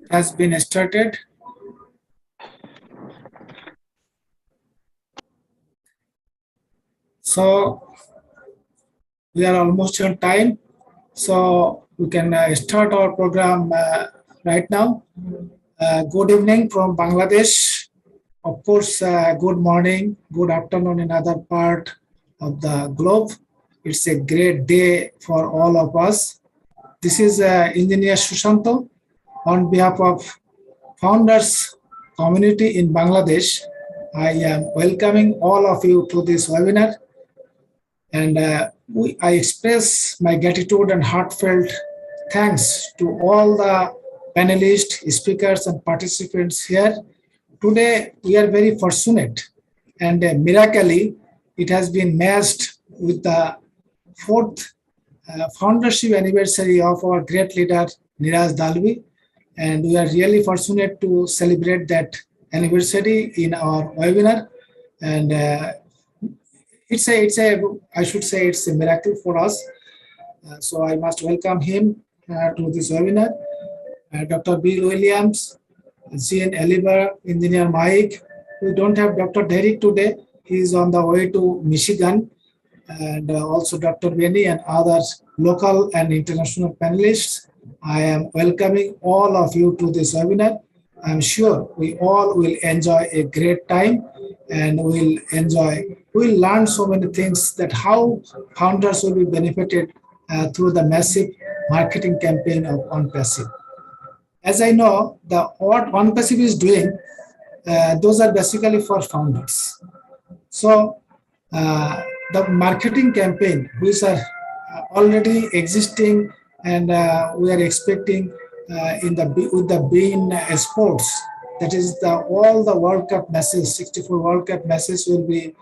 has been started. So we are almost on time. So we can start our program right now. Good evening from Bangladesh. Of course, good morning, good afternoon in other part of the globe. It's a great day for all of us. This is Engineer Sushanta on behalf of Founders Community in Bangladesh. I am welcoming all of you to this webinar, and I express my gratitude and heartfelt thanks to all the panelists, speakers, and participants here. Today, we are very fortunate, and miraculously, it has been matched with the fourth foundership anniversary of our great leader, Niraj Dalvi. And we are really fortunate to celebrate that anniversary in our webinar. And I should say it's a miracle for us. So I must welcome him to this webinar. Dr. Bill Williams, CN Oliver, Engineer Mike. We don't have Dr. Derek today. He is on the way to Michigan. And also Dr. Benny and other local and international panelists. I am welcoming all of you to this webinar. I'm sure we all will enjoy a great time, and we'll learn so many things that how founders will be benefited through the massive marketing campaign of OnPassive. As I know, what OnPassive is doing, those are basically for founders. So the marketing campaign, which are already existing, and we are expecting with the beIN sports, that is all the World Cup matches, 64 World Cup matches will be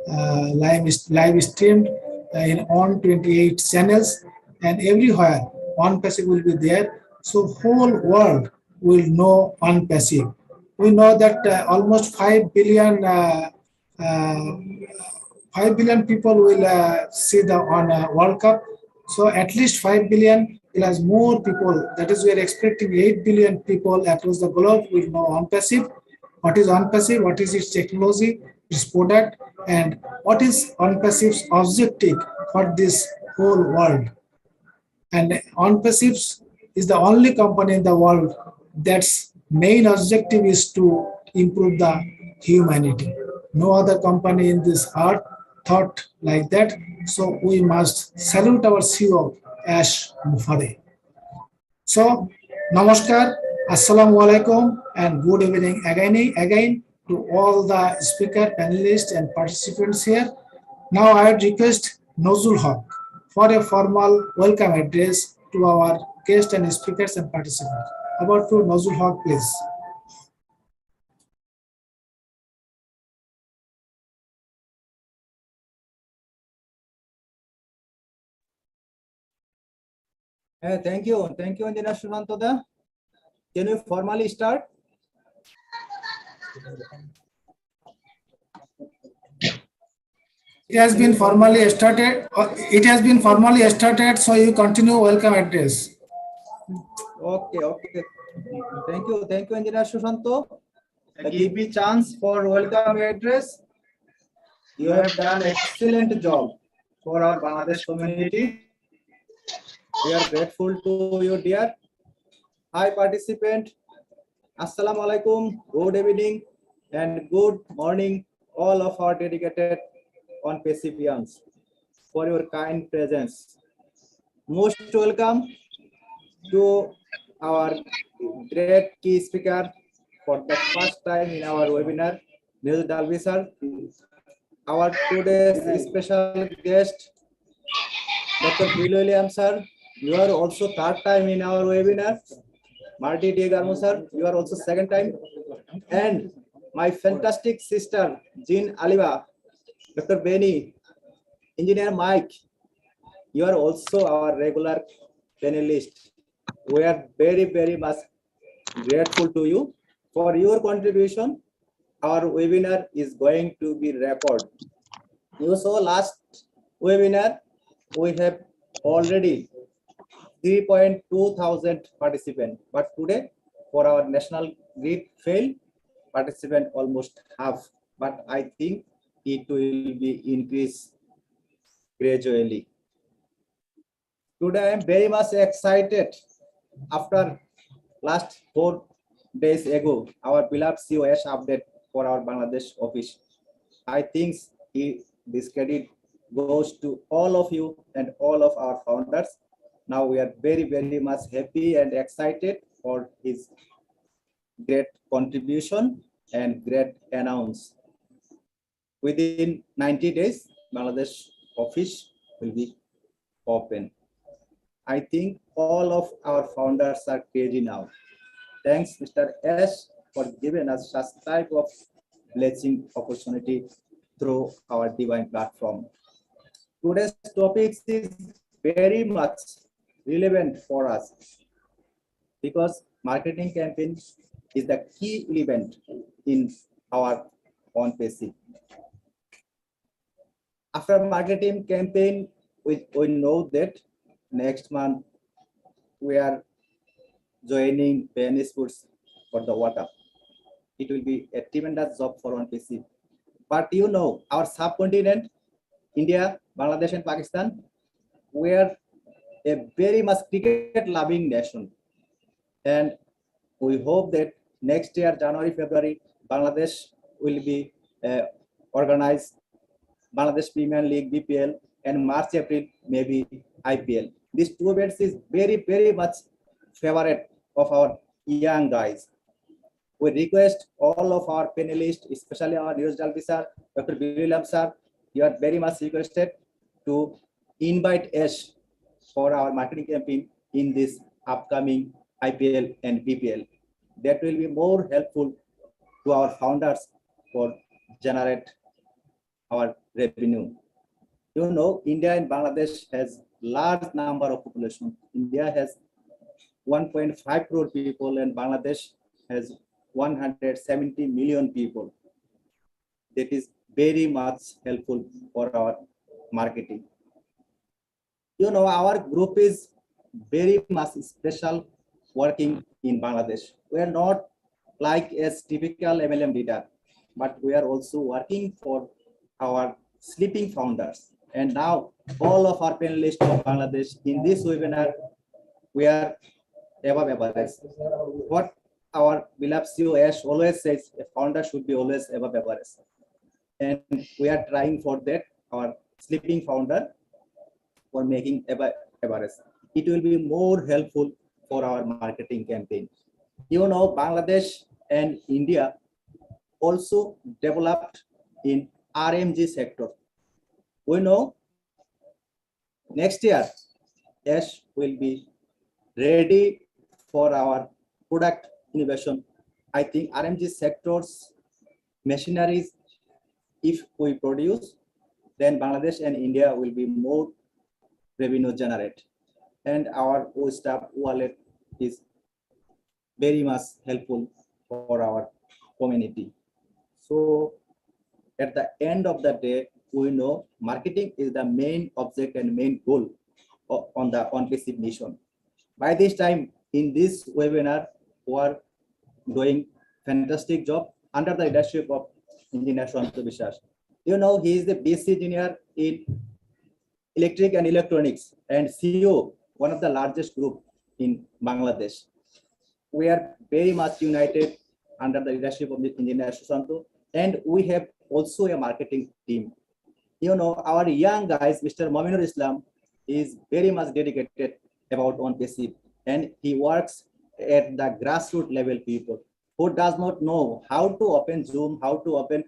live streamed in on 28 channels, and everywhere OnPassive will be there. So whole world will know OnPassive. We know that almost 5 billion 5 billion people will see the World Cup. So at least 5 billion plus more people. That is, we are expecting 8 billion people across the globe will know OnPassive. What is OnPassive? What is its technology, its product, and what is OnPassive's objective for this whole world? And OnPassive is the only company in the world that's main objective is to improve the humanity. No other company in this earth thought like that. So we must salute our CEO, Ash Mufade. So, namaskar, assalamu alaikum, and good evening again to all the speaker, panelists, and participants here. Now I would request Nozul Haq for a formal welcome address to our guests and speakers and participants. About to Nozul Haq, please. Thank you, Engineer Sushanta. Can you formally start? It has been formally started. So you continue welcome address. Okay. Thank you, Engineer Sushanta. Give me chance for welcome address. You have done excellent job for our Bangladesh community. We are grateful to you, dear. Hi, participant. Assalamu alaikum. Good evening and good morning, all of our dedicated OnPassivians, for your kind presence. Most welcome to our great key speaker for the first time in our webinar, Niraj Dalvi sir. Our today's special guest, Dr. Bill Williams sir. You are also third time in our webinar. Marty Diagarmo sir, you are also second time. And my fantastic sister, Jean Aliva, Dr. Benny, Engineer Mike, you are also our regular panelist. We are very much grateful to you for your contribution. Our webinar is going to be recorded. You saw last webinar, we have already 3.2 thousand participants, but today for our national grid fail, participant almost half, but I think it will be increased gradually. Today I am very much excited. After last 4 days ago, our beloved COS update for our Bangladesh office. I think this credit goes to all of you and all of our founders. Now we are very, very much happy and excited for his great contribution and great announce. Within 90 days, Bangladesh office will be open. I think all of our founders are crazy now. Thanks, Mr. S, for giving us such type of blessing opportunity through our divine platform. Today's topic is very much relevant for us because marketing campaign is the key element in our on-page. After marketing campaign, we know that next month we are joining Venice Foods for the World Cup. It will be a tremendous job for on-page. But you know, our subcontinent, India, Bangladesh, and Pakistan, we are a very much cricket-loving nation. And we hope that next year, January, February, Bangladesh will be organized Bangladesh Premier League, BPL, and March, April, maybe IPL. These two events is very, very much favorite of our young guys. We request all of our panelists, especially our news journalist sir, Dr. William sir, you are very much requested to invite us for our marketing campaign in this upcoming IPL and BPL. That will be more helpful to our founders for generate our revenue. You know, India and Bangladesh has large number of population. India has 1.5 crore people and Bangladesh has 170 million people. That is very much helpful for our marketing. You know, our group is very much special working in Bangladesh. We are not like as typical MLM leader, but we are also working for our sleeping founders. And now all of our panelists of Bangladesh in this webinar, we are above average. What our beloved CEO Ash always says, a founder should be always above average. And we are trying for that, our sleeping founder, for making above average. It will be more helpful for our marketing campaign. You know, Bangladesh and India also developed in RMG sector. We know next year, Ash will be ready for our product innovation. I think RMG sectors, machineries, if we produce, then Bangladesh and India will be more revenue generate. And our Oyster wallet is very much helpful for our community. So at the end of the day, we know marketing is the main object and main goal on the on-page mission. By this time, in this webinar, we are doing fantastic job under the leadership of Engineer Sushanta. You know, he is the BC engineer in electric and electronics and CEO, one of the largest group in Bangladesh. We are very much united under the leadership of Engineer Sushanta, and we have also a marketing team. You know, our young guys, Mr. Mominur Islam, is very much dedicated about on-page, and he works at the grassroots level people who does not know how to open Zoom, how to open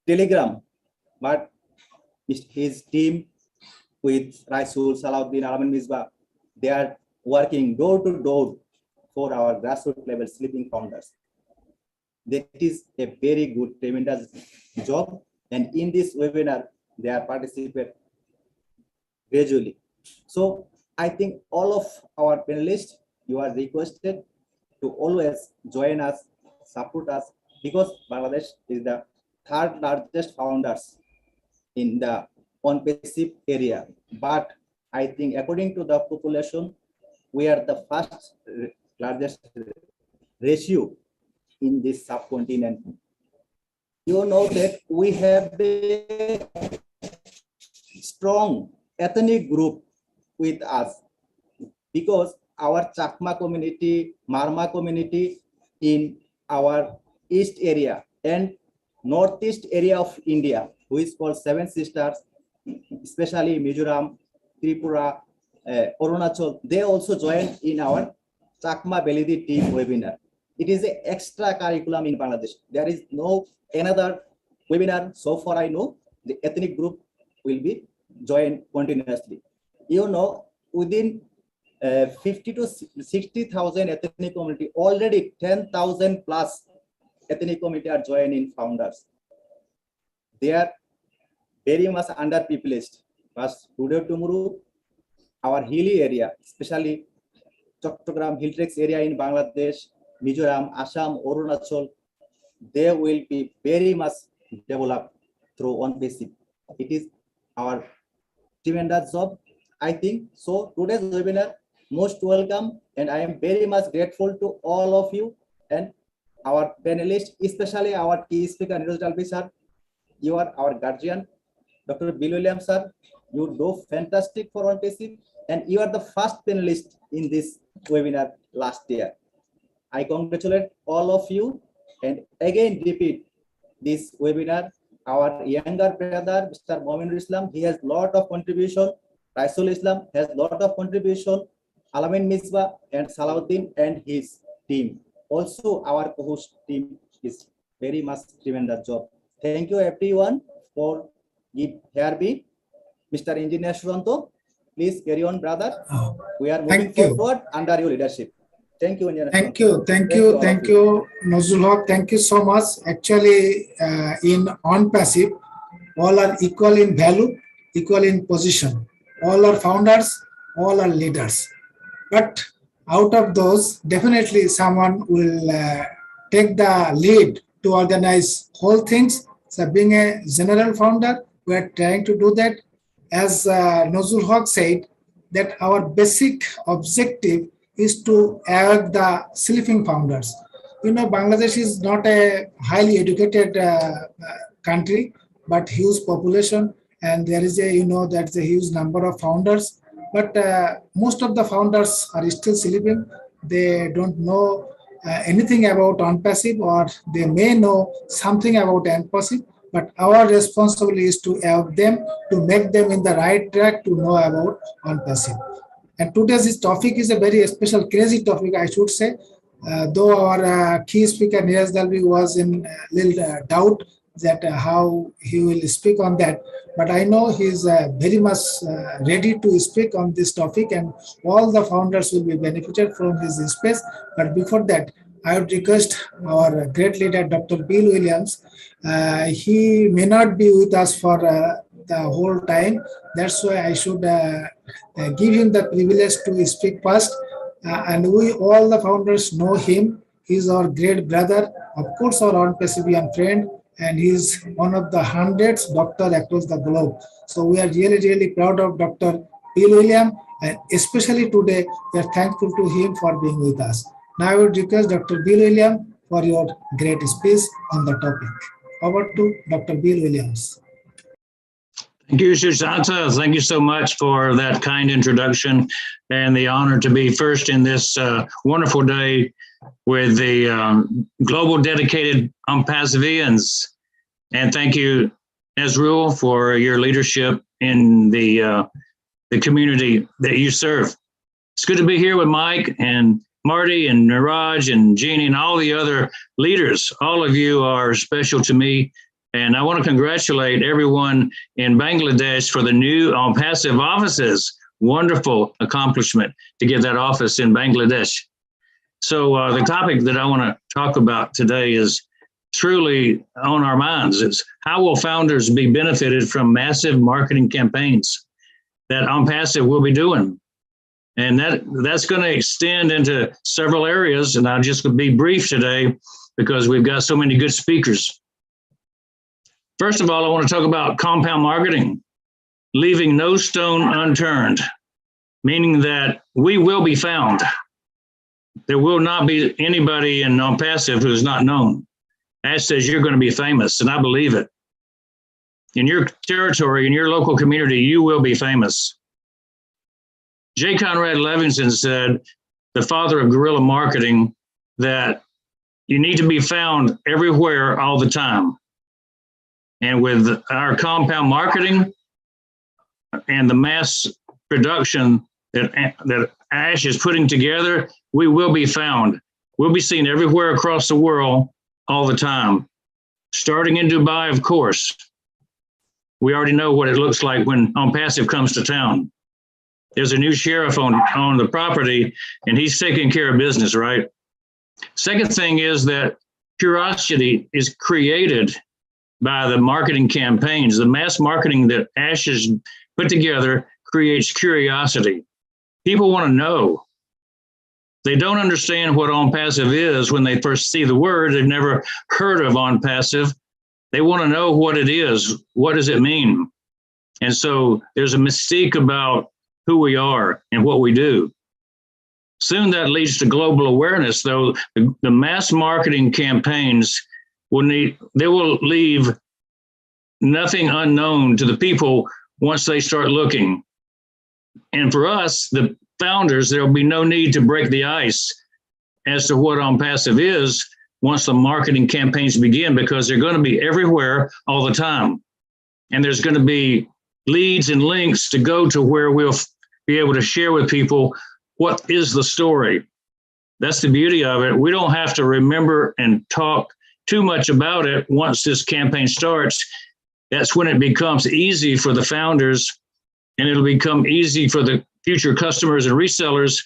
Telegram, but his team with Raisul, Salahuddin, Alamin Misbah, they are working door to door for our grassroots level sleeping founders. That is a very good, tremendous job. And in this webinar, they are participating gradually. So I think all of our panelists, you are requested to always join us, support us, because Bangladesh is the third largest founders in the on-page area. But I think according to the population, we are the first largest ratio in this subcontinent. You know that we have a strong ethnic group with us because our Chakma community, Marma community in our east area and northeast area of India, which is called Seven Sisters, especially Mizoram, Tripura, Arunachal, they also joined in our Chakma Belidi team webinar. It is an extra curriculum in Bangladesh. There is no another webinar so far I know. The ethnic group will be joined continuously. You know, within 50 to 60,000 ethnic community, already 10,000 plus ethnic community are joining founders. They are very much underprivileged. But today tomorrow, our hilly area, especially Chottogram, Hilltrex area in Bangladesh, Mizoram, Assam, Arunachal, they will be very much developed through one basic. It is our tremendous job, I think. So today's webinar, most welcome, and I am very much grateful to all of you and our panelists, especially our key speaker, Niraj Dalvi sir. You are our guardian. Dr. Bill Williams sir, you do fantastic for one basic, and you are the first panelist in this webinar last year. I congratulate all of you, and again repeat this webinar. Our younger brother, Mr. Mominur Islam, he has lot of contribution. Raisul Islam has lot of contribution. Alamin Misbah and Salahuddin and his team. Also, our co-host team is very much tremendous job. Thank you everyone for here be. Mr. Engineer Sushanta, please carry on, brother. We are moving forward under your leadership. Thank you, Engineer. Thank you, Nazrul Haq. Thank you so much. Actually, in on-passive, all are equal in value, equal in position. All are founders, all are leaders. But out of those, definitely someone will take the lead to organize whole things. So being a general founder, we are trying to do that. As Nazrul Haq said, that our basic objective is to add the sleeping founders. You know, Bangladesh is not a highly educated country, but huge population, and there is a, that's a huge number of founders. But most of the founders are still sleeping. They don't know anything about on-passive, or they may know something about on-passive, but our responsibility is to help them, to make them in the right track to know about on-passive. And today's topic is a very special, crazy topic, I should say. Though our key speaker, Niraj Dalvi, was in little doubt that how he will speak on that. But I know he's very much ready to speak on this topic, and all the founders will be benefited from his space. But before that, I would request our great leader, Dr. Bill Williams. He may not be with us for the whole time. That's why I should give him the privilege to speak first. And we, all the founders, know him. He's our great brother, of course, our on-Pacifian friend, and he's one of the hundreds doctors across the globe. So we are really, really proud of Dr. Bill Williams, and especially today, we are thankful to him for being with us. Now I would request Dr. Bill Williams for your great speech on the topic. Over to Dr. Bill Williams. Thank you, Sushanta. Thank you so much for that kind introduction and the honor to be first in this wonderful day with the global dedicated on-Passivians. And thank you, Nazrul, for your leadership in the community that you serve. It's good to be here with Mike and Marty and Niraj and Jeannie and all the other leaders. All of you are special to me. And I want to congratulate everyone in Bangladesh for the new on-passive offices. Wonderful accomplishment to get that office in Bangladesh. So the topic that I want to talk about today is truly on our minds. It's how will founders be benefited from massive marketing campaigns that on-passive will be doing? And that's going to extend into several areas. And I'll just be brief today because we've got so many good speakers. First of all, I want to talk about compound marketing, leaving no stone unturned, meaning that we will be found. There will not be anybody in non-passive who is not known. Ash says you're going to be famous, and I believe it. In your territory, in your local community, you will be famous. J. Conrad Levinson said, the father of guerrilla marketing, that you need to be found everywhere all the time. And with our compound marketing and the mass production that Ash is putting together, we will be found. We'll be seen everywhere across the world all the time. Starting in Dubai, of course. We already know what it looks like when OnPassive comes to town. There's a new sheriff on the property, and he's taking care of business, right? Second thing is that curiosity is created by the marketing campaigns. The mass marketing that Ash has put together creates curiosity. People want to know. They don't understand what OnPassive is when they first see the word. They've never heard of OnPassive. They want to know what it is. What does it mean? And so there's a mystique about who we are and what we do. Soon that leads to global awareness, though. The mass marketing campaigns will leave nothing unknown to the people once they start looking. And for us, the founders, there'll be no need to break the ice as to what OnPassive is once the marketing campaigns begin, because they're going to be everywhere all the time. And there's going to be leads and links to go to where we'll be able to share with people what is the story. That's the beauty of it. We don't have to remember and talk too much about it once this campaign starts. That's when it becomes easy for the founders, and it'll become easy for the future customers and resellers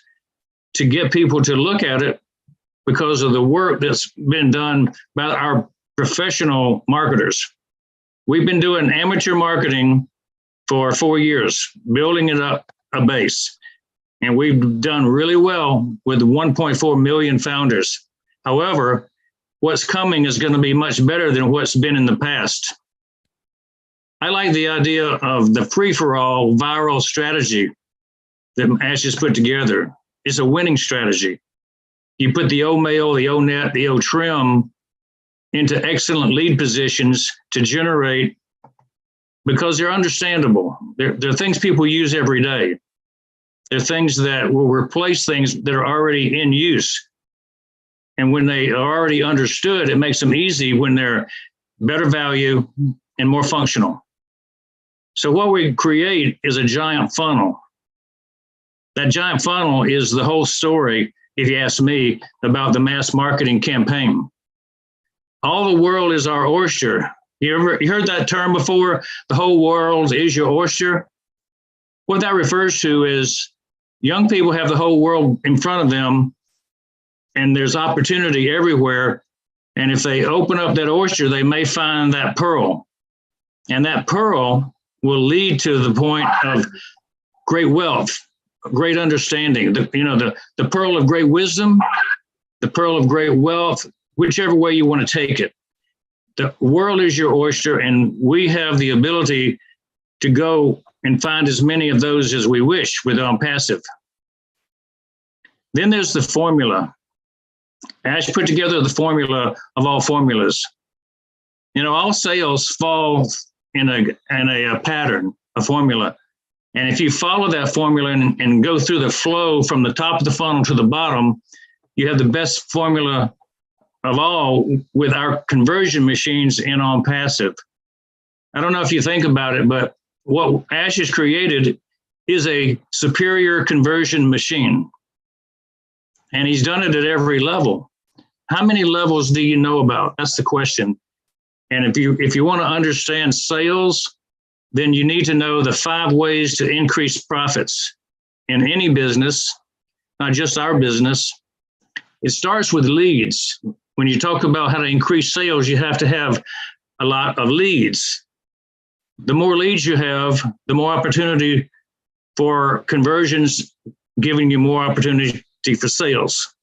to get people to look at it because of the work that's been done by our professional marketers. We've been doing amateur marketing for 4 years, building it up a base. And we've done really well with 1.4 million founders. However, what's coming is going to be much better than what's been in the past. I like the idea of the free-for-all viral strategy that Ash has put together. It's a winning strategy. You put the O-mail, the O-net, the O-trim into excellent lead positions to generate, because they're understandable. They're things people use every day. They're things that will replace things that are already in use. And when they are already understood, it makes them easy when they're better value and more functional. So what we create is a giant funnel. That giant funnel is the whole story, if you ask me, about the mass marketing campaign. All the world is our oyster. You heard that term before? The whole world is your oyster. What that refers to is young people have the whole world in front of them, and there's opportunity everywhere. And if they open up that oyster, they may find that pearl. And that pearl will lead to the point of great wealth, great understanding, the pearl of great wisdom, the pearl of great wealth, whichever way you want to take it. The world is your oyster, and we have the ability to go and find as many of those as we wish with OnPassive. Then there's the formula. Ash put together the formula of all formulas. All sales fall in a pattern, a formula. And if you follow that formula and go through the flow from the top of the funnel to the bottom, you have the best formula of all with our conversion machines in OnPassive. I don't know if you think about it, but what Ash has created is a superior conversion machine. And he's done it at every level. How many levels do you know about? That's the question. And if you want to understand sales, then you need to know the 5 ways to increase profits in any business, not just our business. It starts with leads. When you talk about how to increase sales, you have to have a lot of leads. The more leads you have, the more opportunity for conversions, giving you more opportunity for sales.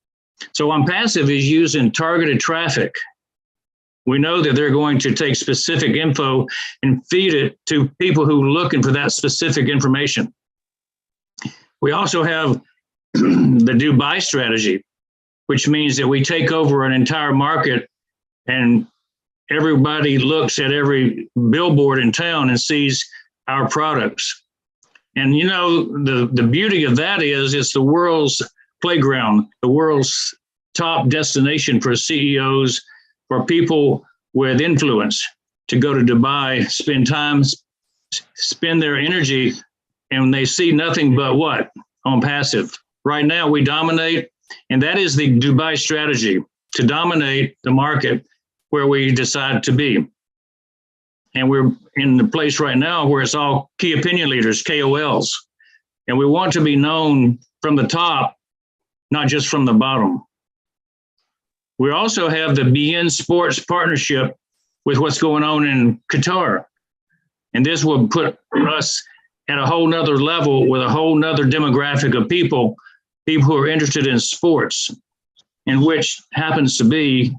So OnPassive is using targeted traffic. We know that they're going to take specific info and feed it to people who are looking for that specific information. We also have the do-buy strategy. which means that we take over an entire market and everybody looks at every billboard in town and sees our products. And you know, the beauty of that is it's the world's playground, the world's top destination for CEOs, for people with influence to go to Dubai, spend time, spend their energy, and they see nothing but what? On passive. Right now we dominate, and that is the Dubai strategy, to dominate the market where we decide to be. And we're in the place right now where it's all key opinion leaders, KOLs. And we want to be known from the top, not just from the bottom. We also have the BN Sports partnership with what's going on in Qatar. And this will put us at a whole nother level with a whole nother demographic of people who are interested in sports, and which happens to be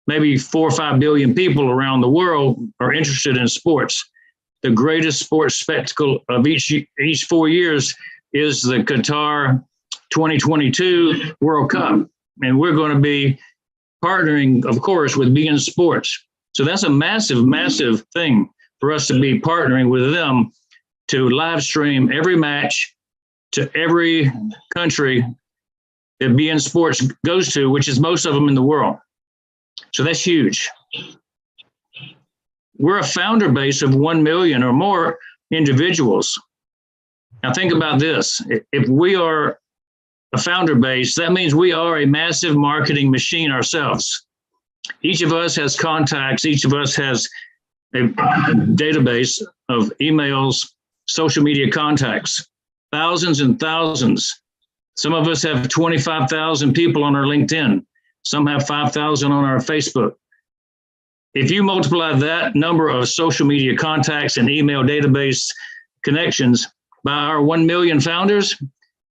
maybe 4 or 5 billion people around the world are interested in sports. The greatest sports spectacle of each 4 years is the Qatar 2022 World Cup. And we're going to be partnering, of course, with BN Sports. So that's a massive, massive thing for us to be partnering with them to live stream every match to every country that BN Sports goes to, which is most of them in the world. So that's huge. We're a founder base of 1 million or more individuals. Now think about this. If we are a founder base, that means we are a massive marketing machine ourselves. Each of us has contacts. Each of us has a database of emails, social media contacts, thousands and thousands. Some of us have 25,000 people on our LinkedIn. Some have 5,000 on our Facebook. If you multiply that number of social media contacts and email database connections by our 1 million founders,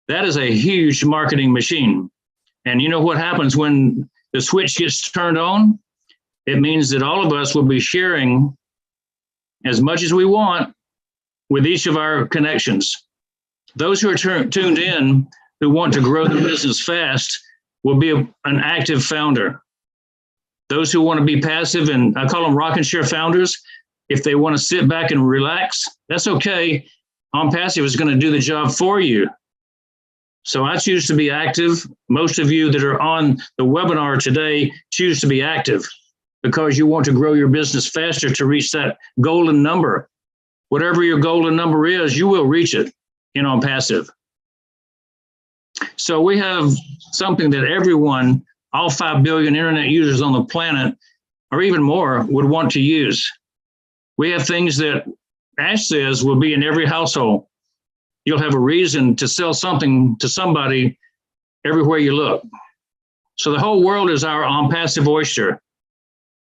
that is a huge marketing machine. And you know what happens when the switch gets turned on? It means that all of us will be sharing as much as we want with each of our connections. Those who are tuned in, who want to grow the business fast, will be an active founder. Those who want to be passive, and I call them rock and share founders, if they want to sit back and relax, that's okay. On Passive is going to do the job for you. So I choose to be active. Most of you that are on the webinar today choose to be active because you want to grow your business faster to reach that golden number. Whatever your golden number is, you will reach it in On Passive. So we have something that everyone, all 5 billion internet users on the planet, or even more, would want to use. We have things that Ash says will be in every household. You'll have a reason to sell something to somebody everywhere you look. So the whole world is our On Passive oyster.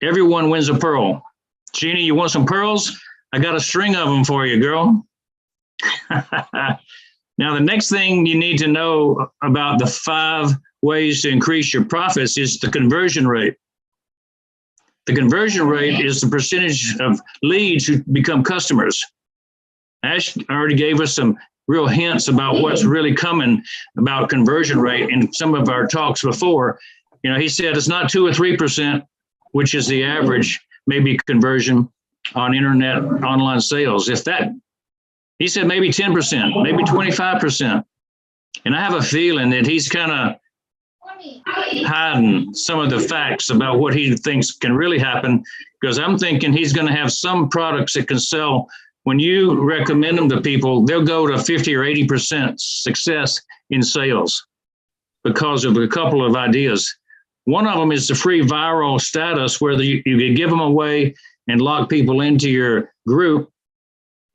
Everyone wins a pearl. Jeannie, you want some pearls? I got a string of them for you, girl. Now, the next thing you need to know about the 5 ways to increase your profits is the conversion rate. The conversion rate is the percentage of leads who become customers. Ash already gave us some real hints about what's really coming about conversion rate in some of our talks before. You know, he said it's not 2 or 3%, which is the average maybe conversion on internet online sales. If that, he said maybe 10%, maybe 25%. And I have a feeling that he's kind of hiding some of the facts about what he thinks can really happen, because I'm thinking he's going to have some products that can sell. When you recommend them to people, they'll go to 50 or 80% success in sales because of a couple of ideas. One of them is the free viral status, where you can give them away and lock people into your group,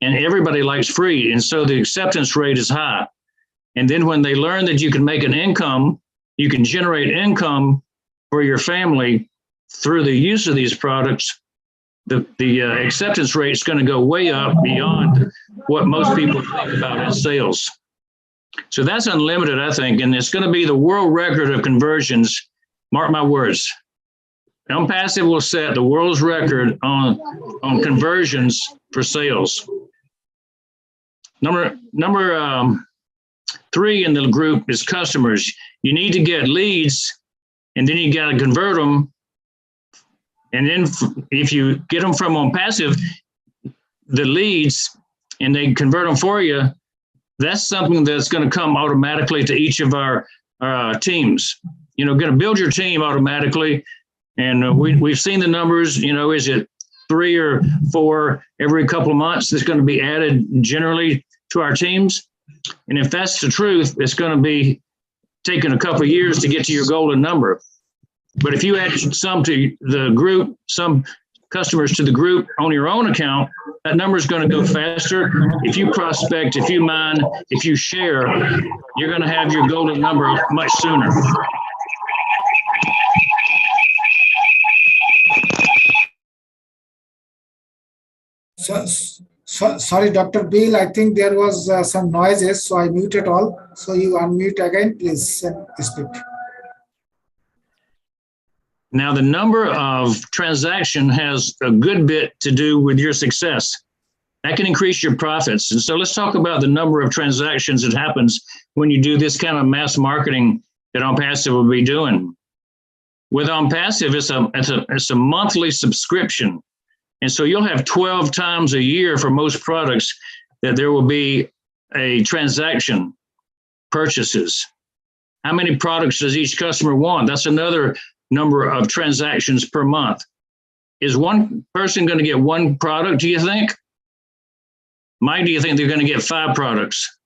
and everybody likes free. And so the acceptance rate is high. And then when they learn that you can make an income, you can generate income for your family through the use of these products, the acceptance rate is going to go way up beyond what most people think about in sales. So that's unlimited, I think, and it's going to be the world record of conversions. Mark my words. On Passive will set the world's record on conversions for sales. Number 3 in the group is customers. You need to get leads and then you got to convert them. And then if you get them from on passive, the leads, and they convert them for you, that's something that's going to come automatically to each of our teams. You know, going to build your team automatically. And we've seen the numbers, you know, is it 3 or 4 every couple of months that's going to be added generally to our teams? And if that's the truth, it's going to be taking a couple of years to get to your golden number. But if you add some to the group, some customers to the group on your own account, that number is going to go faster. If you prospect, if you mine, if you share, you're going to have your golden number much sooner. Sorry, Dr. Bill, I think there was some noises, so I muted all. So you unmute again, please, and speak. Now, the number of transaction has a good bit to do with your success. That can increase your profits. And so let's talk about the number of transactions that happens when you do this kind of mass marketing that OnPassive will be doing. With OnPassive, it's a monthly subscription. And so you'll have 12 times a year for most products that there will be a transaction purchases. How many products does each customer want? That's another number of transactions per month. Is one person going to get one product, do you think? Mike, do you think they're going to get 5 products?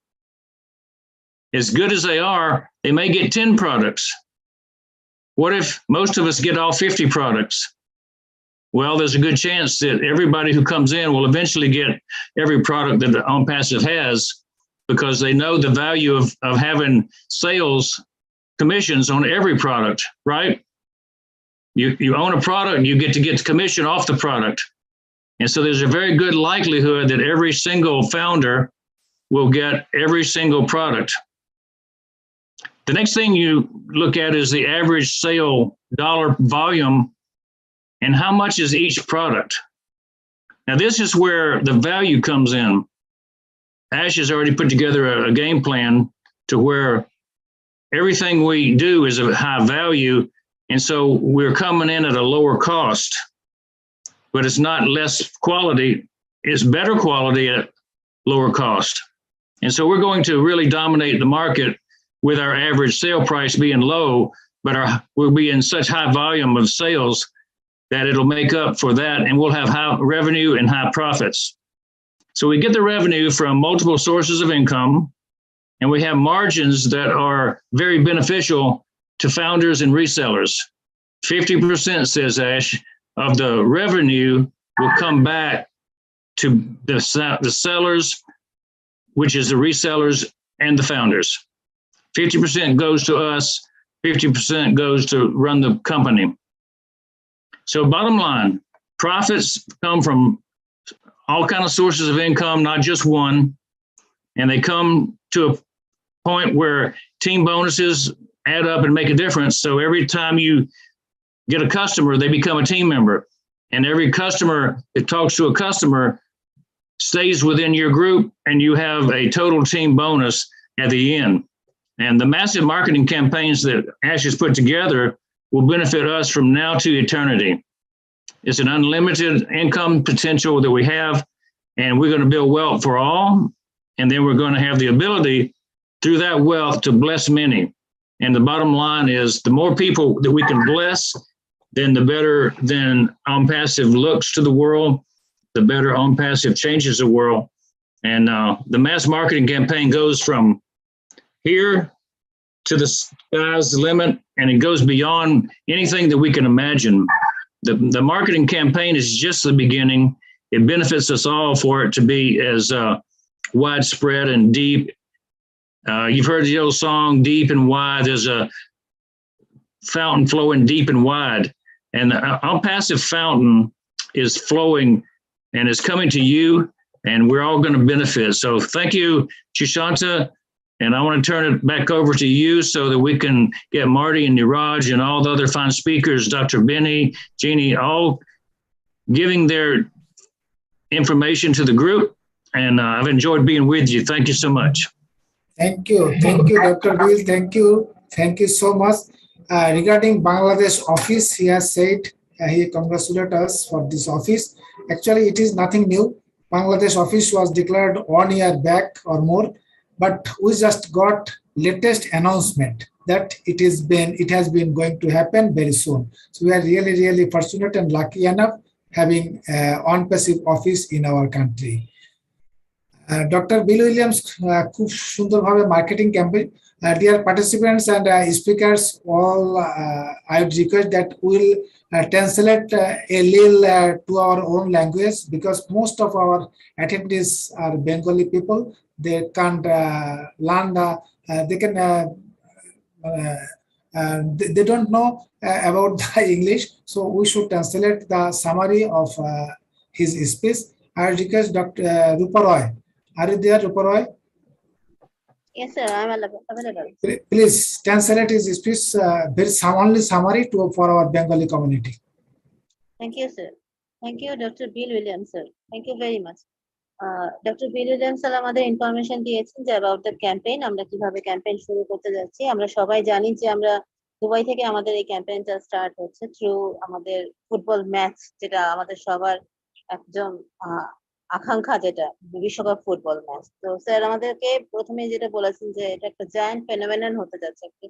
As good as they are, they may get 10 products. What if most of us get all 50 products? Well, there's a good chance that everybody who comes in will eventually get every product that OnPassive has, because they know the value of having sales commissions on every product, right? You own a product, you get the commission off the product. And so there's a very good likelihood that every single founder will get every single product. The next thing you look at is the average sale dollar volume and how much is each product. Now, this is where the value comes in. Ash has already put together a game plan to where everything we do is of high value. And so we're coming in at a lower cost, but it's not less quality. It's better quality at lower cost. And so we're going to really dominate the market with our average sale price being low, but we'll be in such high volume of sales that it'll make up for that, and we'll have high revenue and high profits. So we get the revenue from multiple sources of income, and we have margins that are very beneficial to founders and resellers. 50%, says Ash, of the revenue will come back to the sellers, which is the resellers and the founders. 50% goes to us, 50% goes to run the company. So bottom line, profits come from all kinds of sources of income, not just one. And they come to a point where team bonuses add up and make a difference. So every time you get a customer, they become a team member. And every customer that talks to a customer stays within your group, and you have a total team bonus at the end. And the massive marketing campaigns that Ash has put together will benefit us from now to eternity. It's an unlimited income potential that we have, and we're going to build wealth for all. And then we're going to have the ability through that wealth to bless many. And the bottom line is the more people that we can bless, then the better then OnPassive looks to the world, the better OnPassive changes the world. And the mass marketing campaign goes from here to the sky's the limit, and it goes beyond anything that we can imagine. The marketing campaign is just the beginning. It benefits us all for it to be as widespread and deep. You've heard the old song, Deep and Wide. There's a fountain flowing deep and wide. And the OnPassive fountain is flowing and is coming to you, and we're all going to benefit. So thank you, Sushanta. And I want to turn it back over to you so that we can get Marty and Niraj and all the other fine speakers, Dr. Benny, Jeannie, all giving their information to the group. And I've enjoyed being with you. Thank you so much. Thank you. Thank you, Dr. Bill. Thank you. Thank you so much. regarding Bangladesh office, he has said he congratulated us for this office. Actually, it is nothing new. Bangladesh office was declared 1 year back or more, but we just got latest announcement that it has been going to happen very soon. So we are really fortunate and lucky enough having on-passive office in our country. Dr. Bill Williams খুব সুন্দরভাবে marketing campaign. Dear participants and speakers, all I would request that we'll translate a little to our own language, because most of our attendees are Bengali people. They can't learn they don't know about the English, so we should translate the summary of his speech. I request Dr. Rupa Roy. Are you there, Rupa Roy? Yes, sir, I'm available. Please translate his speech, very only summary for our Bengali community. Thank you, sir. Thank you, Dr. Bill Williams, sir. Thank you very much. Dr. Bill Williams sir আমাদের information দিয়েছেন যে about the campaign, আমরা কিভাবে campaign শুরু করতে যাচ্ছি। আমরা সবাই জানি যে আমরা দুবাই থেকে আমাদের এই ক্যাম্পেইনটা স্টার্ট হচ্ছে থ্রু আমাদের ফুটবল ম্যাচ, যেটা আমাদের সবার একদম আকাঙ্ক্ষা, যেটা বিশ্বকাপ ফুটবল ম্যাচ। তো স্যার আমাদেরকে প্রথমে যেটা বলেছেন যে এটা একটা জায়ান্ট ফেনোমেনন হতে যাচ্ছে, একটি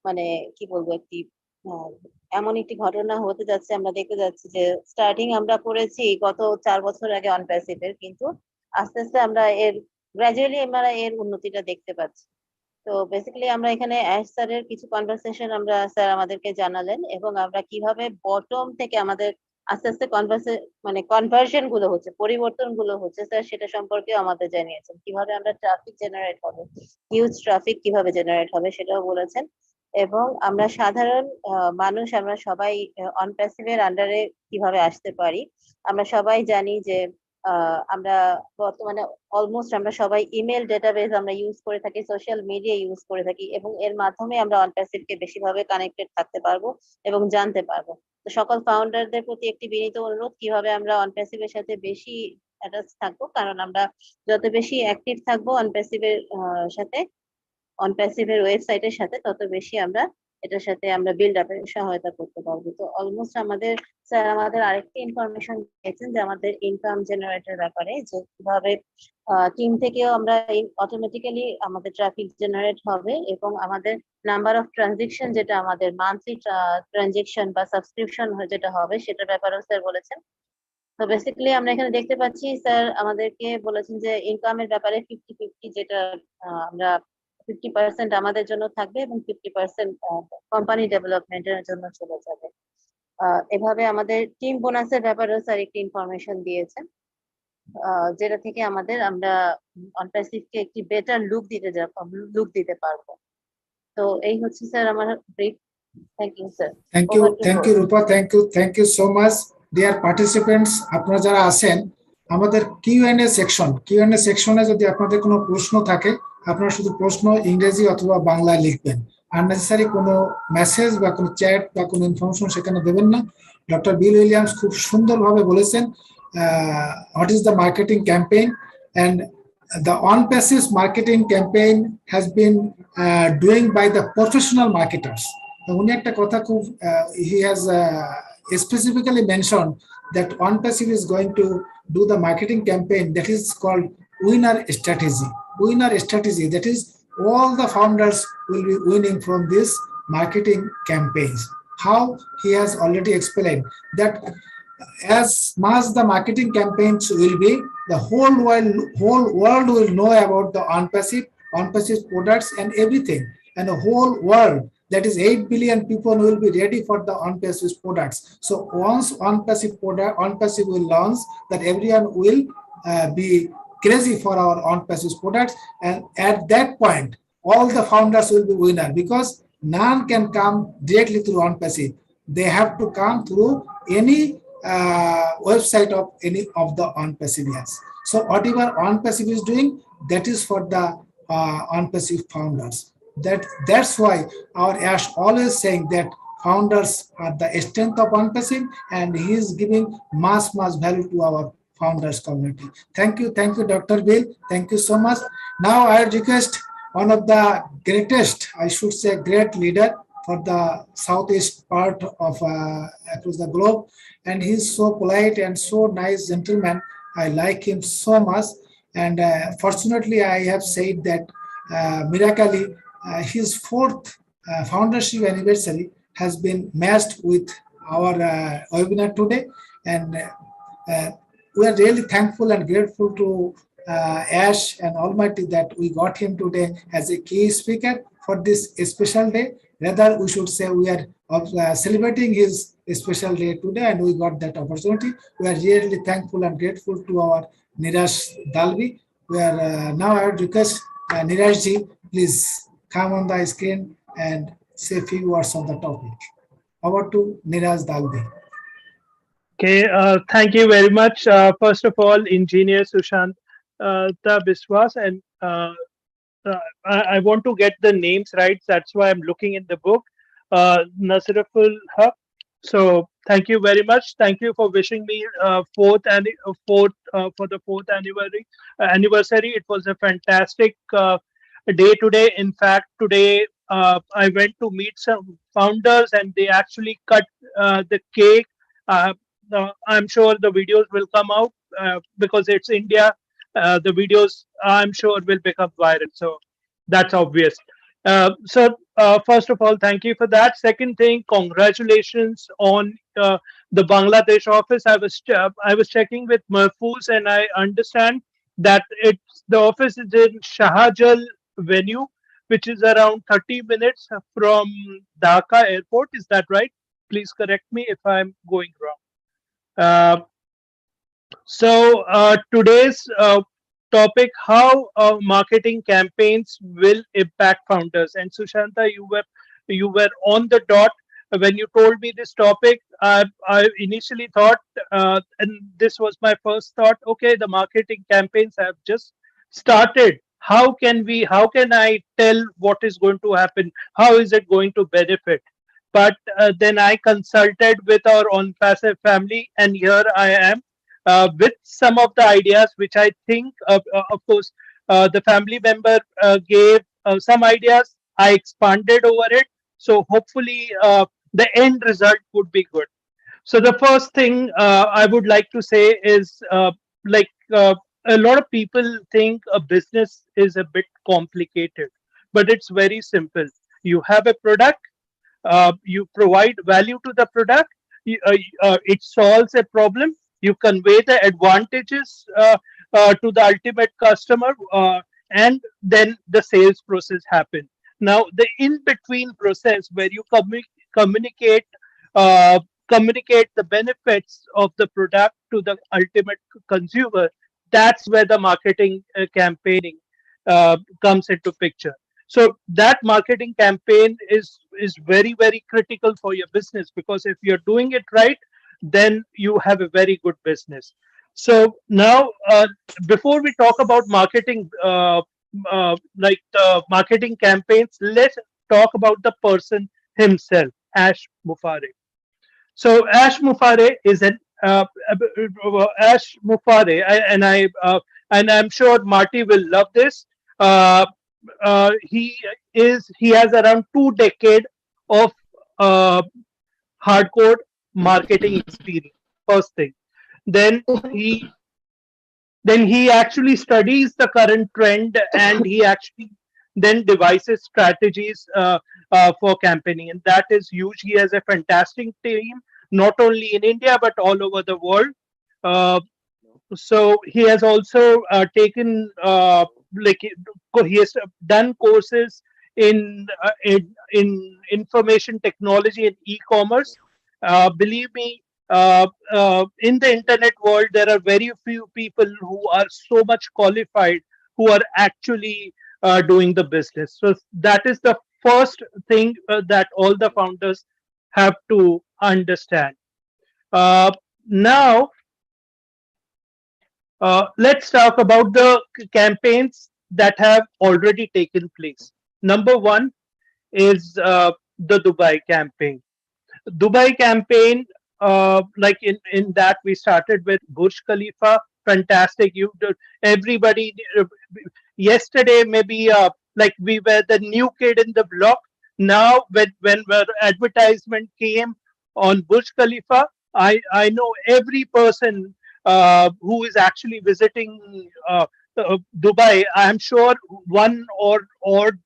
মানে কি বলবো, একটি এমন একটি ঘটনা হতে যাচ্ছে। আমরা দেখতে যাচ্ছি যে স্টার্টিং আমরা করেছি গত 4 বছর আগে অন প্যাসিভের, কিন্তু আস্তে আস্তে আমরা গ্রাজুয়ালি আমরা এর উন্নতিটা দেখতে পাচ্ছি। তো বেসিক্যালি আমরা এখানে অ্যাশ স্যারের কিছু কনভারসেশন আমরা স্যার আমাদেরকে জানালেন, এবং আমরা কিভাবে বটম থেকে আমাদের আস্তে আস্তে কনভার্সন গুলো হচ্ছে, পরিবর্তন গুলো হচ্ছে স্যার সেটা সম্পর্কে আমাদের জানিয়েছেন। কিভাবে আমরা ট্রাফিক জেনারেট হবে, হিউজ ট্রাফিক কিভাবে জেনারেট হবে সেটাও বলেছেন। এবং আমরা সাধারণ মানুষ, আমরা সবাই অন প্যাসিভের আন্ডারে কিভাবে আসতে পারি। আমরা সবাই জানি যে আমরা বর্তমানে অলমোস্ট আমরা সবাই ইমেল ডেটাবেস আমরা ইউজ করে থাকি, সোশ্যাল মিডিয়া ইউজ করে থাকি, এবং এর মাধ্যমে আমরা অন প্যাসিভকে বেশিভাবে কানেক্টেড থাকতে পারবো এবং জানতে পারবো। তো সকল ফাউন্ডারদের প্রতি একটি বিনীত অনুরোধ, কিভাবে আমরা অন প্যাসিভের সাথে বেশি অ্যাটাচ থাকবো, কারণ আমরা যত বেশি অ্যাক্টিভ থাকবো অন প্যাসিভের সাথে, অন প্যাসিভের ওয়েবসাইটের সাথে, তত বেশি আমরা এটার সাথে আমরা বিল্ড আপে সহায়তা করতে পারবো। তো অলমোস্ট আমাদের স্যার আমাদের আরেকটি ইনফরমেশন দিয়েছেন যে আমাদের ইনকাম জেনারেটর ব্যাপারে, যে কিভাবে টিম থেকেও আমরা অটোমেটিক্যালি আমাদের ট্রাফিক জেনারেট হবে, এবং আমাদের নাম্বার অফ ট্রানজেকশন, যেটা আমাদের মান্থলি ট্রানজেকশন বা সাবস্ক্রিপশন যেটা হবে, সেটার ব্যাপারেও স্যার বলেছেন। তো বেসিক্যালি আমরা এখানে দেখতে পাচ্ছি স্যার আমাদেরকে বলেছেন যে ইনকামের ব্যাপারে 50-50, যেটা আমরা 50% আমাদের জন্য থাকবে এবং 50% কোম্পানি ডেভেলপমেন্টের জন্য চলে যাবে। এভাবে আমাদের টিম বোনাসের ব্যাপারেও স্যার একটি ইনফরমেশন দিয়েছেন, যেটা থেকে আমরা অন প্যাসিভকে একটি বেটার লুক দিতে পারবো। তো এই হচ্ছে স্যার আমার brief. Thank you sir. Thank you Rupa, thank you so much. Dear participants, আপনারা যারা আছেন, আমাদের কিউএনএ সেকশনে যদি আপনাদের কোনো প্রশ্ন থাকে, আপনারা শুধু প্রশ্ন ইংরেজি অথবা বাংলায় লিখবেন। আননেসেসারি কোনো মেসেজ বা কোনো চ্যাট বা কোনো ইনফরমেশন সেখানে দেবেন না। ডক্টর বিল উইলিয়ামস খুব সুন্দরভাবে বলেছেন what is the marketing campaign, and the on-passive marketing campaign has been doing by the professional marketers. উনি একটা কথা খুব he has specifically mentioned that on-passive is going to do the marketing campaign that is called winner strategy. That is, all the founders will be winning from this marketing campaigns. How? He has already explained that as much the marketing campaigns will be, the whole world will know about the on-passive products and everything, and the whole world, that is 8 billion people, will be ready for the on-passive products. So once on-passive will launch, that everyone will be crazy for our on-passive products, and at that point all the founders will be winner, because none can come directly through on-passive. They have to come through any website of any of the on-passive ads. So whatever on-passive is doing, that is for the on-passive founders. That's why our Ash always saying that founders are the strength of on-passive, and he is giving much value to our founders community. Thank you, Dr. Bill. Thank you so much. Now I request one of the greatest, I should say great leader for the southeast part of across the globe, and he's so polite and so nice gentleman. I like him so much, and fortunately, I have said that miraculously, his fourth foundership anniversary has been matched with our webinar today, and we are really thankful and grateful to Ash and Almighty that we got him today as a key speaker for this special day. Rather, we should say we are celebrating his special day today, and we got that opportunity. We are really thankful and grateful to our Niraj Dalvi. We are now I would request Niraj ji, please come on the screen and say a few words on the topic. Over to Niraj Dalvi. Okay, thank you very much. First of all, Engineer Sushanta Biswas, and I want to get the names right. That's why I'm looking in the book. Nasiraful Haq. So thank you very much. Thank you for wishing me for the fourth anniversary. It was a fantastic day today. In fact, today I went to meet some founders, and they actually cut the cake. I'm sure the videos will come out because it's India. The videos, I'm sure, will become viral. So that's obvious. First of all, thank you for that. Second thing, congratulations on the Bangladesh office. I was checking with Mahfouz, and I understand that the office is in Shahajal venue, which is around 30 minutes from Dhaka airport. Is that right? Please correct me if I'm going wrong. Today's topic: how marketing campaigns will impact founders. And Sushanta, you were on the dot when you told me this topic. I initially thought, and this was my first thought. Okay, the marketing campaigns have just started. How can I tell what is going to happen? How is it going to benefit? But then I consulted with our on-passive family, and here I am with some of the ideas which I think, of course, the family member gave some ideas. I expanded over it. So hopefully the end result would be good. So the first thing I would like to say is a lot of people think a business is a bit complicated, but it's very simple. You have a product. You provide value to the product. It solves a problem. You convey the advantages to the ultimate customer, and then the sales process happens. Now, the in-between process where you communicate the benefits of the product to the ultimate consumer, that's where the marketing campaigning comes into picture. So that marketing campaign is very, very critical for your business, because if you're doing it right, then you have a very good business. So now, before we talk about marketing, like the marketing campaigns, let's talk about the person himself, Ash Mufareh. So Ash Mufareh is an Ash Mufareh, and I'm sure Marty will love this. He has around 2 decades of hardcore marketing experience. First thing, then he actually studies the current trend, and he actually then devises strategies for campaigning, and that is huge. He has a fantastic team, not only in India but all over the world. So he has also taken he has done courses in information technology and e-commerce. Believe me, in the internet world, there are very few people who are so much qualified who are actually doing the business. So that is the first thing that all the founders have to understand. Now, let's talk about the campaigns that have already taken place. Number one is the Dubai campaign. Dubai campaign, like in that we started with Burj Khalifa. Fantastic. Everybody yesterday maybe like we were the new kid in the block. Now, when advertisement came on Burj Khalifa, I know every person who is actually visiting Dubai. I'm sure one or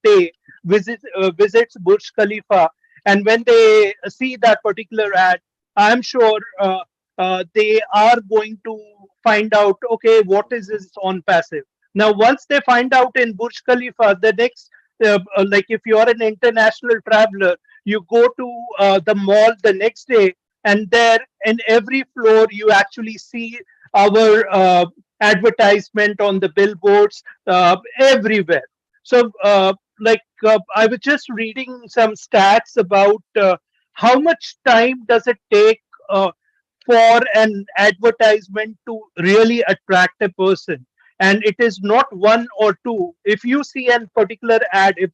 day visits Burj Khalifa, and when they see that particular ad, I'm sure they are going to find out, okay, what is this on passive. Now, once they find out in Burj Khalifa, the next, like if you're an international traveler, you go to the mall the next day, and there in every floor you actually see our advertisement on the billboards everywhere. So, I was just reading some stats about how much time does it take for an advertisement to really attract a person, and it is not one or two. If you see a particular ad, if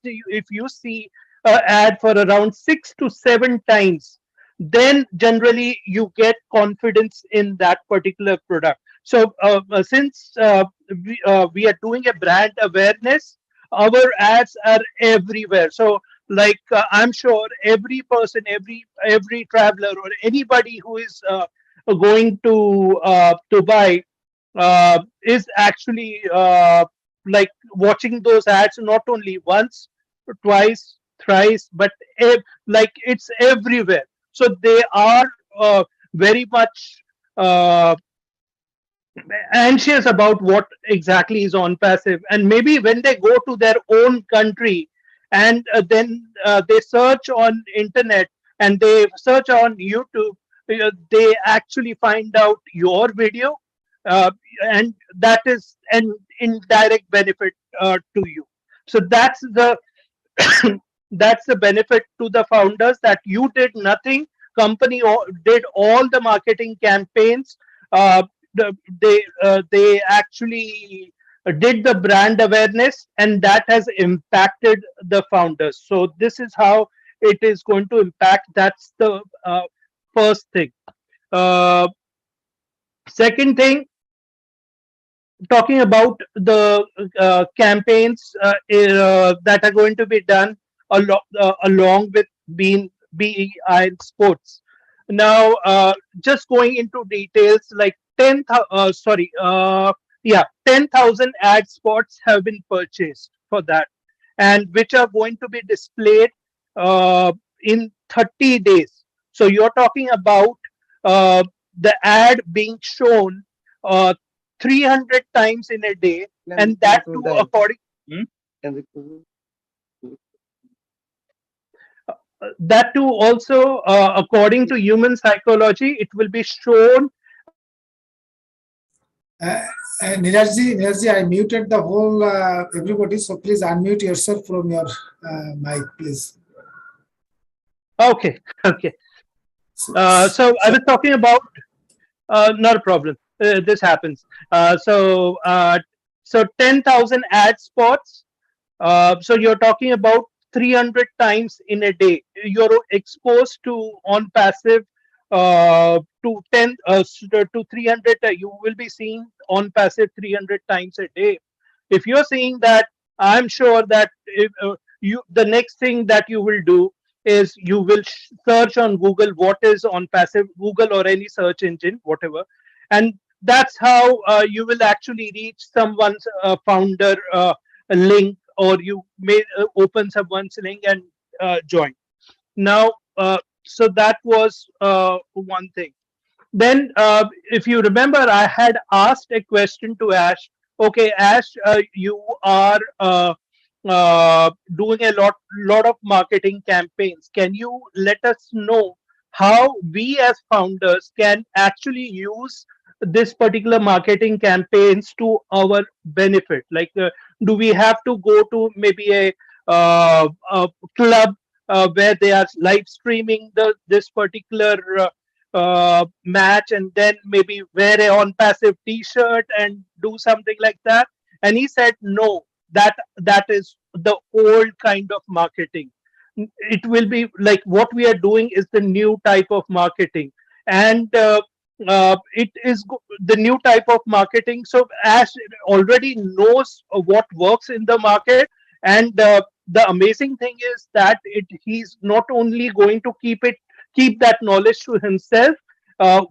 you see an ad for around 6 to 7 times, then generally you get confidence in that particular product. So since we are doing a brand awareness, our ads are everywhere. So I'm sure every person, every traveler, or anybody who is going to buy is actually watching those ads not only once, twice, thrice, but it's everywhere. So they are very much uh, anxious about what exactly is on passive, and maybe when they go to their own country and then they search on internet and they search on YouTube, they actually find out your video, uh, and that is an indirect benefit to you. So that's the that's the benefit to the founders, that you did nothing. Company did all the marketing campaigns. uh, they actually did the brand awareness, and that has impacted the founders. So this is how it is going to impact. That's the first thing. uh, Second thing, talking about the campaigns that are going to be done along with being BEI sports. Now, just going into details, like 10,000 ad spots have been purchased for that, and which are going to be displayed in 30 days. So you're talking about uh, the ad being shown uh, 300 times in a day, and that too according that too also according to human psychology, it will be shown. Nirajji, I muted the whole everybody, so please unmute yourself from your mic, please. Okay. So I was talking about not a problem. This happens. So 10,000 ad spots. So you're talking about 300 times in a day. You're exposed to on passive to 300. You will be seeing on passive 300 times a day. If you're seeing that, I'm sure that if, the next thing that you will do is you will search on Google what is on passive, Google or any search engine, whatever, and that's how you will actually reach someone's founder link, or you may open someone's link and join. Now, so that was one thing. Then, if you remember, I had asked a question to Ash. Okay, Ash, you are doing a lot of marketing campaigns. Can you let us know how we as founders can actually use this particular marketing campaigns to our benefit? Like, do we have to go to maybe a club where they are live streaming this particular match, and then maybe wear a on passive t-shirt and do something like that? And he said no, that is the old kind of marketing. It will be like what we are doing is the new type of marketing, and it is the new type of marketing. So Ash already knows what works in the market, and the amazing thing is that he's not only going to keep that knowledge to himself.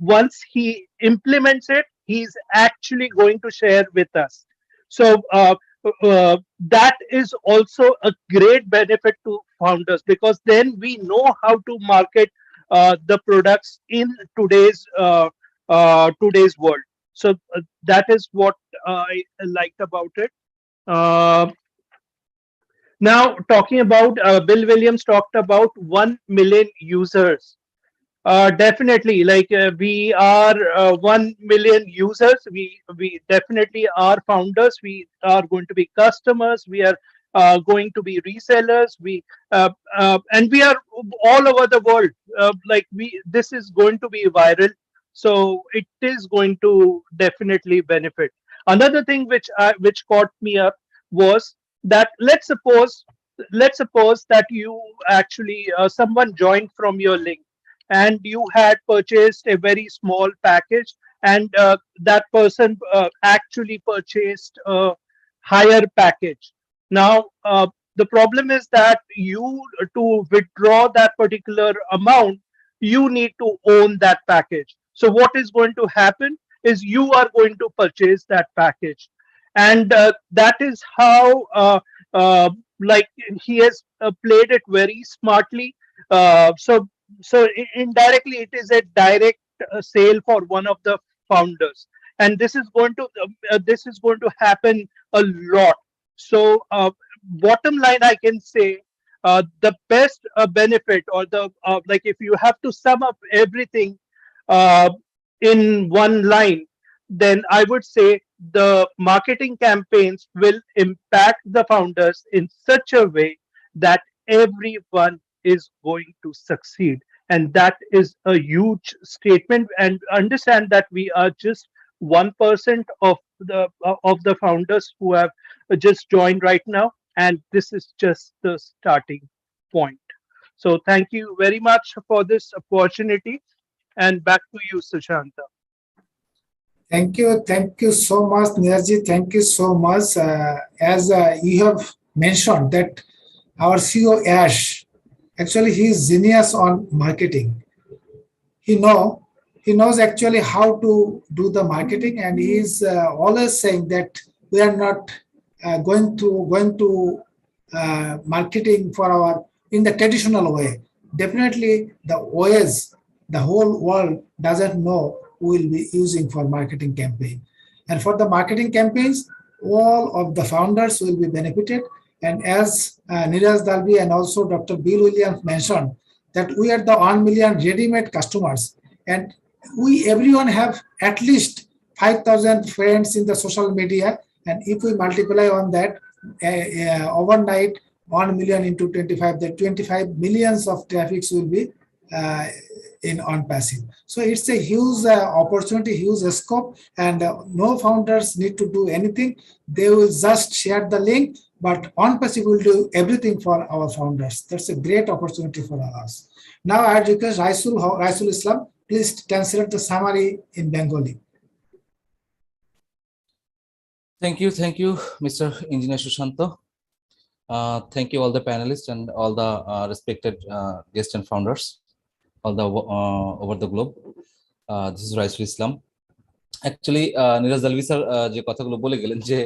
Once he implements it, he's actually going to share with us. So that is also a great benefit to founders, because then we know how to market the products in today's world. So that is what I liked about it. Uh, Now, talking about Bill Williams talked about 1 million users. Definitely, like we are 1 million users. We definitely are founders. We are going to be customers. We are going to be resellers. And we are all over the world. This is going to be viral, so it is going to definitely benefit. Another thing which caught me up was that let's suppose that you actually someone joined from your link, and you had purchased a very small package, and that person actually purchased a higher package. Now the problem is that you, to withdraw that particular amount, you need to own that package. So what is going to happen is you are going to purchase that package, and that is how uh, like he has played it very smartly. So indirectly it is a direct sale for one of the founders, and this is going to happen a lot. So bottom line, I can say the best benefit, or the like, if you have to sum up everything uh, in one line, then I would say the marketing campaigns will impact the founders in such a way that everyone is going to succeed. And that is a huge statement. And understand that we are just 1% of the founders who have just joined right now, and this is just the starting point. So thank you very much for this opportunity, and back to you, Sushanta. Thank you so much, Nirji. Thank you so much. As you have mentioned that our CEO Ash, actually he is genius on marketing. He knows actually how to do the marketing, and he is always saying that we are not going to marketing for our in the traditional way. Definitely the OS, the whole world doesn't know we will be using for marketing campaign. And for the marketing campaigns, all of the founders will be benefited. And as Neeraj Dalvi and also Dr. Bill Williams mentioned, that we are the 1 million ready-made customers, and everyone have at least 5,000 friends in the social media, and if we multiply on that overnight 1 million into 25, the 25 millions of traffics will be in on passive. So it's a huge opportunity, huge scope, and no founders need to do anything. They will just share the link, but on passive will do everything for our founders. That's a great opportunity for us. Now I request Raisul Islam, please translate the summary in Bengali. Thank you, Mr. Engineer Sushanta. Thank you all the panelists and all the respected guests and founders all the over the globe. This is Raisul Islam. Actually Niraj Dalvi sir যে কথাগুলো বলে গেলেন, যে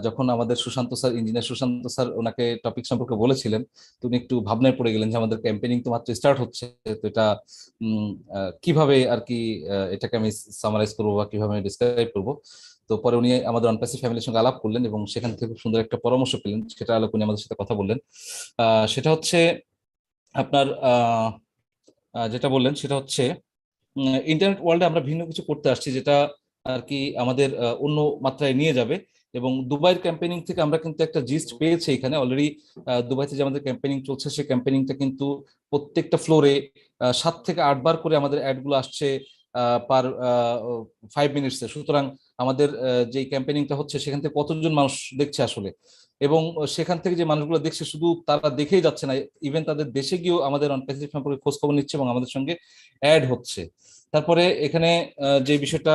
যখন আমাদের Sushant sir, engineer Sushant sir ওনাকে topic সম্পর্কে বলেছিলেন, তো উনি একটু ভাবনায় পড়ে গেলেন যে আমাদের ক্যাম্পেইনিং তো মাত্র স্টার্ট হচ্ছে, তো এটা কিভাবে আর কি এটাকে আমি সামারাইজ করবো বা কিভাবে আমি ডিসক্রাইব করবো। তো পরে উনি আমাদের অনপ্যাসিভ ফ্যামিলির সঙ্গে আলাপ করলেন এবং সেখান থেকে খুব সুন্দর একটা পরামর্শ পেলেন, সেটা আলোকে উনি আমাদের সাথে কথা বললেন। সেটা হচ্ছে আপনার যেটা বললেন সেটা হচ্ছে ইন্টারনেট ওয়ার্ল্ডে আমরা ভিন্ন কিছু করতে আসছি, যেটা আর কি আমাদের অন্য মাত্রায় নিয়ে যাবে। এবং দুবাইয়ের ক্যাম্পেইনিং থেকে আমরা কিন্তু একটা জিস্ট পেয়েছি এখানে অলরেডি। দুবাইতে যে আমাদের ক্যাম্পেইনিং চলছে, সেই ক্যাম্পেইনিংটা কিন্তু প্রত্যেকটা ফ্লোরে 7 থেকে 8 বার করে আমাদের অ্যাডগুলো আসছে। পার 5 মিনিটস। সুতরাং আমাদের যে ক্যাম্পেনিংটা হচ্ছে সেখান থেকে কতজন মানুষ দেখছে আসলে, এবং সেখান থেকে যে মানুষগুলো দেখছে শুধু তারা দেখেই যাচ্ছে না, ইভেন তাদের দেশে গিয়েও আমাদের অনপ্যাসিভ সম্পর্কে খোঁজ খবর নিচ্ছে এবং আমাদের সঙ্গে অ্যাড হচ্ছে। তারপরে এখানে যে বিষয়টা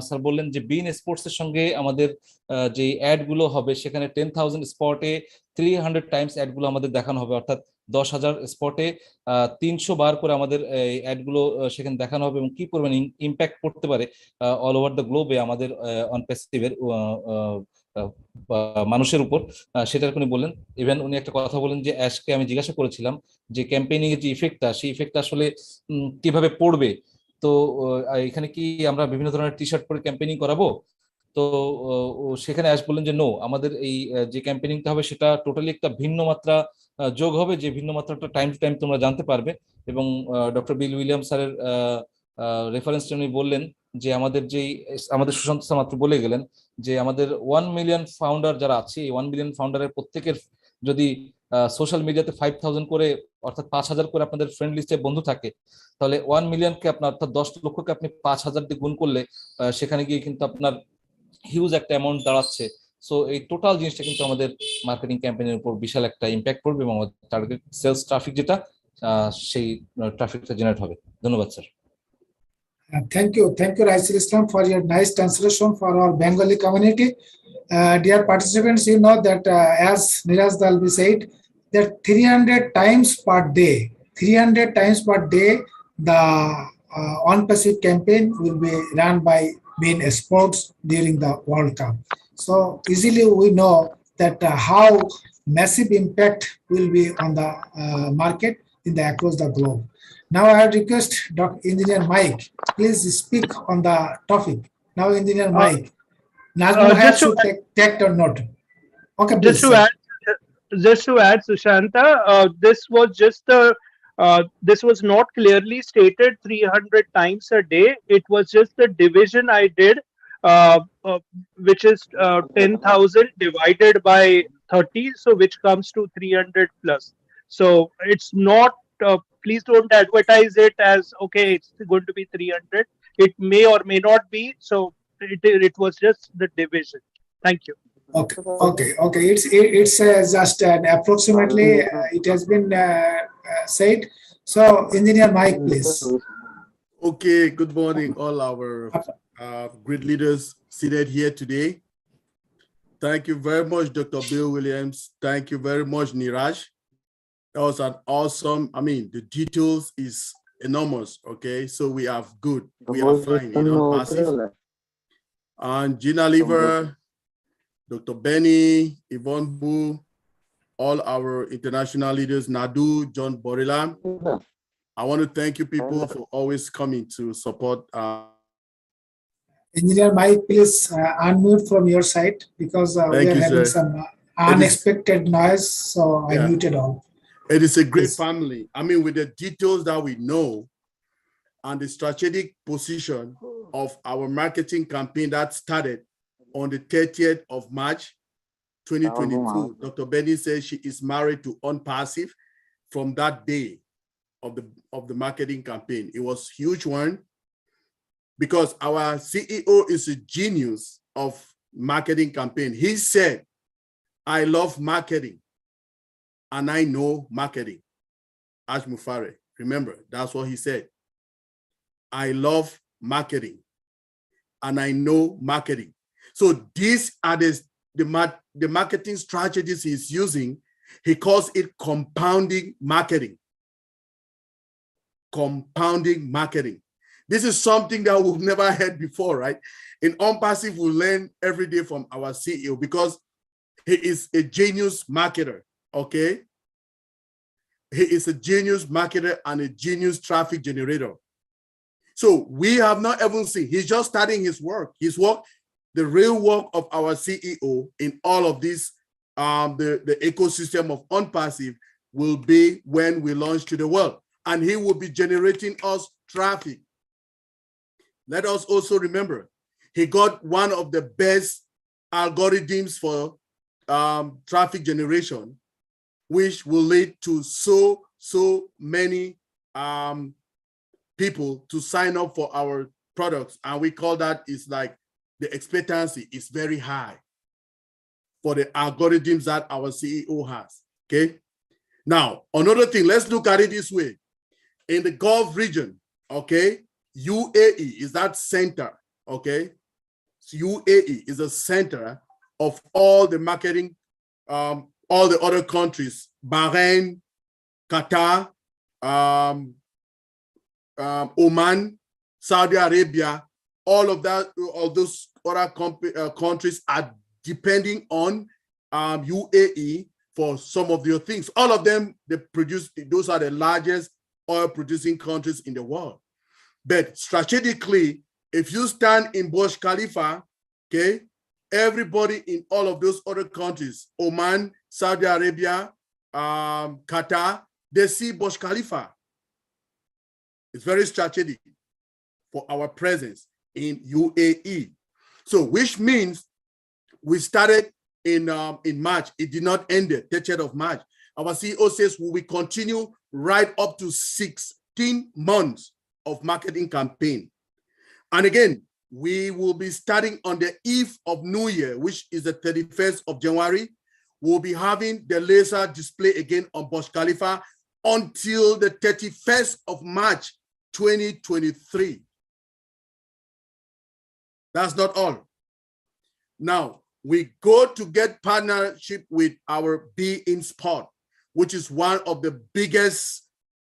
স্যার বললেন যে বিন স্পোর্টস এর সঙ্গে আমাদের যে অ্যাড গুলো হবে সেখানে 10,000 স্পটে 300 টাইমস অ্যাড গুলো আমাদের দেখানো হবে, অর্থাৎ 10,000 স্পটে 300 বার করে আমাদের অ্যাড গুলো সেখানে দেখানো হবে, এবং কি পরিমাণ ইম্প্যাক্ট করতে পারে অল ওভার দ্য গ্লোবে আমাদের অনপ্যাসিভের মানুষের উপর, সেটার উনি বললেন। ইভেন উনি একটা কথা বলেন যে অ্যাশকে আমি জিজ্ঞাসা করেছিলাম যে ক্যাম্পেইনিং এর যে ইফেক্টটা, সেই ইফেক্টটা আসলে কিভাবে পড়বে। তো এখানে কি আমরা বিভিন্ন ধরনের টি শার্ট পরে ক্যাম্পেইনিং করাবো? তো সেখানে অ্যাশ বললেন যে নো, আমাদের এই যে ক্যাম্পেইনিংটা হবে সেটা টোটালি একটা ভিন্ন মাত্রা যোগ হবে, যে ভিন্ন মাত্রাটা টাইম টু টাইম তোমরা জানতে পারবে। এবং ডক্টর বিল উইলিয়াম স্যারের রেফারেন্স উনি বললেন যে আমাদের সুশান্ত স্যার মাত্র বলে গেলেন যে আমাদের 1 মিলিয়ন ফাউন্ডার যারা আছে, এই 1 মিলিয়ন ফাউন্ডারের প্রত্যেকের যদি সোশ্যাল মিডিয়াতে 5,000 করে, অর্থাৎ 5,000 করে আপনাদের ফ্রেন্ড লিস্টে বন্ধু থাকে, তাহলে 1 মিলিয়নকে আপনার, অর্থাৎ 10 লক্ষকে আপনি 5,000 দিয়ে গুণ করলে সেখানে গিয়ে কিন্তু আপনার হিউজ একটা অ্যামাউন্ট দাঁড়াচ্ছে। সো এই টোটাল জিনিসটা কিন্তু আমাদের মার্কেটিং ক্যাম্পেইনের উপর বিশাল একটা ইম্প্যাক্ট পড়বে, এবং আমাদের টার্গেট সেলস ট্রাফিক যেটা, সেই ট্রাফিকটা জেনারেট হবে। ধন্যবাদ sir. Thank you, Raisal Islam, for your nice translation for our Bengali community. Dear participants, you know that as Niraj Dalvi said, that 300 times per day, the on-passive campaign will be run by beIN Sports during the World Cup. So easily we know that how massive impact will be on the market across the globe. Now I request Dr. Engineer Mike, please speak on the topic. Now Engineer Mike, Nazmul has to take or not. Okay, please. Just to add, Sushanta, this was not clearly stated 300 times a day. It was just the division I did, which is 10,000 divided by 30, so which comes to 300 plus. So it's not, please don't advertise it as, okay, it's going to be 300. It may or may not be. So it was just the division. Thank you. Okay. It's just approximately. It has been said. So, Engineer Mike, please. Okay. Good morning, all our great leaders seated here today. Thank you very much, Dr. Bill Williams. Thank you very much, Niraj. That was an awesome. I mean, the details is enormous. Okay, so we are good. We are fine. Passive. And Gina Lever, Dr. Benny, Yvonne Bu, all our international leaders, Nadu, John Borila. I want to thank you people for always coming to support. Engineer Mike, please unmute from your side, because we are having some unexpected noise, so I muted all. It is a great family. I mean, with the details that we know and the strategic position of our marketing campaign that started on the 30th of March, 2022. Dr. Benny says she is married to Unpassive from that day of the marketing campaign. It was a huge one because our CEO is a genius of marketing campaign. He said, I love marketing and I know marketing. Ash Mufare, remember, that's what he said. I love marketing and I know marketing. So these are the marketing strategies he's using. He calls it compounding marketing. Compounding marketing. This is something that we've never heard before, right? In Unpassive, we learn every day from our CEO because he is a genius marketer, okay? He is a genius marketer and a genius traffic generator. So we have not even seen, he's just starting his work. The real work of our CEO in all of this, the ecosystem of Unpassive will be when we launch to the world, and he will be generating us traffic. Let us also remember, he got one of the best algorithms for traffic generation, which will lead to so many people to sign up for our products, and we call that is like the expectancy is very high for the algorithms that our CEO has. Okay. Now, another thing, let's look at it this way. In the Gulf region, okay, UAE is that center, okay? So UAE is a center of all the marketing, all the other countries, Bahrain, Qatar, Oman, Saudi Arabia, all of that, all those other countries are depending on UAE for some of their things. All of them, they produce, those are the largest oil producing countries in the world. But strategically, if you stand in Burj Khalifa, okay, everybody in all of those other countries, Oman, Saudi Arabia, Qatar, they see Burj Khalifa. It's very strategic for our presence in UAE. So, which means we started in March. It did not end the 30th of March. Our CEO says we will continue right up to 16 months of marketing campaign. And again, we will be starting on the eve of New Year, which is the 31st of January. We'll be having the laser display again on Burj Khalifa until the 31st of March, 2023. That's not all. Now, we go to get partnership with our Be In Sport, which is one of the biggest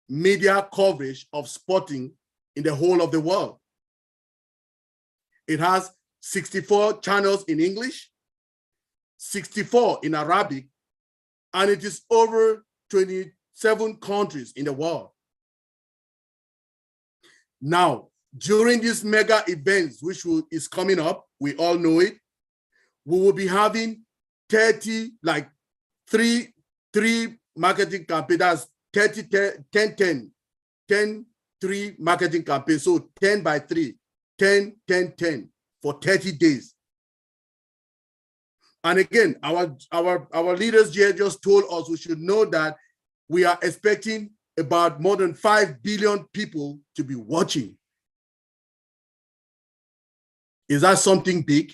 media coverage of sporting in the whole of the world. It has 64 channels in English, 64 in Arabic, and it is over 27 countries in the world. Now, during these mega events, which is coming up, we all know it, we will be having 30, like three marketing campaigns. That's 30, 10, 10, 10, 3 marketing campaigns. So 10 by 3, 10, 10, 10 for 30 days. And again, our leaders here just told us we should know that we are expecting about more than 5 billion people to be watching. Is that something big?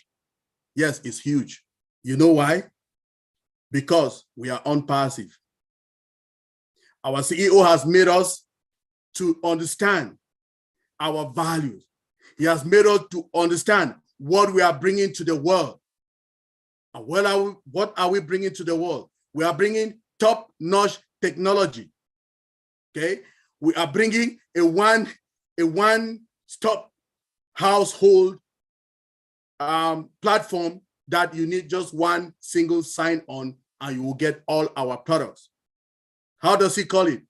Yes, it's huge. You know why? Because we are unpassive. Our CEO has made us to understand our values. He has made us to understand what we are bringing to the world. And what are we bringing to the world? We are bringing top-notch technology. Okay, we are bringing a one-stop household platform that you need just one single sign on and you will get all our products. How does he call it?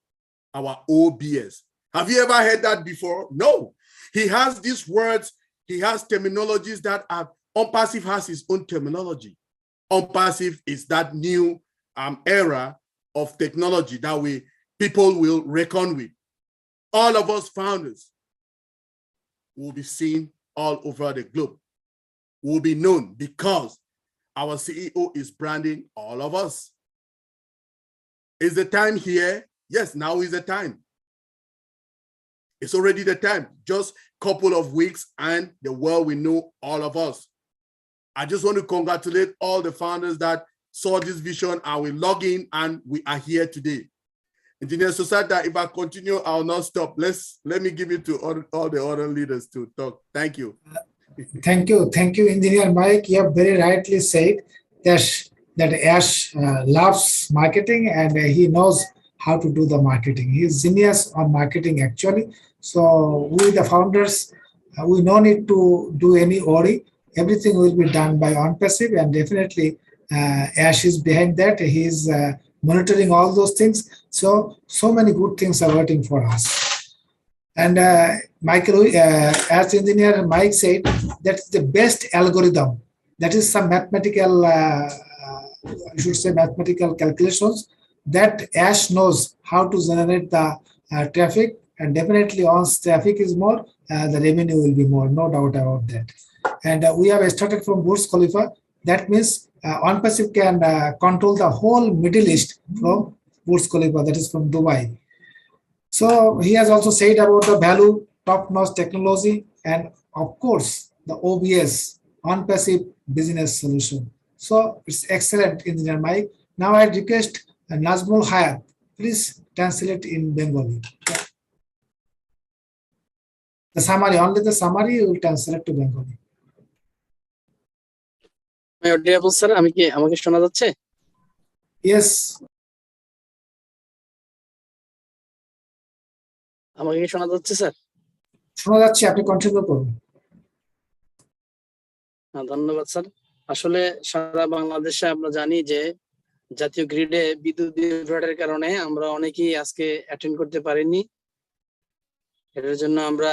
Our OBS. Have you ever heard that before? No. He has these words, he has terminologies that are, Unpassive has his own terminology. Unpassive is that new era of technology that people will reckon with. All of us founders will be seen all over the globe. Will be known because our CEO is branding all of us. Is the time here? Yes, now is the time. It's already the time. Just a couple of weeks and the world will know all of us. I just want to congratulate all the founders that saw this vision and we log in and we are here today. Engineer Sushanta, if I continue, I'll not stop. Let me give it to all the other leaders to talk. Thank you. Thank you, Engineer Mike. You have very rightly said that Ash loves marketing and he knows how to do the marketing. He is genius on marketing actually. So we the founders, we no need to do any worry. Everything will be done by Unpassive and definitely Ash is behind that. He is monitoring all those things. So many good things are waiting for us. And Michael, as engineer Mike said, that's the best algorithm. That is some mathematical, mathematical calculations that Ash knows how to generate the traffic. And definitely once traffic is more, the revenue will be more, no doubt about that. And we have started from Burj Khalifa. That means Unpassive can control the whole Middle East from Burj Khalifa, that is from Dubai. So he has also said about the value, top-notch technology, and of course, the OBS, on-passive business solution. So it's excellent, Engineer Mike. Now I request Nazmul Hayat, please translate in Bengali. The summary, only the summary you will translate to Bengali. My audible, sir, আমাকে শোনা যাচ্ছে? Yes. আমাকে কি শোনা যাচ্ছে, sir? শোনা যাচ্ছে, আপনি কন্টিনিউ করুন। ধন্যবাদ, স্যার। আসলে সারা বাংলাদেশে আমরা জানি যে জাতীয় গ্রিডে বিদ্যুৎ বিভ্রাটের কারণে আমরা অনেকেই আজকে অ্যাটেন্ড করতে পারিনি। এটার জন্য আমরা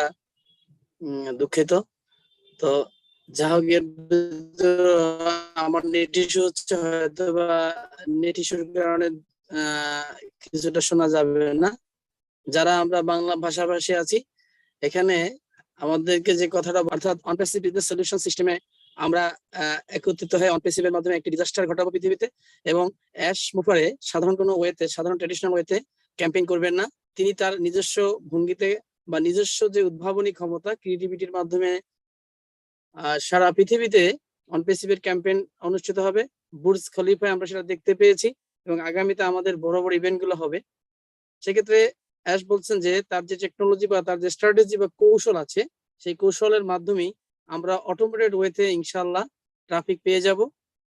দুঃখিত। তো যা হোক, আমার নেট ইস্যু হচ্ছে, হয়তো বা নেট ইস্যুর কারণে কিছুটা শোনা যাবে না। যারা আমরা বাংলা ভাষাভাষী আছি, এখানে আমাদেরকে যে কথাটা, অর্থাৎ অনপ্যাসিভ বিজনেস সলিউশন সিস্টেমে আমরা একত্রিত হয়ে অনপ্যাসিভের মাধ্যমে একটি ডিজাস্টার ঘটাবো পৃথিবীতে, এবং অ্যাশ মুফারে সাধারণ কোনো ওয়েতে, সাধারণ ট্রেডিশনাল ওয়েতে ক্যাম্পেইন করবেন না। তিনি তার নিজস্ব ভঙ্গিতে বা নিজস্ব যে উদ্ভাবনী ক্ষমতা, ক্রিয়েটিভিটির মাধ্যমে সারা পৃথিবীতে অনপ্যাসিভের ক্যাম্পেইন অনুষ্ঠিত হবে। বুর্জ খলিফায় আমরা সেটা দেখতে পেয়েছি, এবং আগামীতে আমাদের বড় বড় ইভেন্ট গুলো হবে। সেক্ষেত্রে অ্যাশ বলছেন যে তার যে টেকনোলজি বা তার যে স্ট্র্যাটেজি বা কৌশল আছে, সেই কৌশলের মাধ্যমে আমরা অটোমেটেড ওয়েতে ইনশাল্লাহ ট্রাফিক পেয়ে যাব,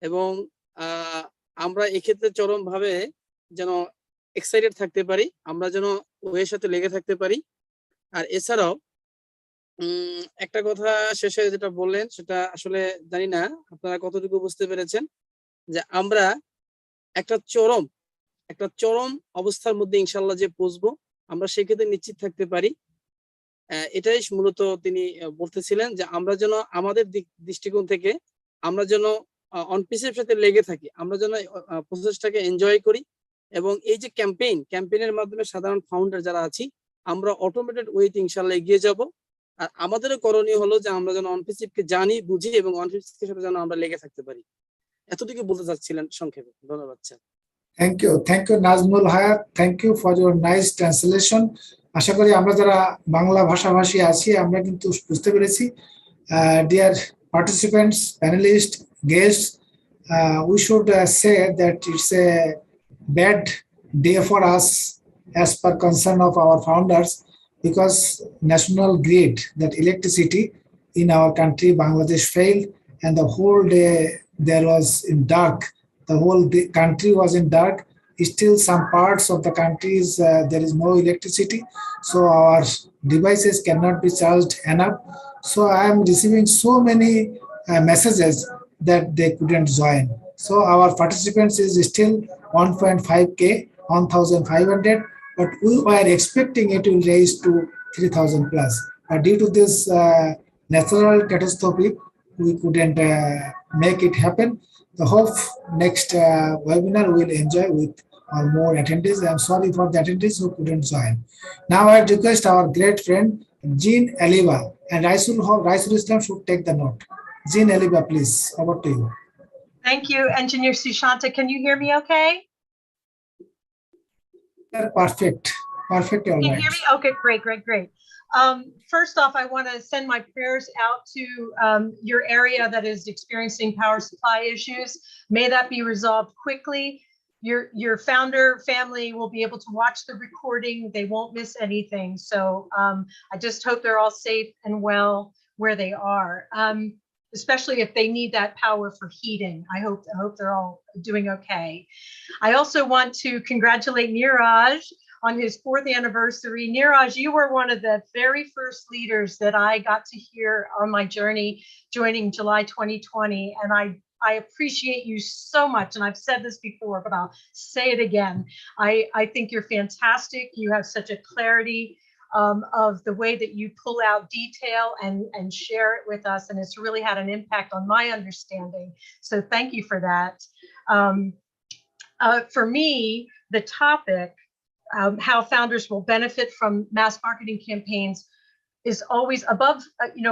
এবং আমরা এক্ষেত্রে চরম ভাবে যেন এক্সাইটেড থাকতে পারি, আমরা যেন ওয়ের সাথে লেগে থাকতে পারি। আর এছাড়াও একটা কথা শেষে যেটা বললেন, সেটা আসলে জানি না আপনারা কতটুকু বুঝতে পেরেছেন, যে আমরা একটা চরম অবস্থার মধ্যে ইনশাল্লাহ যে পৌঁছবো, আমরা সেক্ষেত্রে নিশ্চিত থাকতে পারি। এটাই মূলত তিনি বলতেছিলেন, যে আমরা যেন আমাদের দৃষ্টিকোণ থেকে আমরা যেন অনপিসের সাথে লেগে থাকি, আমরা যেন প্রসেসটাকে এনজয় করি, এবং এই যে ক্যাম্পেইনের মাধ্যমে সাধারণ ফাউন্ডার যারা আছি, আমরা অটোমেটেড ওয়েতে ইনশাল্লাহ এগিয়ে যাব। আর আমাদেরও করণীয় হলো যে আমরা যেন অনপিসিভকে জানি, বুঝি, এবং অনপিসিভের সাথে যেন আমরা লেগে থাকতে পারি। এতটুকু বলতে চাচ্ছিলেন সংক্ষেপে। ধন্যবাদ, sir. Thank you, Nazmul Hayat. Thank you for your nice translation. আশা করি আমরা যারা বাংলা ভাষাভাষী আছি, আমরা কিন্তু বুঝতে পেরেছি। Dear participants, panelists, guests, we should say that it's a bad day for us as per concern of our founders, because national grid, that electricity in our country, Bangladesh, failed, and the whole day there was in dark. The whole country was in dark. Still some parts of the countries there is no electricity, so our devices cannot be charged enough. So I am receiving so many messages that they couldn't join. So our participants is still 1.5K, 1,500, but we were expecting it will raise to 3,000 plus. But due to this natural catastrophe, we couldn't make it happen. The hope next webinar will enjoy with more attendees. I'm sorry for the attendees who couldn't join. Now I request our great friend Jean Aliba, and Raisul Islam should take the note. Jean Aliba, please, over to you. Thank you, Engineer Sushanta. Can you hear me okay? Perfect. All Can you right. hear me? Okay, great. First off, I want to send my prayers out to your area that is experiencing power supply issues. May that be resolved quickly. Your founder family will be able to watch the recording. They won't miss anything. So I just hope they're all safe and well where they are, especially if they need that power for heating. I hope they're all doing okay. I also want to congratulate Neeraj on his 4th anniversary. Neeraj, you were one of the very first leaders that I got to hear on my journey joining July 2020. And I appreciate you so much. And I've said this before, but I'll say it again. I think you're fantastic. You have such a clarity of the way that you pull out detail and share it with us. And it's really had an impact on my understanding. So thank you for that. For me, the topic, how founders will benefit from mass marketing campaigns, is always above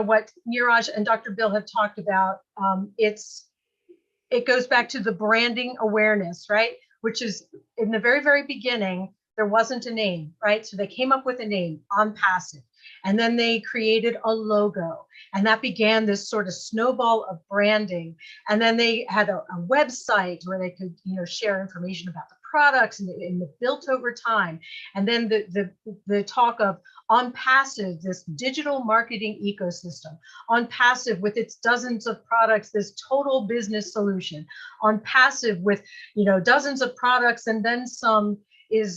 what Neeraj and Dr. Bill have talked about. It goes back to the branding awareness, right? Which is in the very, very beginning, There wasn't a name, right? So they came up with a name, On Passive. And then they created a logo. And that began this sort of snowball of branding. And then they had a website where they could, share information about the products, and it built over time. And then the talk of On Passive, this digital marketing ecosystem. On Passive with its dozens of products, this total business solution. On Passive with, dozens of products and then some, is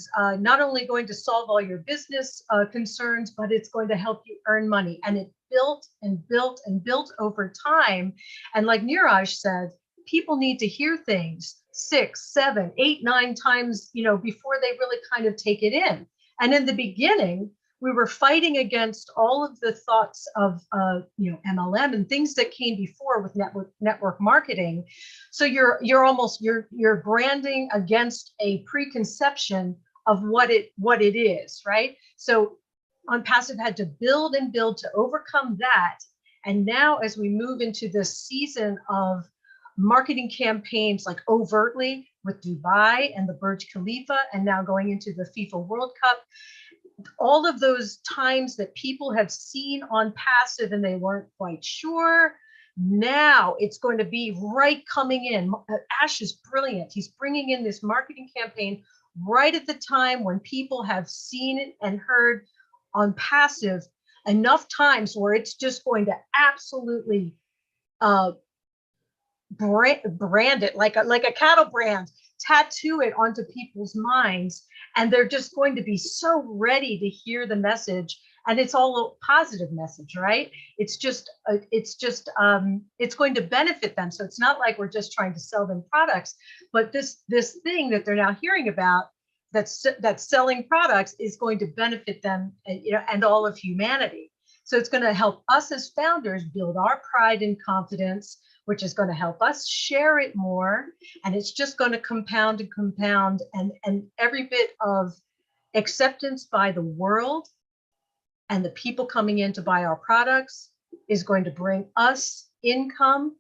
not only going to solve all your business concerns, but it's going to help you earn money. And it built and built and built over time. And like Neeraj said, people need to hear things 6, 7, 8, 9 times, before they really kind of take it in. And in the beginning, we were fighting against all of the thoughts of, MLM and things that came before with network marketing. So you're branding against a preconception of what it is, right? So On Passive had to build and build to overcome that. And now as we move into this season of marketing campaigns like overtly with Dubai and the Burj Khalifa, and now going into the FIFA World Cup, all of those times that people have seen On Passive and they weren't quite sure, now it's going to be right coming in. Ash is brilliant. He's bringing in this marketing campaign right at the time when people have seen it and heard On Passive enough times where it's just going to absolutely brand it like a cattle brand, tattoo it onto people's minds, and they're just going to be so ready to hear the message. And it's all a positive message, right? It's going to benefit them. So it's not like we're just trying to sell them products, but this thing that they're now hearing about that's selling products is going to benefit them, and all of humanity. So it's going to help us as founders build our pride and confidence, which is going to help us share it more. And it's just going to compound and compound. And every bit of acceptance by the world and the people coming in to buy our products is going to bring us income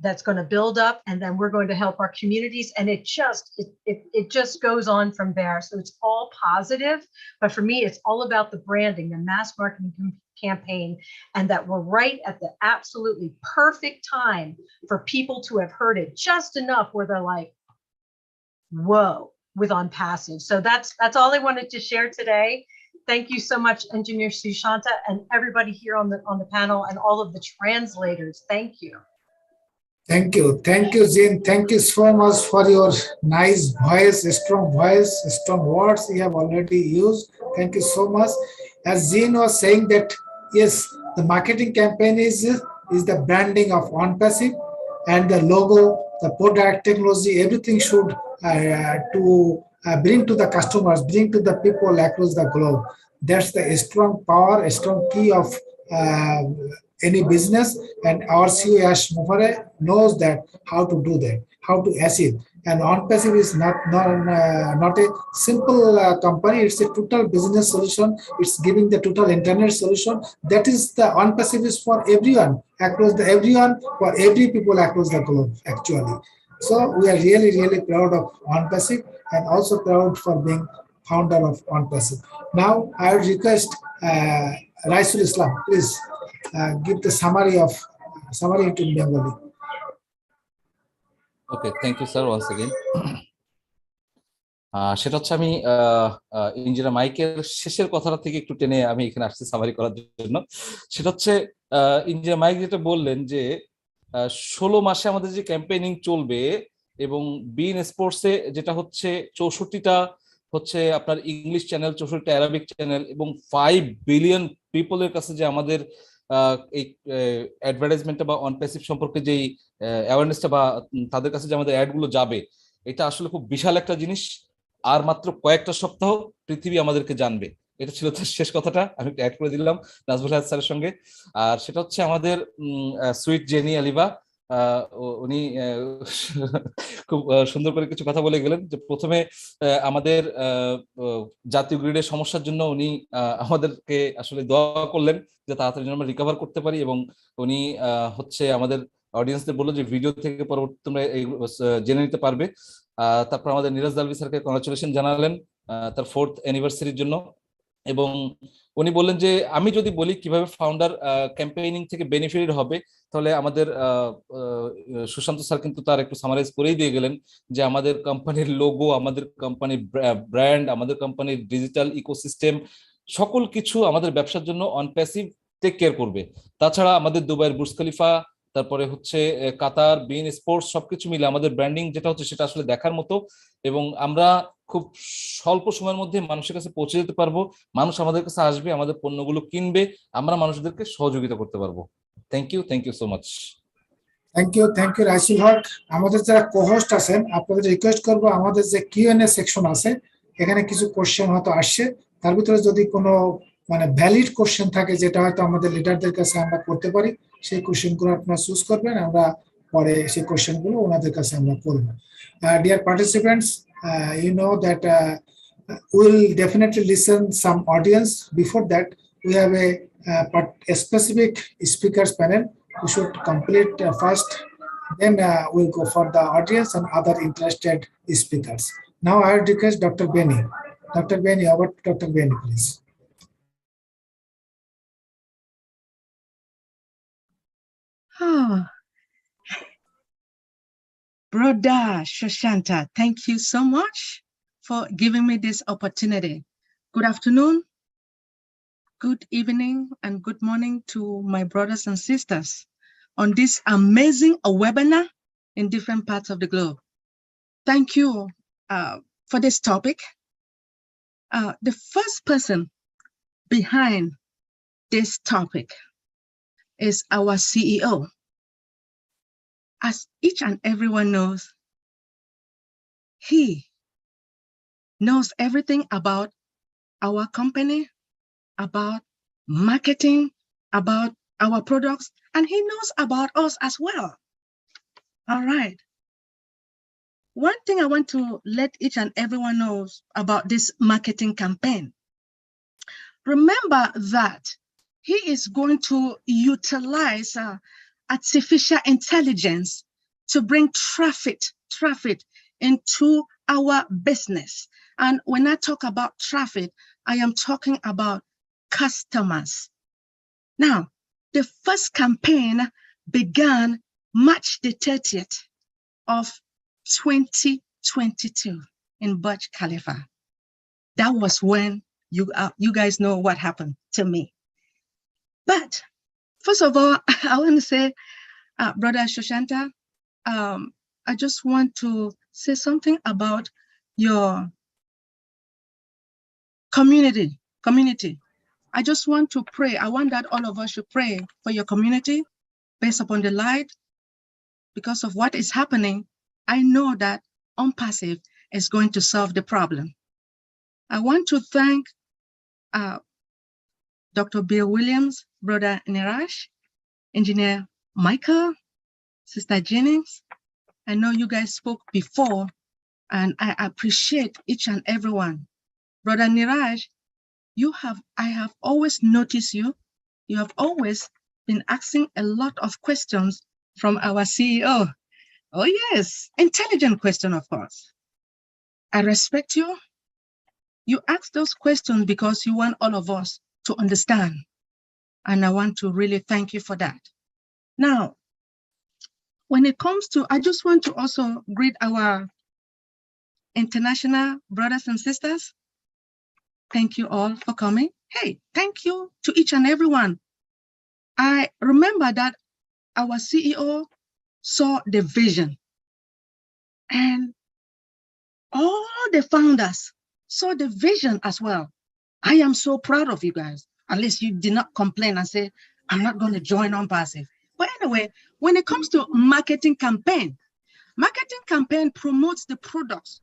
that's going to build up. And then we're going to help our communities. And it just goes on from there. So it's all positive. But for me, it's all about the branding, the mass marketing campaign, and that we're right at the absolutely perfect time for people to have heard it just enough where they're like, whoa, with On Passive. So that's all I wanted to share today. Thank you so much, Engineer Sushanta, and everybody here on the panel, and all of the translators. Thank you. Thank you, Jean. Thank you so much for your nice voice, strong words you have already used. Thank you so much. As Jean was saying that, yes, the marketing campaign is the branding of On Passive, and the logo, the product, technology, everything should bring to the customers, bring to the people across the globe. That's the strong power, a strong key of any business, and our CEO Ash Mufare knows that how to do that, how to achieve. And On Passive is not a simple company. It's a total business solution. It's giving the total internet solution. That is the On Passive is for everyone for every people across the globe actually. So we are really, really proud of On Passive, and also proud for being founder of On Passive. Now I would request Raisul Islam, please give the summary into Bengali. Okay, thank you, sir, once again. সেটা হচ্ছে আমি engineer মাইকের শেষের কথাটা থেকে একটু টেনে আমি এখানে আসছি সামারি করার জন্য। সেটা হচ্ছে ইঞ্জিনিয়ার মাইক যেটা বললেন যে 16 মাসে আমাদের যে ক্যাম্পেইনিং চলবে, এবং বিন স্পোর্টসে যেটা হচ্ছে 64টা হচ্ছে আপনার ইংলিশ চ্যানেল, 64টা অ্যারাবিক চ্যানেল, এবং 5 বিলিয়ন পিপলের কাছে যে আমাদের এই অ্যাডভার্টাইজমেন্টটা বা অন প্যাসিভ সম্পর্কে যেই অ্যাওয়ারনেসটা বা তাদের কাছে যে আমাদের অ্যাডগুলো যাবে, এটা আসলে খুব বিশাল একটা জিনিস। আর মাত্র কয়েকটা সপ্তাহ পৃথিবী আমাদেরকে জানবে। এটা ছিল তার শেষ কথাটা, আমি একটু অ্যাড করে দিলাম নাজমুল হায়াত স্যারের সঙ্গে। আর সেটা হচ্ছে আমাদের সুইট জেনি আলিভা, উনি খুব সুন্দর করে কিছু কথা বলে গেলেন। যে প্রথমে আমাদের জাতীয় গ্রিডের সমস্যার জন্য উনি আমাদেরকে আসলে দোয়া করলেন যে তাড়াতাড়ি যেন আমরা রিকভার করতে পারি, এবং উনি হচ্ছে আমাদের অডিয়েন্সদের বললো যে ভিডিও থেকে পরবর্তী তোমরা জেনে নিতে পারবে। তারপর আমাদের নিরাজ দালভি স্যারকে কংগ্রাচুলেশন জানালেন, তার 4th অ্যানিভার্সারির জন্য। এবং উনি বললেন যে আমি যদি বলি কিভাবে ফাউন্ডার ক্যাম্পেইনিং থেকে বেনিফিটেড হবে, তাহলে আমাদের সুশান্ত স্যার কিন্তু তার একটু সামারাইজ করেই দিয়ে গেলেন যে আমাদের কোম্পানির লোগো, আমাদের কোম্পানির ব্র্যান্ড, আমাদের কোম্পানির ডিজিটাল ইকোসিস্টেম, সকল কিছু আমাদের ব্যবসার জন্য অন প্যাসিভ টেক কেয়ার করবে। তাছাড়া আমাদের দুবাইয়ের বুর্জ খলিফা, তারপরে হচ্ছে কাতার, বিন স্পোর্টস, সবকিছু মিলে আমাদের ব্র্যান্ডিং যেটা হচ্ছে সেটা আসলে দেখার মতো, এবং আমরা খুব স্বল্প সময়ের মধ্যে মানুষের কাছে পৌঁছে যেতে পারবো, মানুষ আমাদের কাছে আসবে, আমাদের পণ্যগুলো কিনবে, আমরা মানুষদেরকে সহযোগিতা করতে পারবো। Thank you so much. Thank you Raisul Haq. আমাদের যারা কোহোস্ট আছেন আপনাদের রিকোয়েস্ট করবো, আমাদের যে কিউএনএ সেকশন আছে এখানে কিছু কোশ্চেন হয়তো আসছে, তার ভিতরে যদি কোনো মানে ভ্যালিড কোশ্চেন থাকে যেটা হয়তো আমাদের লিডারদের কাছে আমরা করতে পারি, সেই কোশ্চেনগুলো আপনারা চুজ করবেন, আমরা পরে সেই কোশ্চেনগুলো ওনাদের কাছে আমরা করবো। Dear participants, you know that we'll definitely listen some audience. Before that, we have a specific speakers panel. We should complete first, then we'll go for the audience and other interested speakers. Now I would request Dr. Benny. Dr. Benny, over to Dr. Benny, please. Brother Sushanta, thank you so much for giving me this opportunity. Good afternoon, good evening, and good morning to my brothers and sisters on this amazing webinar in different parts of the globe. Thank you for this topic. The first person behind this topic is our CEO. As each and everyone knows, he knows everything about our company, about marketing, about our products, and he knows about us as well. All right. One thing I want to let each and everyone knows about this marketing campaign. Remember that he is going to utilize artificial intelligence to bring traffic into our business. And when I talk about traffic, I am talking about customers. Now, the first campaign began March the 30th of 2022 in Burj Khalifa. That was when you guys know what happened to me. But first of all, I want to say, Brother Sushanta, I just want to say something about your community. I just want to pray. I want that all of us should pray for your community based upon the light. Because of what is happening, I know that Unpassive is going to solve the problem. I want to thank Dr. Bill Williams, Brother Niraj, Engineer Michael, Sister Jennings. I know you guys spoke before, and I appreciate each and everyone. Brother Niraj, I have always noticed you. You have always been asking a lot of questions from our CEO. Oh yes, intelligent question, of course. I respect you. You ask those questions because you want all of us to understand. And I want to really thank you for that. Now, when it comes to, I just want to also greet our international brothers and sisters. Thank you all for coming. Hey, thank you to each and everyone. I remember that our CEO saw the vision, and all the founders saw the vision as well. I am so proud of you guys. At least you did not complain and say, I'm not going to join Unpassive. But anyway, when it comes to marketing campaign promotes the products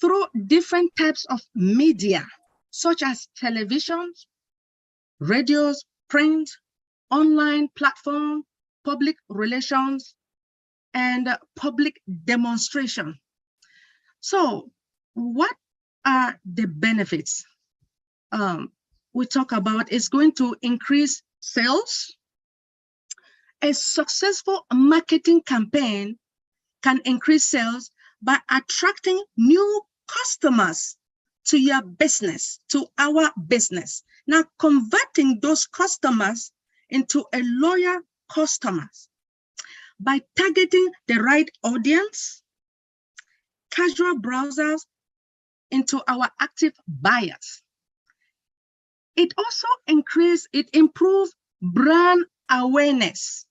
through different types of media, such as televisions, radios, print, online platform, public relations, and public demonstration. So what are the benefits? We talk about is going to increase sales. A successful marketing campaign can increase sales by attracting new customers to your business, to our business. Now, converting those customers into a loyal customers by targeting the right audience, casual browsers into our active buyers. It also improves brand awareness.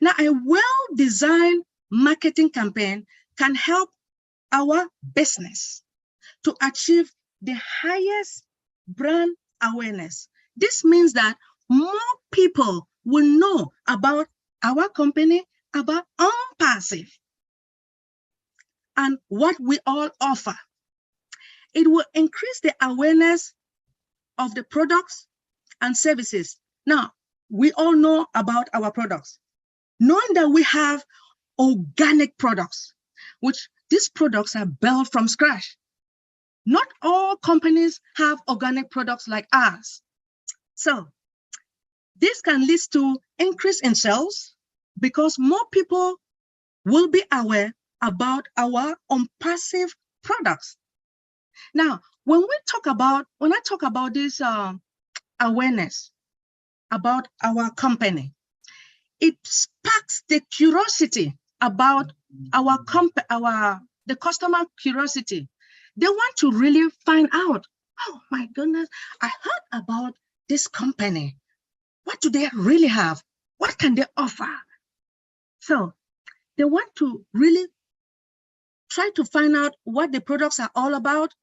Now, a well-designed marketing campaign can help our business to achieve the highest brand awareness. This means that more people will know about our company, about Unpassive, and what we all offer. It will increase the awareness of the products and services. Now, we all know about our products. Knowing that we have organic products, which these products are built from scratch. Not all companies have organic products like ours. So this can lead to increase in sales because more people will be aware about our Unpassive products. Now, when I talk about this awareness about our company, it sparks the curiosity about the customer curiosity. They want to really find out, oh my goodness, I heard about this company. What do they really have? What can they offer? So they want to really try to find out what the products are all about.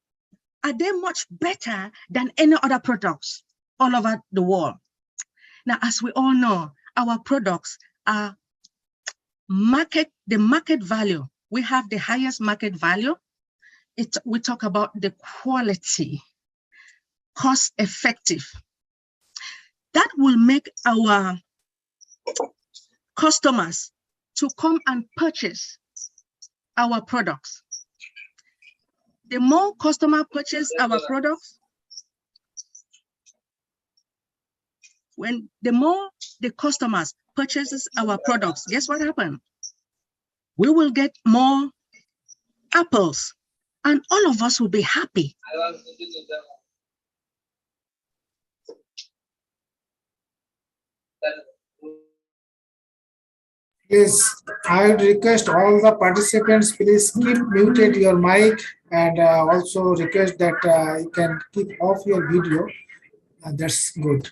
Are they much better than any other products all over the world? Now, as we all know, our products are the market value. We have the highest market value. We talk about the quality, cost effective. That will make our customers to come and purchase our products. The more customers purchase our products, the more the customers purchases our products, guess what happened? We will get more apples and all of us will be happy. Please, I would request all the participants, please keep muted your mic and also request that you can keep off your video. That's good.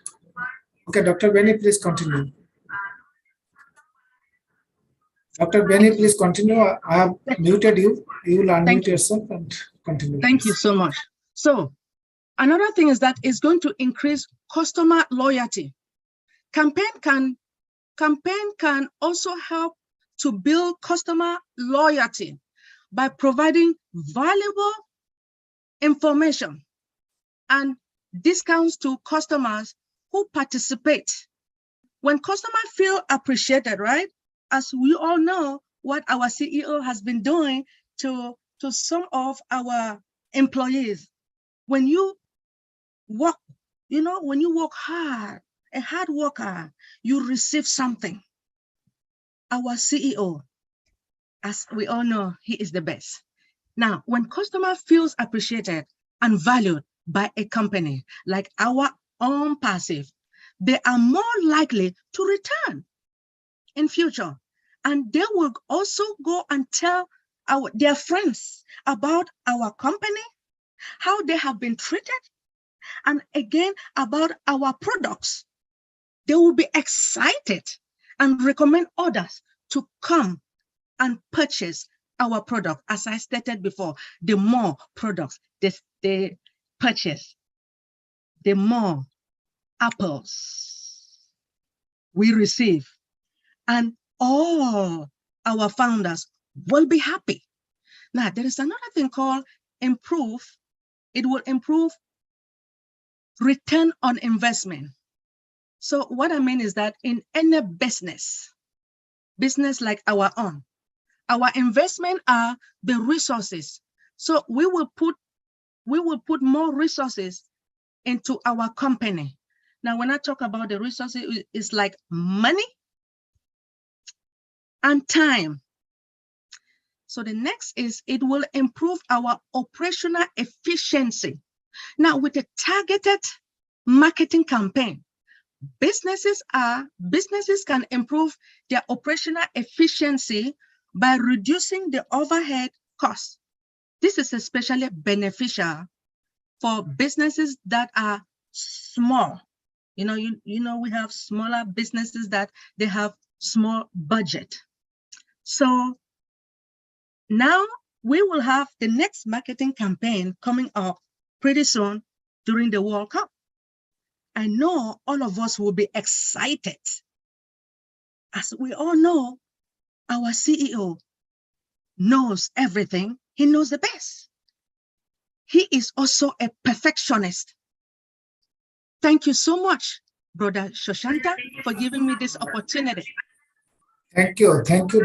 Okay, Dr. Benny, please continue. Dr. Benny, please continue. I have muted you. You will unmute yourself and continue. Thank you so much. So another thing is that it's going to increase customer loyalty. Campaign can also help to build customer loyalty by providing valuable information and discounts to customers who participate. When customers feel appreciated, right? As we all know what our CEO has been doing to some of our employees. When you work, when you work hard, a hard worker, you receive something. Our CEO, as we all know, he is the best. Now, when customer feels appreciated and valued by a company like our Unpassive, they are more likely to return in future. And they will also go and tell their friends about our company, how they have been treated, and again, about our products. They will be excited and recommend others to come and purchase our product. As I stated before, the more products they purchase, the more apples we receive. And all our founders will be happy. Now, there is another thing called improve. It will improve return on investment. So what I mean is that in any business like our own, our investment are the resources. So we will put more resources into our company. Now, when I talk about the resources, it's like money and time. So the next is it will improve our operational efficiency. Now, with a targeted marketing campaign, businesses can improve their operational efficiency by reducing the overhead costs. This is especially beneficial for businesses that are small. You know, we have smaller businesses that they have small budget. So now we will have the next marketing campaign coming up pretty soon during the World Cup. I know all of us will be excited. As we all know, our CEO knows everything. He knows the best. He is also a perfectionist. Thank you so much, Brother Sushanta, for giving me this opportunity. Thank you,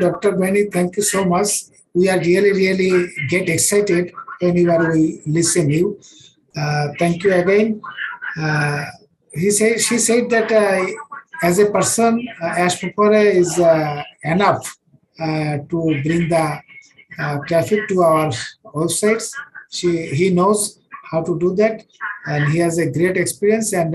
Dr. Benny. Thank you so much. We are really get excited whenever we listen to you. Thank you again. She said that as a person, Ash Pupare is enough to bring the traffic to our websites. He knows how to do that, and he has a great experience. And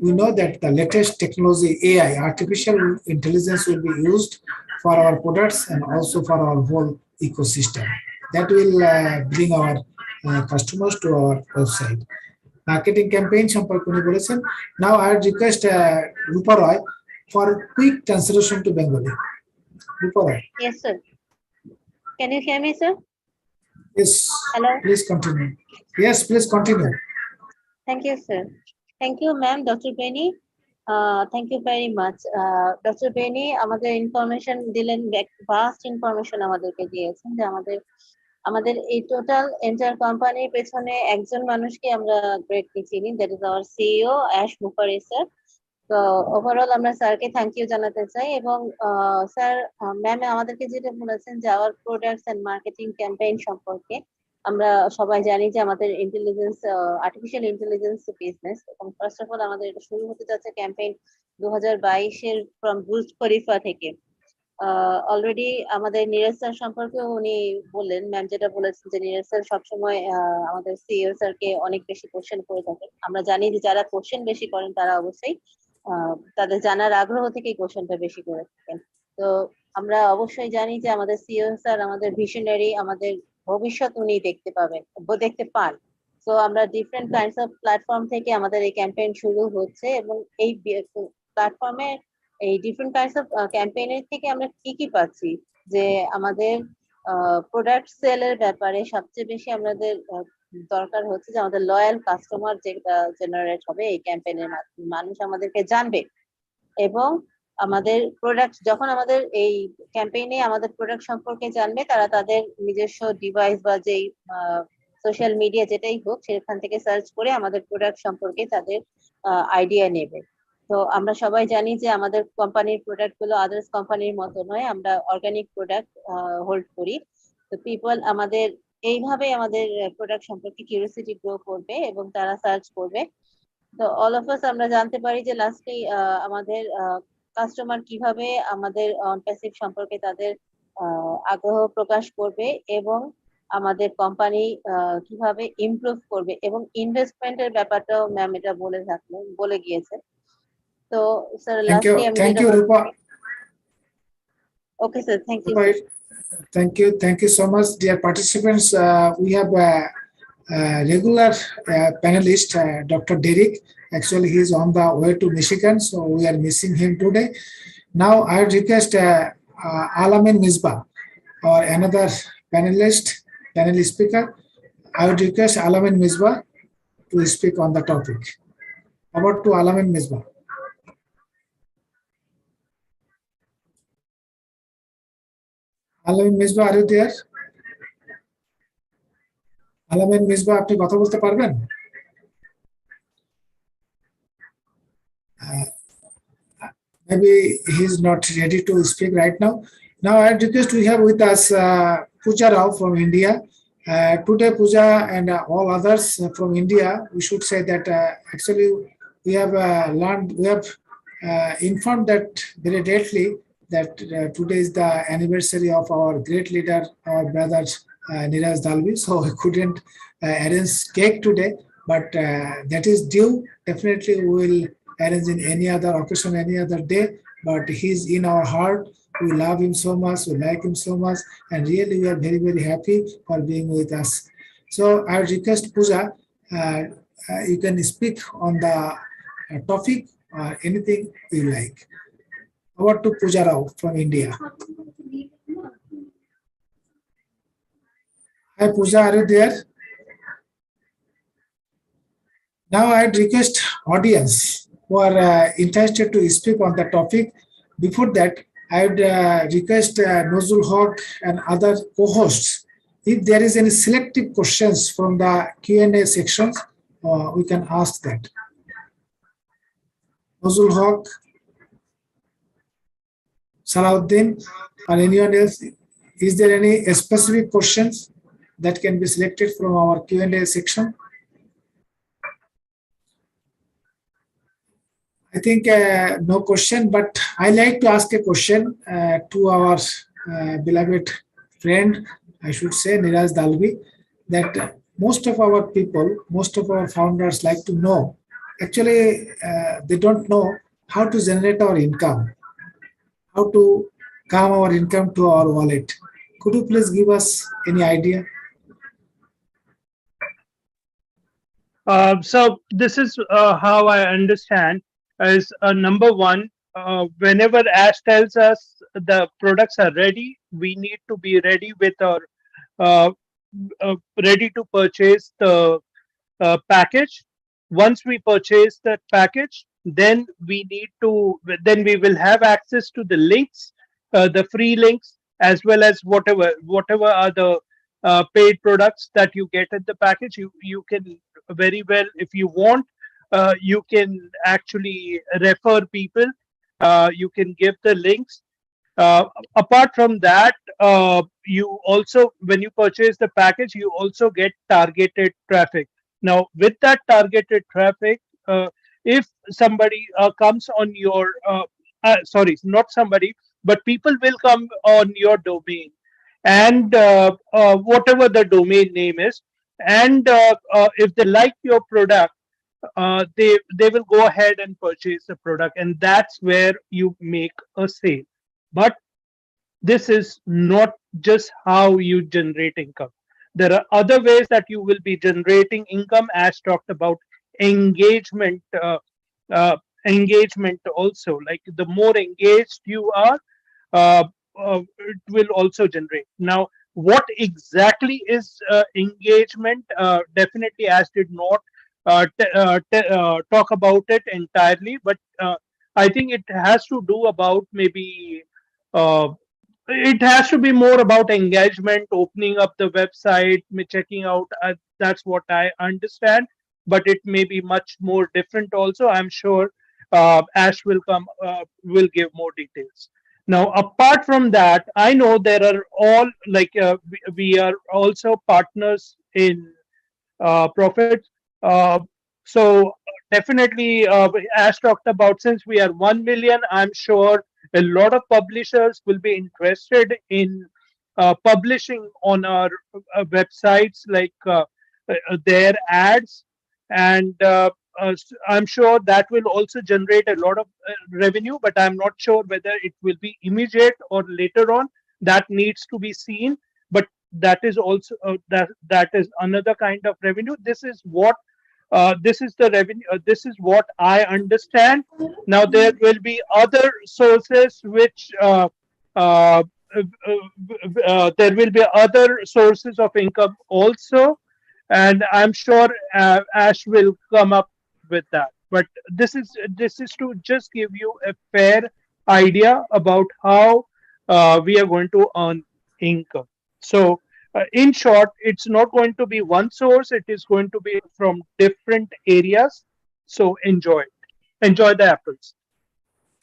we know that the latest technology, AI, artificial intelligence, will be used for our products and also for our whole ecosystem. That will bring our customers to our website. Marketing campaign সম্পর্কে উনি বলেছেন. Now I request Rupa Roy for quick translation to Bengali. Rupa Roy. Yes, sir. Can you hear me, sir? Yes. Hello. Please continue. Yes, please continue. Thank you, sir. Thank you, ma'am, Dr. Benny. Thank you very much. Dr. Benny আমাদের information দিলেন, vast information আমাদেরকে দিয়েছেন যে আমাদের এই total enter কোম্পানির পেছনে একজন মানুষকে আমরা গ্রেটলি চিনি, that is our CEO ash Mukherjee sir. তো ওভারঅল আমরা স্যারকে থ্যাংক ইউ জানাতে চাই। এবং স্যার, ম্যাম আমাদেরকে যেটা বলেছেন যে our products and marketing campaign সম্পর্কে, আমরা সবাই জানি যে আমাদের ইন্টেলিজেন্স, আর্টিফিশিয়াল ইন্টেলিজেন্স বিজনেস। এবং ফার্স্ট অফ অল আমাদের এটা শুরু হতে যাচ্ছে ক্যাম্পেইন 2022-এর ফ্রম বুস্ট খরিফা থেকে। অলরেডি আমাদের নীরজ স্যার সম্পর্কে উনি বললেন, ম্যাম যেটা বলেছেন যে নীরজ স্যার সবসময় আমাদের সিইও স্যারকে অনেক বেশি কোশ্চেন করে থাকেন। আমরা জানি যে যারা কোশ্চেন বেশি করেন তারা অবশ্যই তাদের জানার আগ্রহ থেকেই কোশ্চেনটা বেশি করে থাকেন। তো আমরা অবশ্যই জানি যে আমাদের সিইও স্যার আমাদের ভিশনারি, আমাদের ভবিষ্যৎ উনি দেখতে পান। তো আমরা ডিফারেন্ট কাইন্ডস অফ প্ল্যাটফর্ম থেকে আমাদের এই ক্যাম্পেইন শুরু হচ্ছে, এবং এই প্ল্যাটফর্মে এই ডিফারেন্ট কাইন্ডস অফ ক্যাম্পেইনের থেকে আমরা কি পাচ্ছি যে আমাদের প্রোডাক্ট সেলের ব্যাপারে সবচেয়ে বেশি আমাদের দরকার হচ্ছে যে আমাদের লয়াল কাস্টমার যেটা জেনারেট হবে এই ক্যাম্পেইনের মাধ্যমে। মানুষ আমাদেরকে জানবে এবং আমাদের প্রোডাক্ট, যখন আমাদের এই ক্যাম্পেইনে আমাদের প্রোডাক্ট সম্পর্কে জানবে, তারা তাদের নিজস্ব ডিভাইস বা যেই সোশ্যাল মিডিয়া যেটাই হোক সেখান থেকে সার্চ করে আমাদের প্রোডাক্ট সম্পর্কে তাদের আইডিয়া নেবে। তো আমরা সবাই জানি যে আমাদের কোম্পানির প্রোডাক্ট গুলো আদার্স কোম্পানির মতো নয়, আমরা অর্গানিক প্রোডাক্ট হোল্ড করি। তো পিপল আমাদের এইভাবে আমাদের প্রোডাক্ট সম্পর্কে কিউরিওসিটি গ্রো করবে এবং তারা সার্চ করবে। তো অল অফ আস আমরা জানতে পারি যে লাস্টে আমাদের কাস্টমার কিভাবে আমাদের অন প্যাসিভ সম্পর্কে তাদের আগ্রহ প্রকাশ করবে এবং আমাদের কোম্পানি কিভাবে ইমপ্রুভ করবে, এবং ইনভেস্টমেন্টের ব্যাপারটাও ম্যাম এটা বলে গিয়েছে। তো স্যার লাস্টলি আমি Thank you, Rupa. Okay, sir. Thank you. Thank you so much, dear participants. We have a regular panelist, Dr. Derek. Actually, he is on the way to Michigan, so we are missing him today. Now, I request Alamin Misbah, or another panel speaker. I would request Alamin Misbah to speak on the topic. About to Alamin Misbah. Alamin Misbah, are you there? Alamin Misbah, আপনি কথা বলতে পারবেন? Maybe he's not ready to speak right now. Now I request we have with us Pooja Rao from India. Today Pooja and all others from India, we should say that actually we have informed that very lately that today is the anniversary of our great leader, our brother Niraj Dalvi. So we couldn't arrange cake today, but that is due. Definitely we will arrange in any other occasion, any other day. But he's in our heart. We love him so much. We like him so much, and really we are very, very happy for being with us. So I request Pooja, you can speak on the topic or anything you like. Over to Pooja Rao from India. Hi Pooja, are you there? Now I'd request audience who are interested to speak on the topic. Before that, I would request Nozul Haq and other co-hosts, if there is any selective questions from the Q&A sections, we can ask that. Nozul Haq, Salahuddin, or anyone else, is there any specific questions that can be selected from our Q&A section? I think no question, but I like to ask a question to our beloved friend, I should say, Niraj Dalvi, that most of our people, most of our founders like to know, actually, they don't know how to generate our income, how to come our income to our wallet. Could you please give us any idea? So this is how I understand is number one, whenever Ash tells us the products are ready, we need to be ready with our ready to purchase the package. Once we purchase that package, then we will have access to the links, the free links, as well as whatever are the paid products that you get at the package. You can very well, if you want, you can actually refer people. You can give the links. Apart from that, you also, when you purchase the package, you also get targeted traffic. Now, with that targeted traffic, if somebody comes on your, sorry, not somebody, but people will come on your domain, and whatever the domain name is, and if they like your product, they will go ahead and purchase the product, and that's where you make a sale. But this is not just how you generate income. There are other ways that you will be generating income, as talked about engagement. Engagement also, like the more engaged you are, it will also generate. Now, what exactly is engagement? Definitely, Ash did not talk about it entirely, but I think it has to do about maybe it has to be more about engagement, opening up the website, checking out. That's what I understand, but it may be much more different also. I'm sure Ash will give more details. Now, apart from that, I know there are all like we are also partners in Profit. So definitely, as talked about, since we are 1 million, I'm sure a lot of publishers will be interested in publishing on our websites, like their ads, and I'm sure that will also generate a lot of revenue, but I'm not sure whether it will be immediate or later on. That needs to be seen, but that is also that is another kind of revenue. This is what this is the revenue. This is what I understand. Now there will be other sources which there will be other sources of income also, and I'm sure Ash will come up with that. But this is to just give you a fair idea about how we are going to earn income. So in short, it's not going to be one source. It is going to be from different areas. So enjoy it. Enjoy the apples.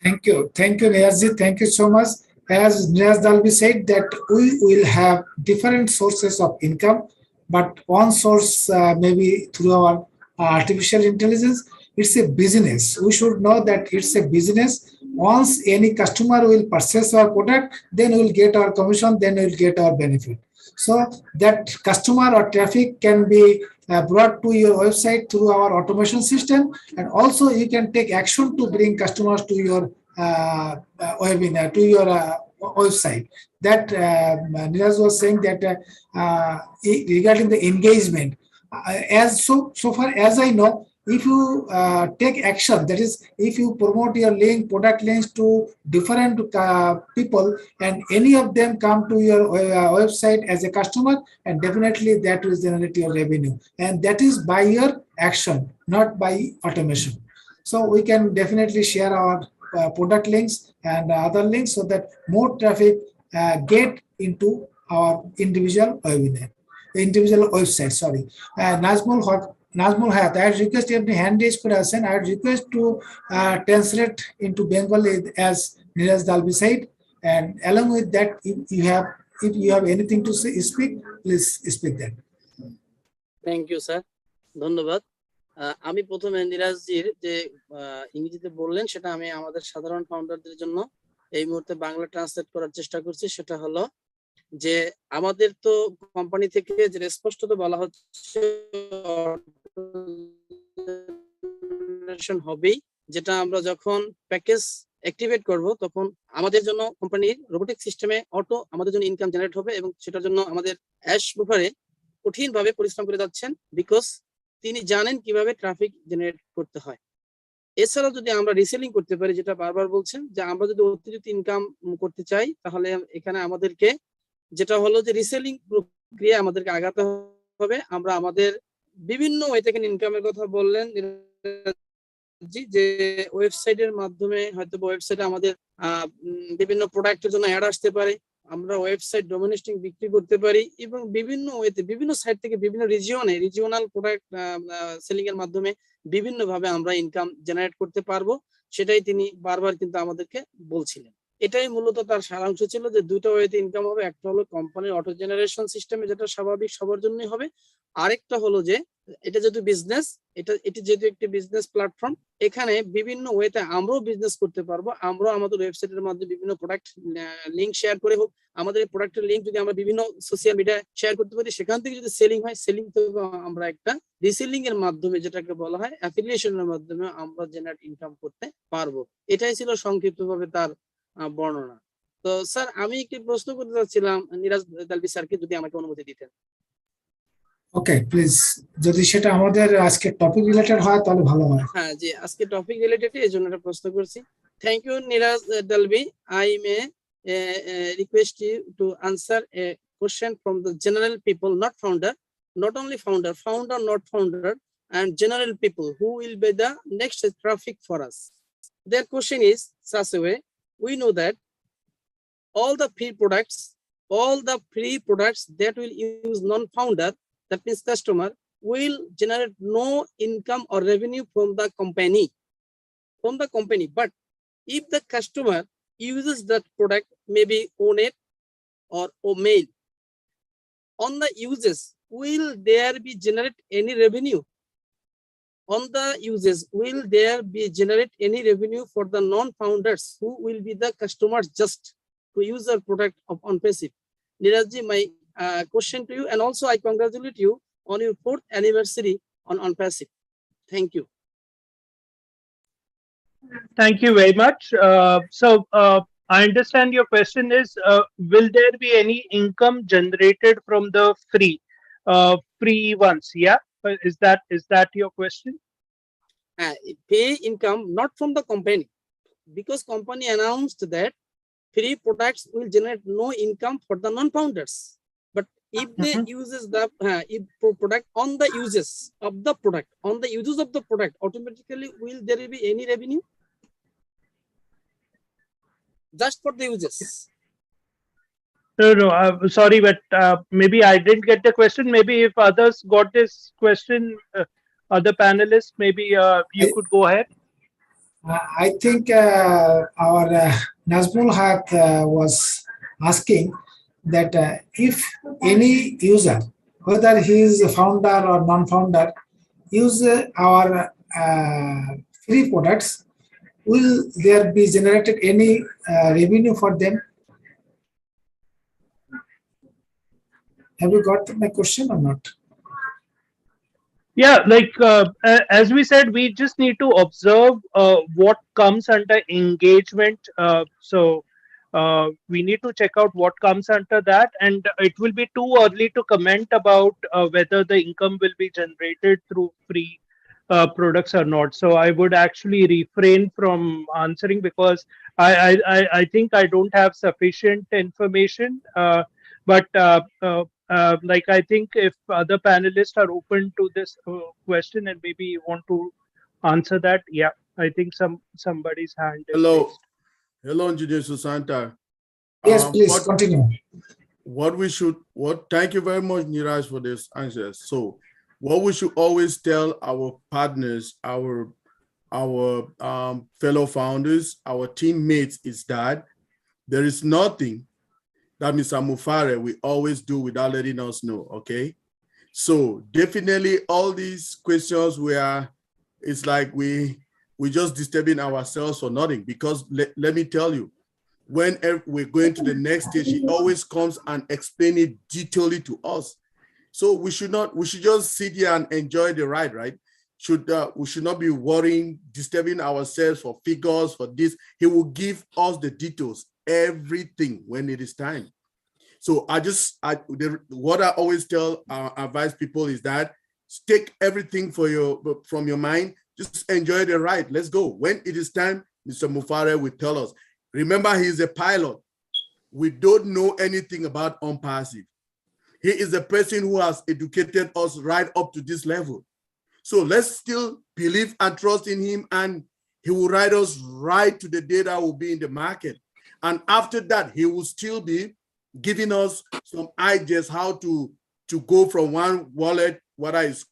Thank you, Niyazji. Thank you so much. As Niyaz Dalvi said, that we will have different sources of income, but one source maybe through our artificial intelligence, it's a business. We should know that it's a business. Once any customer will purchase our product, then we'll get our commission, then we'll get our benefit. So that customer or traffic can be brought to your website through our automation system, and also you can take action to bring customers to your webinar, to your website. That Niraj was saying that regarding the engagement, as so far as I know, if you take action, that is, if you promote your link, product links to different people, and any of them come to your website as a customer, and definitely that will generate your revenue. And that is by your action, not by automation. So we can definitely share our product links and other links so that more traffic get into our individual webinar, individual website. Sorry, Nazmul Hayat, I request you hand raise could send. I request to translate into Bengali as Niraj Dalvi said, and along with that, if you have anything to say, speak, please speak that. Thank you, sir. ধন্যবাদ। আমি প্রথমে নিরাজজির যে ইংরেজিতে বললেন সেটা আমি আমাদের সাধারণ ফাউন্ডারদের জন্য এই মুহূর্তে বাংলা ট্রান্সলেট করার চেষ্টা করছি। সেটা হলো যে আমাদের তো কোম্পানি থেকে যে স্পষ্টত বলা হচ্ছে হবেই, যেটা আমরা যখন প্যাকেজ অ্যাক্টিভেট করব তখন আমাদের জন্য কোম্পানির রোবোটিক সিস্টেমে অটো আমাদের জন্য ইনকাম জেনারেট হবে, এবং সেটার জন্য আমাদের অ্যাশ মুফারে কঠিনভাবে পরিশ্রম করে যাচ্ছেন, বিকজ তিনি জানেন কিভাবে ট্রাফিক জেনারেট করতে হয়। এছাড়া যদি আমরা রিসেলিং করতে পারি, যেটা বারবার বলছেন যে আমরা যদি অতিরিক্ত ইনকাম করতে চাই, তাহলে এখানে আমাদেরকে যেটা হলো যে রিসেলিং প্রক্রিয়া আমাদেরকে আগাতে হবে। আমরা আমাদের বিভিন্ন ওয়ে থেকে ইনকামের কথা বললেন যে ওয়েবসাইটের মাধ্যমে, হয়তো ওয়েবসাইটে আমাদের বিভিন্ন প্রোডাক্টের জন্য অ্যাড আসতে পারে, আমরা ওয়েবসাইট ডোমেনিস্টিং বিক্রি করতে পারি, এবং বিভিন্ন ওয়েতে বিভিন্ন সাইট থেকে বিভিন্ন রিজিওনাল প্রোডাক্ট সেলিং এর মাধ্যমে বিভিন্ন ভাবে আমরা ইনকাম জেনারেট করতে পারবো। সেটাই তিনি বারবার কিন্তু আমাদেরকে বলছিলেন। এটাই মূলত তার সারাংশ ছিল যে দুটো ওয়েতে ইনকাম হবে। একটা হলো কোম্পানির অটো জেনারেশন সিস্টেমে, যেটা স্বাভাবিক সবার জন্যই হবে। আরেকটা হলো যে এটা যেহেতু বিজনেস, এটি যেহেতু একটি বিজনেস প্ল্যাটফর্ম, এখানে বিভিন্ন ওয়েতে আমরাও বিজনেস করতে পারবো। আমরাও আমাদের ওয়েবসাইটের মাধ্যমে বিভিন্ন প্রোডাক্ট লিঙ্ক শেয়ার করে হোক, আমাদের এই প্রোডাক্টের লিঙ্ক যদি আমরা বিভিন্ন সোশ্যাল মিডিয়ায় শেয়ার করতে পারি, সেখান থেকে যদি সেলিং হয়, সেলিং থেকে আমরা একটা রিসেলিং এর মাধ্যমে, যেটাকে বলা হয় অ্যাফিলিয়েশনের মাধ্যমে, আমরা জেনারেট ইনকাম করতে পারবো। এটাই ছিল সংক্ষিপ্তভাবে তার বর্ণনা। তো স্যার, আমি একটি প্রশ্ন করতে চাচ্ছিলাম নিরাজ দালভি স্যারকে, যদি আমাকে অনুমতি দিতেন। ওকে, প্লিজ, যদি সেটা আমাদের আজকে টপিক রিলেটেড হয় তাহলে ভালো হয়। হ্যাঁ জি, আজকে টপিক রিলেটেড, এই জন্য একটা প্রশ্ন করছি। Thank you Niraj Dalvi. I may request you to answer a question from the general people, not founder, not only founder, not founder, and general people who will be the next traffic for us. Their question is such a way: we know that all the free products that will use non-founder, that means customer, will generate no income or revenue from the company. But if the customer uses that product, maybe own it or mail, on the uses, will there be generate any revenue? On the uses, will there be generate any revenue for the non-founders who will be the customers just to use our product on passive? Nirajji, my question to you, and also I congratulate you on your 4th anniversary on passive. Thank you. Thank you very much. I understand your question is, will there be any income generated from the free ones? Yeah, is that your question? Pay income not from the company, because company announced that free products will generate no income for the non-founders. But if they uses the product on the uses of the product, automatically will there be any revenue? Just for the uses. No, I'm sorry, but maybe I didn't get the question. Maybe if others got this question, other panelists, maybe you could go ahead. I think our Nazmul Hayat was asking that if any user, whether he is a founder or non-founder, use our free products, will there be generated any revenue for them? Have you got my question or not? Yeah, as we said, we just need to observe what comes under engagement. So we need to check out what comes under that, and it will be too early to comment about whether the income will be generated through free products or not. So I would actually refrain from answering because I think I don't have sufficient information. Like I think if other panelists are open to this question and maybe want to answer that, yeah, I think somebody's hand is raised. Hello, Engineer Sushanta. Yes, please continue. Thank you very much, Niraj, for this answer. So what we should always tell our partners, our fellow founders, our teammates is that there is nothing that Mr. Mufare will always do without letting us know, okay? So definitely all these questions it's like we just disturbing ourselves for nothing, because let me tell you, when we're going to the next stage, he always comes and explain it detailedly to us. So we should just sit here and enjoy the ride, right? We should not be worrying, disturbing ourselves for figures, for this. He will give us the details, everything when it is time. So what I always advise people is that take everything from your mind, just enjoy the ride. Let's go. When it is time, Mr. Mufare will tell us. Remember, he's a pilot. We don't know anything about unpassive. He is a person who has educated us right up to this level. So let's still believe and trust in him, and he will ride us right to the day that will be in the market. And after that, he will still be giving us some ideas how to go from one wallet, whether it's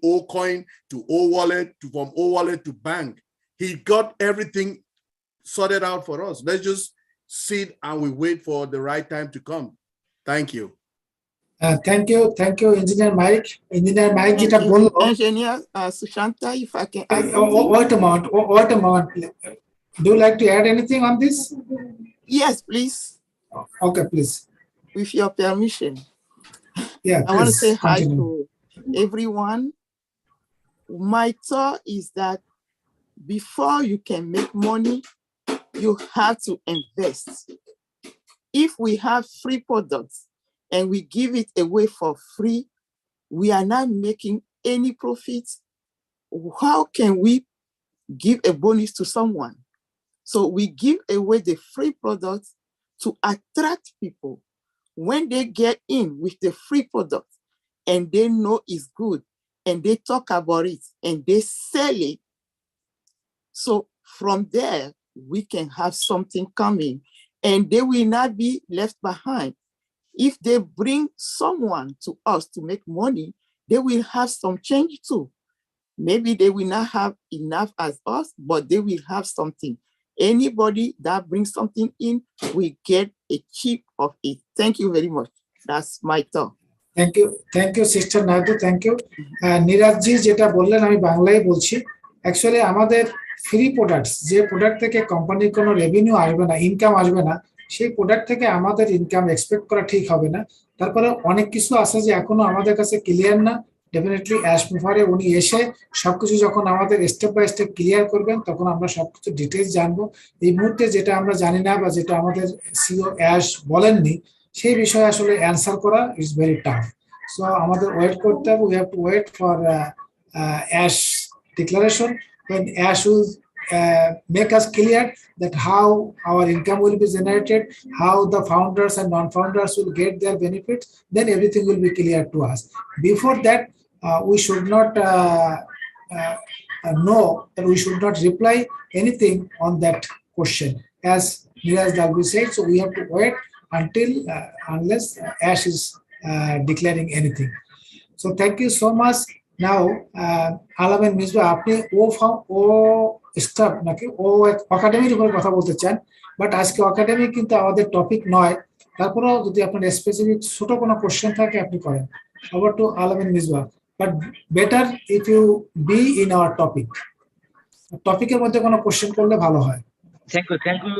O coin to O wallet, from O wallet to bank. He got everything sorted out for us. Let's just sit and we wait for the right time to come. Thank you. Thank you, Engineer Mike. Engineer Mike, Engineer Sushanta, if I can add something. Wait a moment. Do you like to add anything on this? Yes, please. Okay, please. With your permission. Yeah, I want to say continue. hi to everyone. My thought is that before you can make money, you have to invest. If we have free products and we give it away for free, we are not making any profits. How can we give a bonus to someone? So we give away the free products to attract people. When they get in with the free product and they know it's good and they talk about it and they sell it, so from there, we can have something coming and they will not be left behind. If they bring someone to us to make money, they will have some change too. Maybe they will not have enough as us, but they will have something. Anybody that brings something in, we get a chip of it. Thank you very much. That's my thought. Thank you, Sister Naidu. Thank you. Niraj ji যেটা বললেন আমি বাংলায় বলছি। Actually আমাদের free products যে product থেকে কোম্পানির কোনো রেভিনিউ আসবে না, ইনকাম আসবে না, সেই প্রোডাক্ট থেকে আমাদের ইনকাম এক্সপেক্ট করা ঠিক হবে না। তারপরে অনেক কিছু আছে যে এখনো আমাদের কাছে ক্লিয়ার না। ডেফিনেটলি অ্যাশ মুফারে উনি এসে সবকিছু যখন আমাদের স্টেপ বাই স্টেপ ক্লিয়ার করবেন তখন আমরা সবকিছু ডিটেইলস জানবো। এই মুহূর্তে যেটা আমরা জানি না বা যেটা আমাদের সিও অ্যাশ বলেননি সেই বিষয়ে আসলে অ্যানসার করা ইজ ভেরি টাফ। সো আমাদের ওয়েট করতে হবে। We have to wait for Ash declaration when Ash will make us clear that how our income will be generated, how the founders and non-founders will get their benefits, then everything will be clear to us. Before that, we should not know that we should not reply anything on that question, as Niraj Dalvi said. So we have to wait until unless Ash is declaring anything. So thank you so much. Now, Alamin Misba, আপনি ও staff নাকি ও একাডেমির উপর কথা বলতে চান, but আজকে academy কিন্তু আমাদের টপিক নয়। তারপরেও যদি আপনার স্পেসিফিক ছোট কোনো কোশ্চেন থাকে আপনি করেন। Over to Alamin Misba, but better if you be in our topic. টপিকের মধ্যে কোনো কোশ্চেন করলে ভালো হয়। থ্যাংক ইউ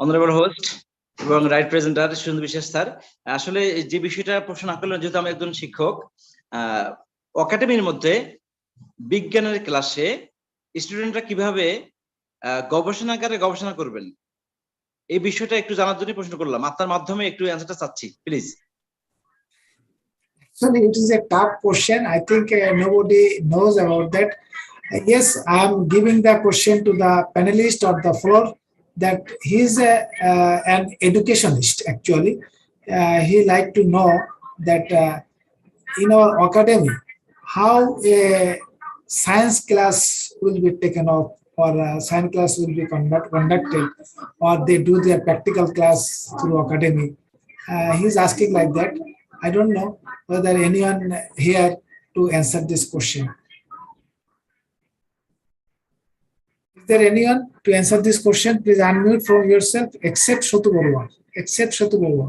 অনারেবল হোস্ট এবং রাইট প্রেজেন্টার সুন্দর বিশ্বাস স্যার। আসলে যে বিষয়টা প্রশ্ন না করলেন, যেহেতু আমি একজন শিক্ষক, একাডেমির মধ্যে বিজ্ঞানের ক্লাসে স্টুডেন্টরা কিভাবে গবেষণাগারে গবেষণা করবেন, এই বিষয়টা একটু জানার জন্য প্রশ্ন করলাম। আপনার মাধ্যমে একটু অ্যান্সারটা চাচ্ছি please. Actually, it is a tough question. I think nobody knows about that. Yes, I am giving the question to the panelist on the floor that he is an educationist. Actually, he like to know that in our academy, how a science class will be taken off, or science class will be conducted, or they do their practical class through academy. He's asking like that. I don't know whether anyone here to answer this question. Is there anyone to answer this question? Please unmute from yourself, except Shotu Barua. Except Shotu Barua.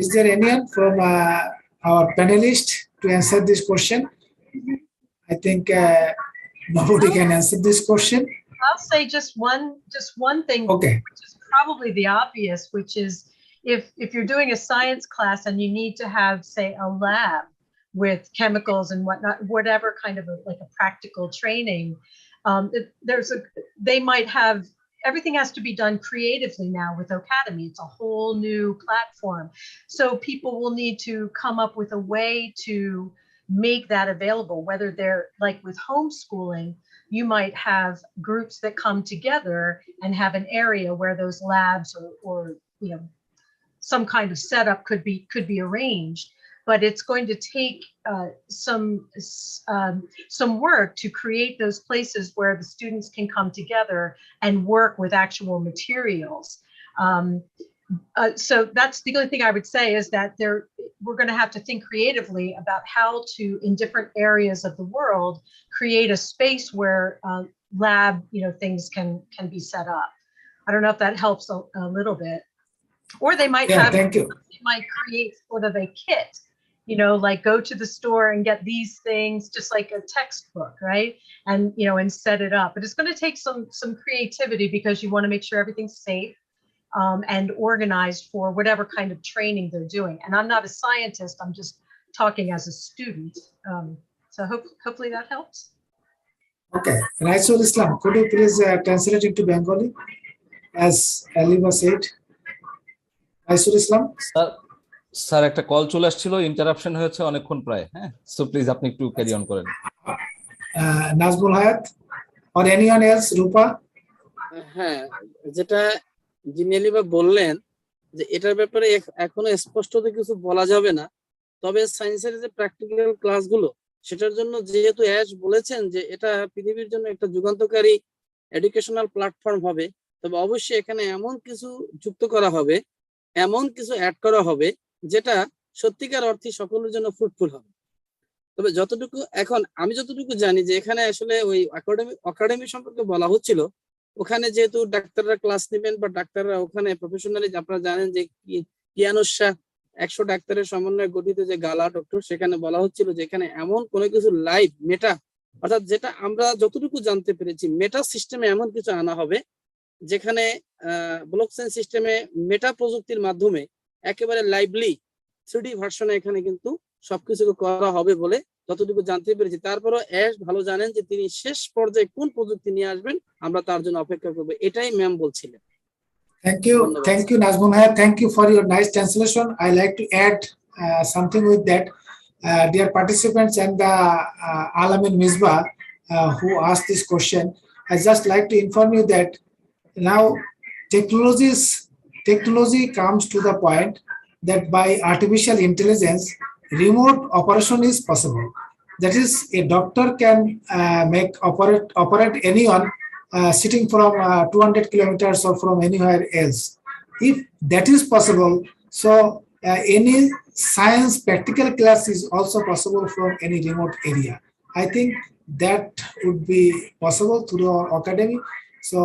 Is there anyone from our panelist to answer this question? I think nobody can answer this question. I'll say just one thing, Okay. which is probably the obvious, which is if you're doing a science class and you need to have, say, a lab with chemicals and whatnot, whatever kind of like a practical training, they might have, everything has to be done creatively now with Academy. It's a whole new platform. So people will need to come up with a way to make that available, whether they're like with homeschooling, you might have groups that come together and have an area where those labs or you know, some kind of setup could be arranged, but it's going to take some work to create those places where the students can come together and work with actual materials. So that's the only thing I would say, is that we're going to have to think creatively about how to, in different areas of the world, create a space where lab, things can be set up. I don't know if that helps a little bit. Or they might they might create sort of a kit, like go to the store and get these things, just like a textbook, right? And and set it up. But it's going to take some creativity, because you want to make sure everything's safe and organized for whatever kind of training they're doing. And I'm not a scientist, I'm just talking as a student. So hopefully that helps. Okay, Raisul Islam, could you please translate into Bengali, as Aliva said? Raisul Islam? Sir একটা call চলে আসছিল, interruption হয়েছে অনেকক্ষণ প্রায়। হ্যাঁ, so please আপনি একটু carry on করেন। নাজমুল হায়াত or anyone else? রূপা? হ্যাঁ, যেটা জিনেলিবা বললেন যে এটার ব্যাপারে এখনো স্পষ্টত কিছু বলা যাবে না, তবে সায়েন্সের যে প্র্যাকটিক্যাল ক্লাসগুলো, সেটার জন্য যেহেতু অ্যাশ বলেছেন যে এটা পৃথিবীর জন্য একটা যুগান্তকারী এডুকেশনাল প্ল্যাটফর্ম হবে, তবে অবশ্যই এখানে এমন কিছু যুক্ত করা হবে, এমন কিছু অ্যাড করা হবে যেটা সত্যিকার অর্থে সকলের জন্য ফ্রুটফুল হবে। তবে আমি যতটুকু জানি যে এখানে আসলে ওই একাডেমি সম্পর্কে বলা হচ্ছিল, ওখানে যেহেতু ডাক্তাররা ক্লাস নেবেন বা ডাক্তাররা ওখানে প্রফেশনালি, আপনারা জানেন যে কিয়ানুশা 100 ডাক্তারের সমন্বয়ে গঠিত যে গালা ডক্টর, সেখানে বলা হচ্ছিল যে এখানে এমন কোনো কিছু লাইভ মেটা, অর্থাৎ যেটা আমরা যতটুকু জানতে পেরেছি মেটা সিস্টেমে এমন কিছু আনা হবে যেখানে ব্লকচেইন সিস্টেমে মেটা প্রযুক্তির মাধ্যমে একেবারে লাইভলি 3D ভার্সনে এখানে কিন্তু সবকিছু করা হবে বলে যতটুকু জানতে পেরেছি। তারপরও অ্যাশ ভালো জানেন যে তিনি শেষ পর্যায়ে কোন প্রযুক্তি নিয়ে আসবেন, আমরা তার জন্য অপেক্ষা করব, এটাই ম্যাম বলছিলেন। Thank you, Nazmul Hayat. Thank you for your nice translation. I like to add something with that. Dear participants and the Alamin Misbah who asked this question, I just like to inform you that now technology comes to the point that by artificial intelligence, remote operation is possible. That is, a doctor can operate anyone sitting from 200 kilometers or from anywhere else. If that is possible, so any science practical class is also possible from any remote area. I think that would be possible through our academy. So,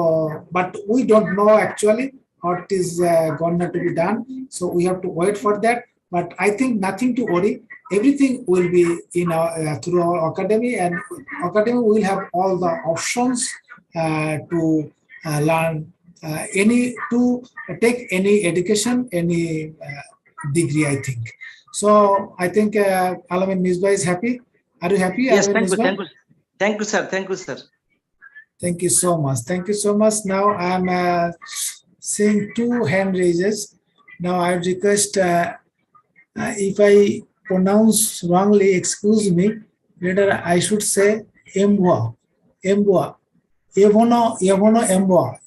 but we don't know actually what is going to be done. So we have to wait for that. But I think nothing to worry. Everything will be in our through our academy, and academy will have all the options to learn to take any education, any degree, I think. So I think Alamin Misbah is happy. Are you happy? Yes, Alamin thank you, Misbah? thank you, thank you, sir. Thank you, sir. Thank you so much. Thank you so much. Now I'm seeing 2 hand raises. Now I request if I pronounce wrongly, excuse me. Later I should say Embwa, Embwa, Evono, Embwa.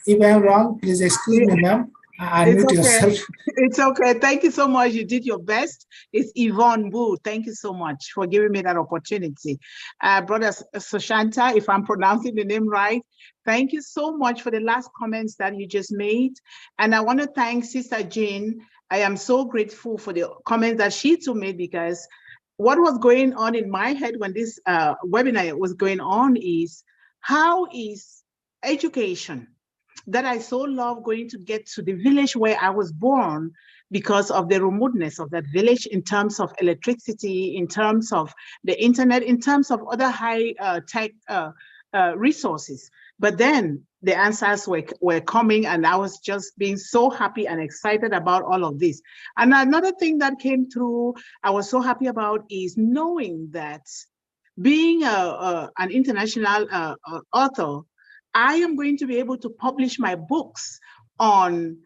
If I am wrong, please excuse me, ma'am. It's Unmute okay. yourself. It's okay. Thank you so much. You did your best. It's Yvonne Wu. Thank you so much for giving me that opportunity. Brother Sushanta, if I'm pronouncing the name right, thank you so much for the last comments that you just made. And I want to thank Sister Jane. I am so grateful for the comments that she too made, because what was going on in my head when this webinar was going on is, how is education that I so love going to get to the village where I was born, because of the remoteness of that village in terms of electricity, in terms of the internet, in terms of other high tech resources. But then the answers were coming, and I was just being so happy and excited about all of this. And another thing that came through, I was so happy about, is knowing that being an international author, I am going to be able to publish my books on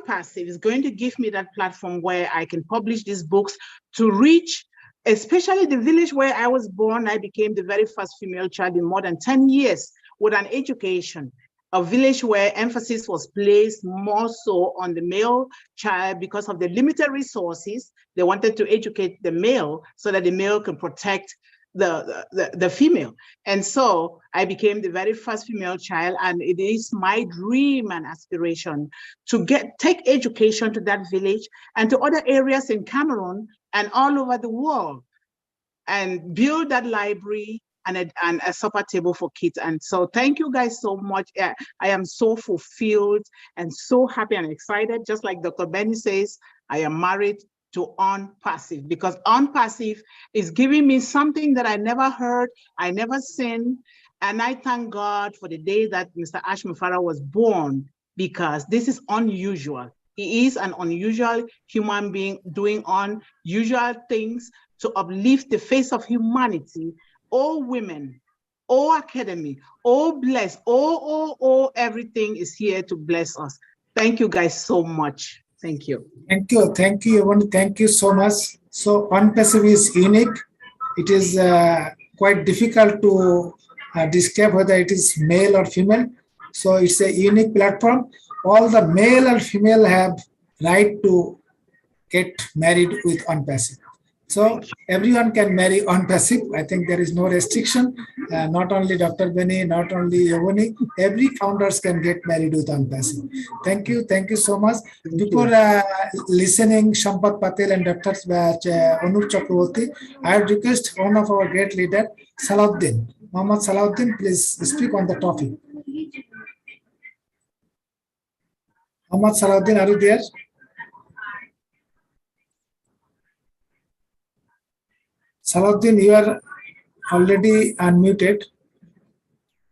Passive. Is going to give me that platform where I can publish these books to reach, especially the village where I was born. I became the very first female child in more than 10 years with an education, a village where emphasis was placed more so on the male child because of the limited resources. They wanted to educate the male so that the male can protect the female. And so I became the very first female child, and it is my dream and aspiration to take education to that village and to other areas in Cameroon and all over the world, and build that library and a supper table for kids. And so thank you guys so much. I am so fulfilled and so happy and excited. Just like Dr. Benny says, I am married to Passive, because Passive is giving me something that I never heard, I never seen. And I thank God for the day that Mr. Ash Mufara was born, because this is unusual. He is an unusual human being doing unusual things to uplift the face of humanity. All women, all academy, all blessed, all everything is here to bless us. Thank you guys so much. Thank you. Thank you. Thank you, everyone. Thank you so much. So Passive is unique. It is quite difficult to describe whether it is male or female. So it's a unique platform. All the male and female have right to get married with Passive. So everyone can marry Passive. I think there is no restriction. Not only Dr. Benny, not only Yovani, every founders can get married with Passive. Thank you. Thank you so much. Before listening Shampat Patel and Dr. Anup Chakraborty, I would request one of our great leader, Salahuddin. Muhammad Salahuddin, please speak on the topic. Muhammad Salahuddin, are you there? Salahuddin, you are already unmuted.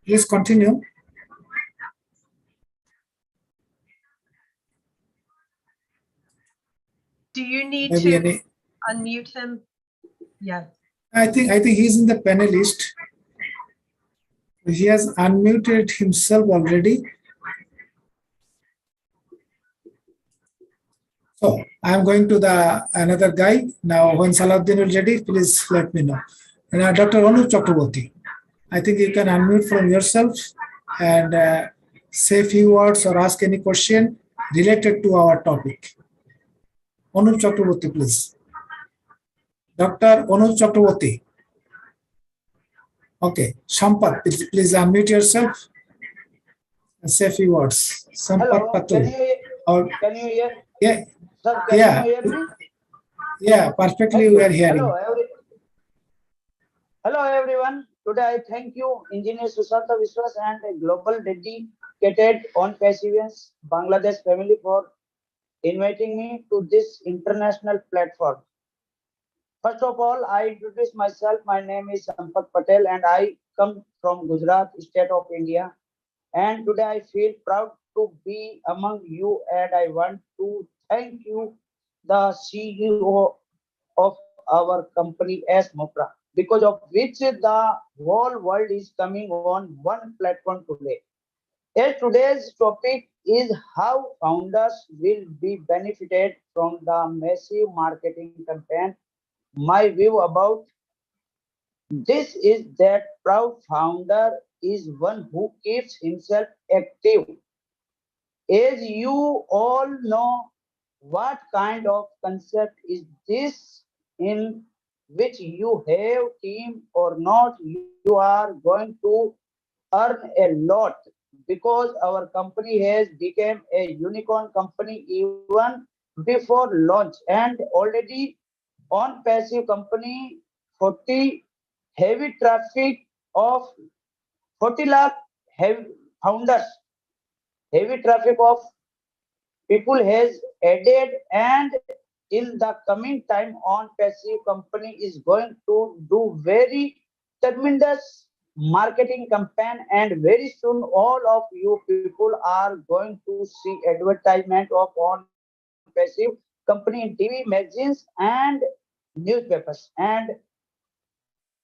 Please continue. Do you need Maybe to unmute him? Yeah. I think he's in the panelist. He has unmuted himself already. So I'm going to another guy. Now when Salahuddin is ready, please let me know. And Dr. Anup Chakraborty, I think you can unmute from yourself and say a few words or ask any question related to our topic. Anup Chakraborty, please. Dr. Anup Chakraborty. Okay, Shampat, please unmute yourself and say a few words. Sampat Patul. Can you hear? Yeah. Sir, can you hear me? Yeah, perfectly we are hearing. Hello everyone. Today I thank you, Engineer Sushanta Biswas and a global dedicated on Passive Bangladesh family for inviting me to this international platform. First of all, I introduce myself. My name is Sampat Patel and I come from Gujarat, state of India. And today I feel proud to be among you and I want to thank you, the CEO of our company as Mopra, because of which the whole world is coming on one platform today. Yes, today's topic is how founders will be benefited from the massive marketing campaign. My view about this is that proud founder is one who keeps himself active. As you all know, what kind of concept is this in which you have team or not, you are going to earn a lot because our company has become a unicorn company even before launch and already on passive company 40 heavy traffic of 40 lakh heavy founders, heavy traffic of people has added and in the coming time on passive company is going to do very tremendous marketing campaign and very soon all of you people are going to see advertisement of on passive company in TV, magazines and newspapers. And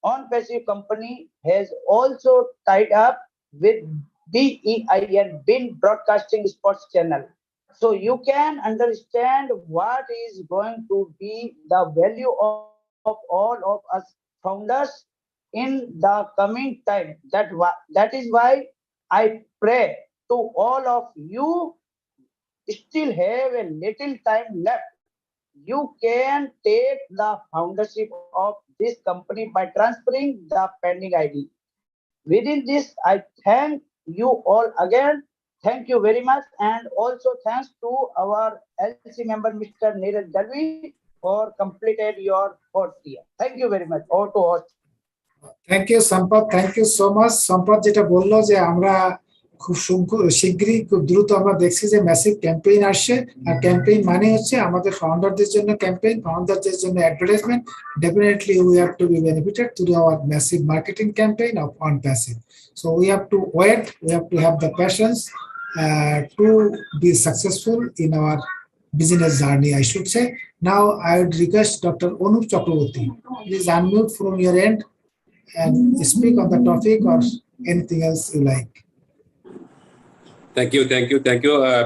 on passive company has also tied up with BEIN, Bin Broadcasting Sports Channel. So you can understand what is going to be the value of all of us founders in the coming time. That is why I pray to all of you still have a little time left. You can take the foundership of this company by transferring the pending ID. Within this, I thank you all again. Thank you very much. And also thanks to our LC member, Mr. Neeraj Dalvi, for completed your fourth year. Thank you very much. Over to host. Thank you Sampad, thank you so much. সম্পদ যেটা বললো যে আমরা খুব শীঘ্রই খুব দ্রুত আমরা দেখছি যে ম্যাসিভ ক্যাম্পেইন আসছে আর ক্যাম্পেইন মানে হচ্ছে আমাদের ফাউন্ডারদের জন্য ক্যাম্পেইন, ফাউন্ডারদের জন্য advertisement. Definitely we have to be benefited through our massive marketing campaign of on passive. So we have to wait, we have to have the passions to be successful in our business journey, I should say. Now I would request Dr. Anup Chakraborty, please unmute from your end and speak on the topic or anything else you like. Thank you,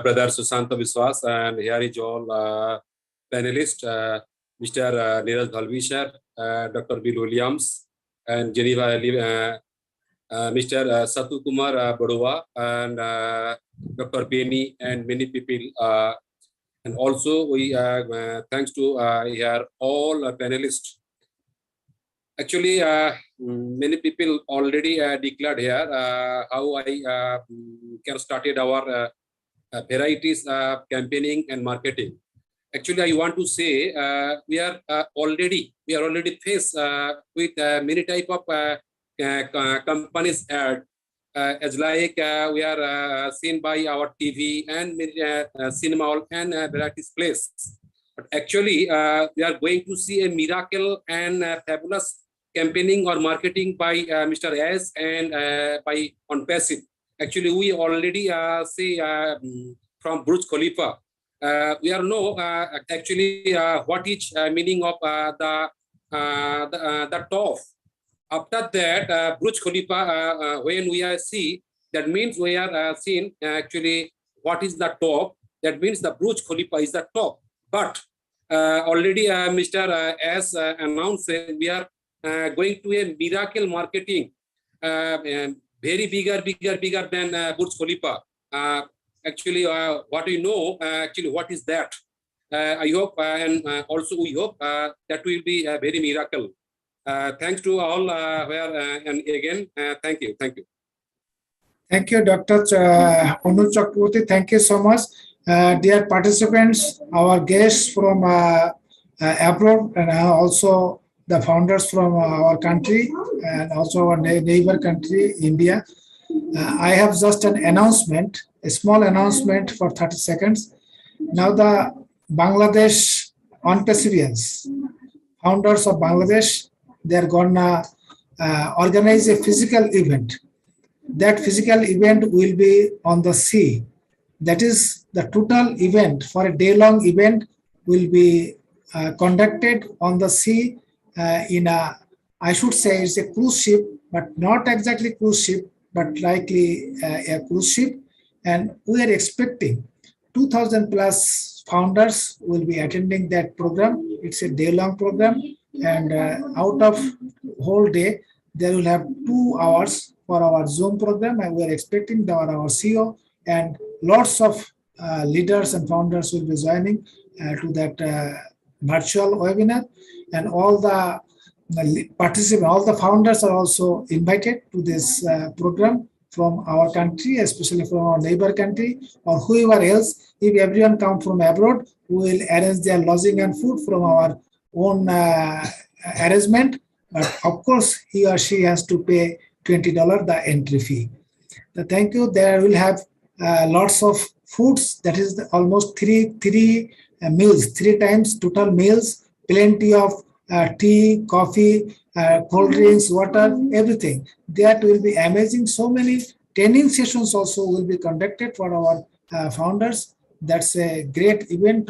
brother Sushanta Biswas, and here is all panelists, Mr. Neeraj Dalvi, Dr. Bill Williams, and Geneva, Mr. Satu Kumar Badua, and Dr. Benny, and many people. And also, we thanks to here all panelists. Actually, many people already declared here how I can started our varieties of campaigning and marketing. Actually, I want to say we are already faced with many type of companies ad as like we are seen by our TV and cinema and varieties place. But actually, we are going to see a miracle and fabulous campaigning or marketing by Mr. S and by on passive. Actually, we already see from Burj Khalifa. We are know actually what is meaning of the top. After that, Burj Khalifa, when we are see, that means we are seeing actually what is the top. That means the Burj Khalifa is the top. But already Mr. S announced we are going to a miracle marketing, very bigger than Burj Khalifa. Actually, what you know, actually, what is that? I hope, and also we hope that will be a very miracle. Thanks to all, and again, thank you. Thank you, Dr. Anup Chakraborty. Thank you so much. Dear participants, our guests from abroad, and also the founders from our country, and also our neighbor country, India. I have just an announcement, a small announcement for 30 seconds. Now the Bangladesh on Perseverance, founders of Bangladesh, they're gonna organize a physical event. That physical event will be on the sea. That is, the total event for a day-long event will be conducted on the sea in a, I should say it's a cruise ship, but not exactly cruise ship, but likely a cruise ship. And we are expecting 2,000 plus founders will be attending that program. It's a day-long program, and out of whole day, there will have 2 hours for our Zoom program, and we are expecting our CEO and lots of leaders and founders will be joining to that virtual webinar, and all the participants, all the founders are also invited to this program from our country, especially from our neighbor country or whoever else. If everyone come from abroad, we will arrange their lodging and food from our own arrangement. But of course, he or she has to pay $20 the entry fee. So thank you. There will have lots of foods. That is almost three meals, 3 times total meals. Plenty of tea, coffee, cold drinks, water, everything. That will be amazing. So many training sessions also will be conducted for our founders. That's a great event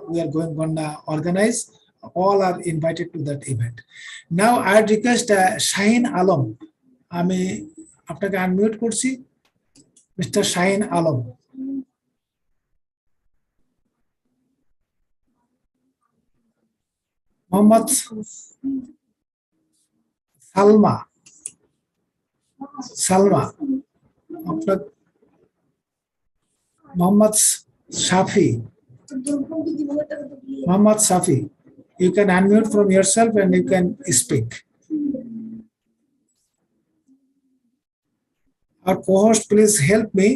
we are going to organize. All are invited to that event. Now I request Shaheen Alam. আমি আপনাকে unmute করছি, mister Shahin Alam. Mohammad Salma, আপনার মোহাম্মদ শাফি, you can unmute from yourself and you can speak. Our co-host, please help me.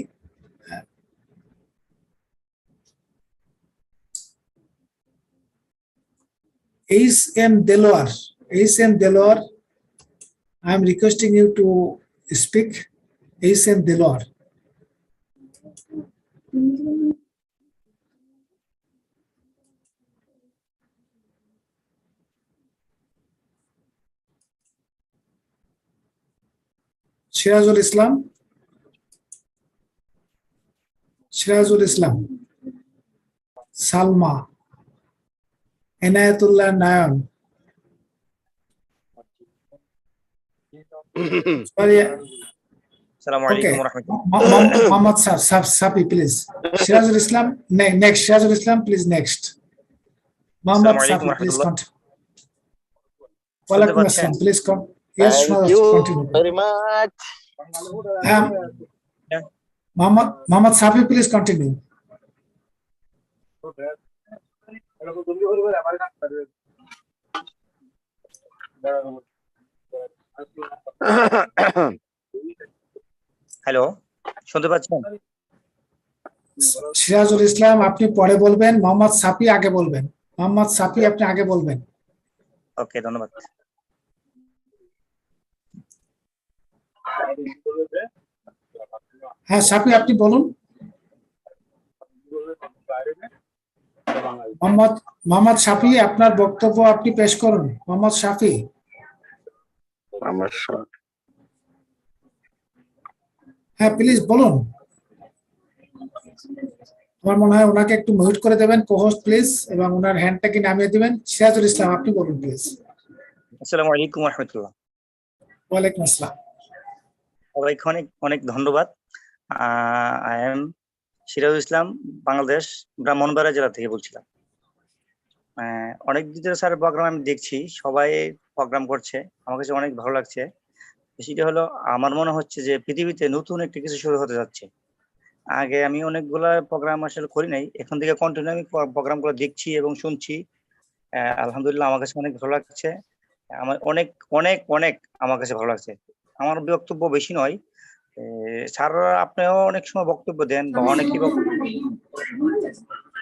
H.M. Delaware, I am requesting you to speak. H.M. Delaware. Shirazul Islam, Salma, Inayatullah Nayan. Sorry. Okay. Muhammad Safi, please. Shirazul Islam, next. Shirazul Islam, please, next. Muhammad Safi, please continue. Walaikum Assalam, please come. Yes, thank you continue. very much. Muhammad Safi, please continue. Hello, শুনতে পাচ্ছেন? সিরাজুল ইসলাম আপনি পরে বলবেন, মোহাম্মদ সাফি আগে বলবেন। মোহাম্মদ সাফি আপনি আগে বলবেন। ওকে, ধন্যবাদ। হ্যাঁ সাফি আপনি বলুন। মোহাম্মদ সাফি আপনার বক্তব্য আপনি পেশ করুন। মোহাম্মদ সাফি। হ্যাঁ প্লিজ বলুন। আমার মনে হয় ওনাকে একটু মিউট করে দেবেন কোহোস্ট প্লিজ, এবং ওনার হ্যান্ডটাকে নামিয়ে দিবেন। সিরাজুল ইসলাম আপনি বলুন প্লিজ। আসসালামু আলাইকুম ওয়া রাহমাতুল্লাহ। ওয়ালাইকুম আসসালাম। সবাইকে অনেক অনেক ধন্যবাদ। আই এম সিরাজুল ইসলাম, বাংলাদেশ ব্রাহ্মণবাড়িয়া জেলা থেকে বলছিলাম। অনেক দিন ধরে স্যার প্রোগ্রাম আমি দেখছি, সবাই প্রোগ্রাম করছে, আমার কাছে অনেক ভালো লাগছে। সেটা হলো আমার মনে হচ্ছে যে পৃথিবীতে নতুন একটা কিছু শুরু হতে যাচ্ছে। আগে আমি অনেকগুলা প্রোগ্রাম আসলে করি নাই, এখন থেকে কন্টিনিউ আমি প্রোগ্রামগুলো দেখছি এবং শুনছি। আলহামদুলিল্লাহ আমার কাছে অনেক ভালো লাগছে, আমার অনেক অনেক অনেক আমার কাছে ভালো লাগছে। আমার বক্তব্য বেশি নয়, স্যার আপনিও অনেক সময় বক্তব্য দেন বা অনেকেই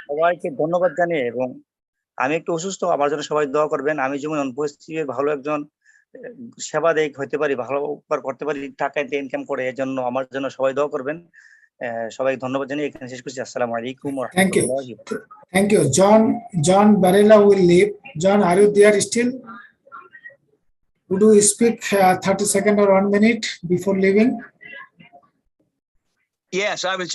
সবাইকে ধন্যবাদ জানিয়ে, এবং আমি একটু অসুস্থ, আমার জন্য সবাই দোয়া করবেন। আমি যেমন অনুপস্থিত ভালো একজন সেবা দেয় হইতে পারি, ভালো উপকার করতে পারি, টাকা ইনকাম করে, এর জন্য আমার জন্য সবাই দোয়া করবেন। সবাই ধন্যবাদ জানিয়ে এখানে শেষ করছি। আসসালামু আলাইকুম ওয়া Thank you. রাহমাতুল্লাহি। Thank you. John Barella will leave. John, are you there still? Would you speak 30 seconds or 1 minute before leaving? Yes, I was.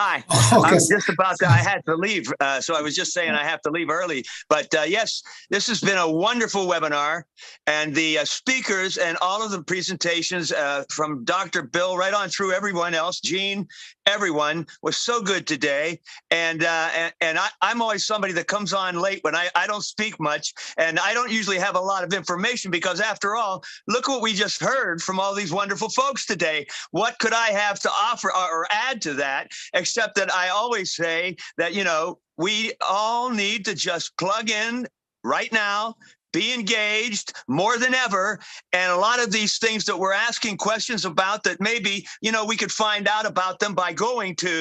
Hi. Okay. I was just about to. I had to leave, so I was just saying I have to leave early. But yes, this has been a wonderful webinar, and the speakers and all of the presentations from Dr. Bill right on through everyone else, Gene, everyone was so good today. And I'm always somebody that comes on late when I don't speak much, and I don't usually have a lot of information because after all, look what we just heard from all these wonderful folks today. What could I have to offer or add to that, except that I always say that, you know, we all need to just plug in right now, be engaged more than ever. And a lot of these things that we're asking questions about that maybe, you know, we could find out about them by going to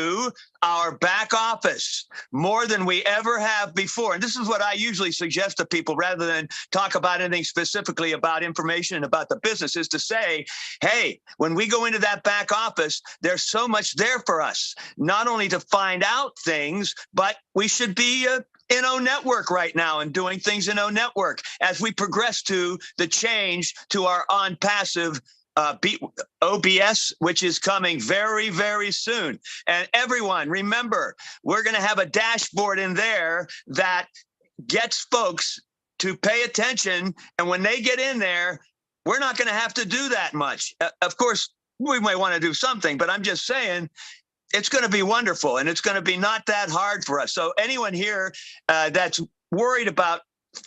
our back office more than we ever have before. And this is what I usually suggest to people rather than talk about anything specifically about information about the business is to say, hey, when we go into that back office, there's so much there for us, not only to find out things, but we should be in O Network right now and doing things in O Network as we progress to the change to our on-passive OBS, which is coming very, very soon. And everyone, remember, we're going to have a dashboard in there that gets folks to pay attention. And when they get in there, we're not going to have to do that much. Of course, we might want to do something, but I'm just saying, it's going to be wonderful, and it's going to be not that hard for us. So anyone here that's worried about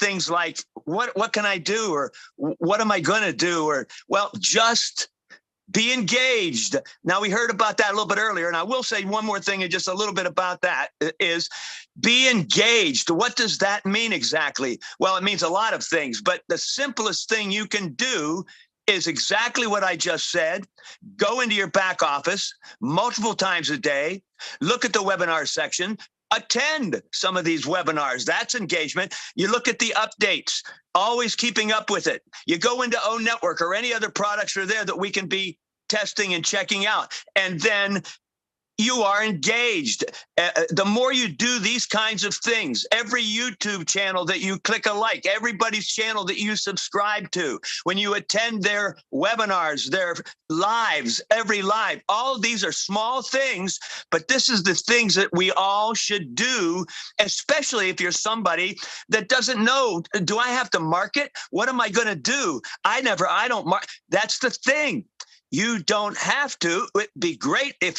things like what can I do, or what am I going to do, or well, just be engaged. Now, we heard about that a little bit earlier, and I will say one more thing, and just a little bit about that is be engaged. What does that mean exactly? Well, it means a lot of things, but the simplest thing you can do is exactly what I just said. Go into your back office multiple times a day, look at the webinar section, attend some of these webinars. That's engagement. You look at the updates, always keeping up with it. You go into O Network or any other products are there that we can be testing and checking out. And then you are engaged. The more you do these kinds of things, every YouTube channel that you click a like, everybody's channel that you subscribe to, when you attend their webinars, their lives, every live, all of these are small things, but this is the things that we all should do, especially if you're somebody that doesn't know, do I have to market? What am I going to do? I don't market. That's the thing. You don't have to. It'd be great if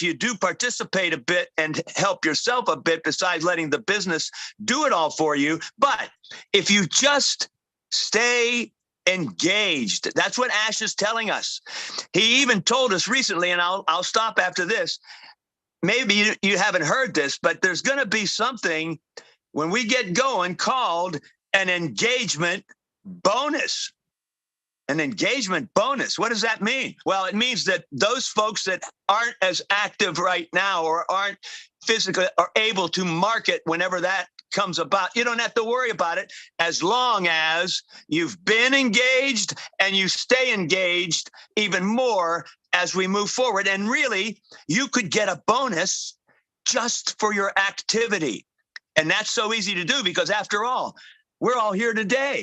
you do participate a bit and help yourself a bit besides letting the business do it all for you. But if you just stay engaged, that's what Ash is telling us. He even told us recently, and I'll stop after this. Maybe you haven't heard this, but there's going to be something when we get going called an engagement bonus. An engagement bonus. What does that mean? Well, it means that those folks that aren't as active right now or aren't physically are able to market whenever that comes about, you don't have to worry about it as long as you've been engaged and you stay engaged even more as we move forward. And really, you could get a bonus just for your activity. And that's so easy to do because after all, we're all here today.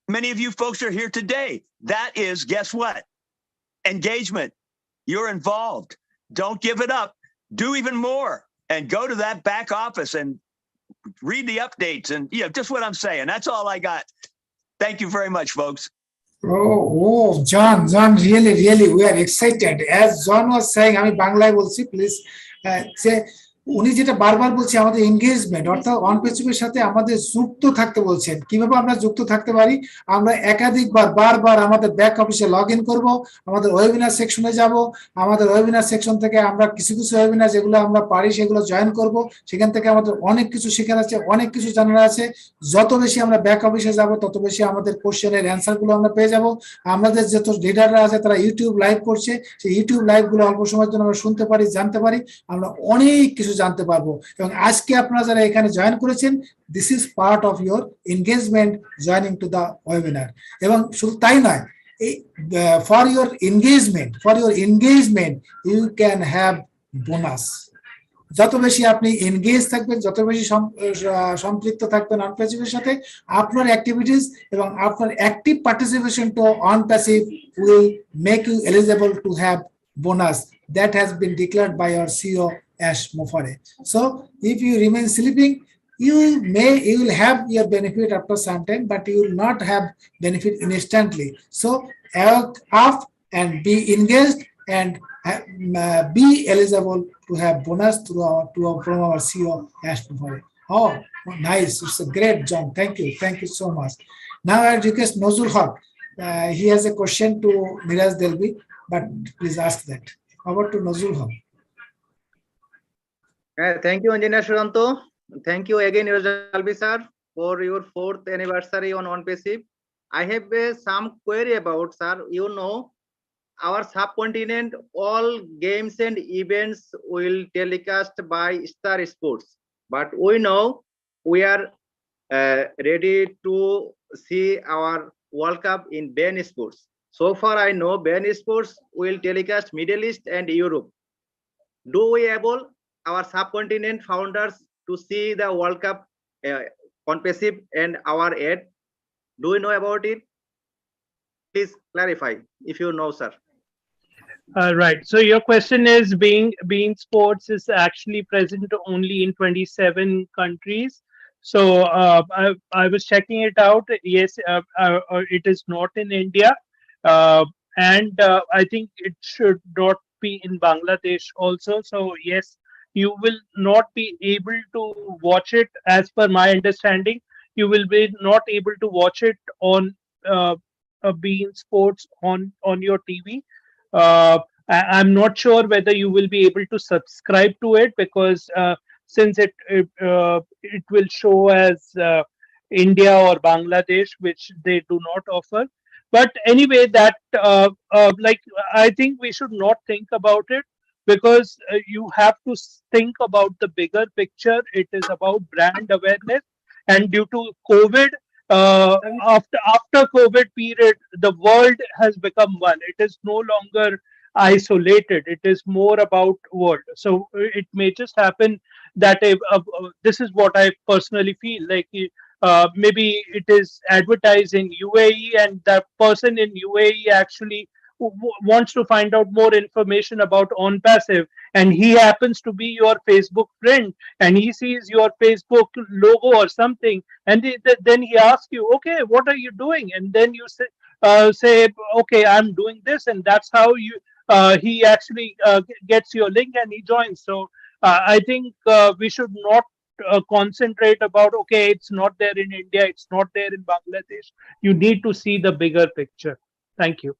Many of you folks are here today. That is, guess what? Engagement. You're involved. Don't give it up. Do even more and go to that back office and read the updates and just what I'm saying. That's all I got. Thank you very much, folks. Oh, John, really, we are excited. As John was saying, আমি বাংলায় বলছি, please say. উনি যেটা বারবার বলছে আমাদের engagement অর্থাৎ on পেজের সাথে আমাদের যুক্ত থাকতে বলছেন। কিভাবে আমরা যুক্ত থাকতে পারি? আমরা একাধিকবার বারবার আমাদের ব্যাক অফিসে লগ ইন করবো, আমাদের ওয়েবিনার সেকশনে যাব, আমাদের ওয়েবিনার সেকশন থেকে আমরা কিছু ওয়েবিনার যেগুলো আমরা পারি সেগুলো জয়েন করব। সেখান থেকে আমাদের অনেক কিছু শেখার আছে, অনেক কিছু জানার আছে। যত বেশি আমরা ব্যাক অফিসে যাব তত বেশি আমাদের কোশ্চেনের অ্যান্সার গুলো আমরা পেয়ে যাব। আমাদের যত লিডাররা আছে তারা ইউটিউব লাইভ করছে, সেই ইউটিউব লাইভ গুলো অল্প সময়ের জন্য আমরা শুনতে পারি, জানতে পারি, আমরা অনেক কিছু জানতে পারবো। এবং আজকে আপনারা যারা এখানে জয়েন করেছেন, this is part of your engagement joining to the webinar. এবং শুধু তাই নয়, for your engagement, you can have bonus. যত বেশি আপনি এনগেজ থাকবেন, যত বেশি সম্পৃক্ত থাকবেন অন প্যাসিভের সাথে, আপনার অ্যাক্টিভিটিস এবং আপনার active participation to on passive will make you eligible to have bonus that has been declared by our CEO Ash Mofare. So if you remain sleeping, you will have your benefit after some time, but you will not have benefit instantly. So act up and be engaged and be eligible to have bonus from our CEO Ash Mofare. Oh, nice! It's a great job. Thank you so much. Now I request Nozul Haq. He has a question to Neeraj Delvi, but please ask that. Over to Nozul Haq. Thank you, Engineer Sushanta. Thank you again, Neeraj Delvi sir, for your 4th anniversary on OnePassive. I have some query about, sir. You know, our subcontinent, all games and events will telecast by Star Sports, but we know we are ready to see our World Cup in BeIN Sports. So far, I know BeIN Sports will telecast Middle East and Europe. Do we able our subcontinent founders to see the World Cup on passive and our ad? Do you know about it? Please clarify if you know, sir. Right. So your question is, being sports is actually present only in 27 countries. So I was checking it out. Yes, it is not in India, and I think it should not be in Bangladesh also. So yes, you will not be able to watch it. As per my understanding, you will be not able to watch it on beIN Sports on your TV. I'm not sure whether you will be able to subscribe to it, because since it will show as India or Bangladesh, which they do not offer. But anyway, that like, I think we should not think about it, because you have to think about the bigger picture. It is about brand awareness, and due to COVID, after COVID period, the world has become one. It is no longer isolated. It is more about world. So it may just happen that this is what I personally feel like. Maybe it is advertised in UAE, and that person in UAE actually wants to find out more information about OnPassive, and he happens to be your Facebook friend, and he sees your Facebook logo or something, and then he asks you, okay, what are you doing? And then you say, okay, I'm doing this, and that's how he actually gets your link and he joins. So I think we should not concentrate about, okay, it's not there in India, it's not there in Bangladesh. You need to see the bigger picture. Thank you.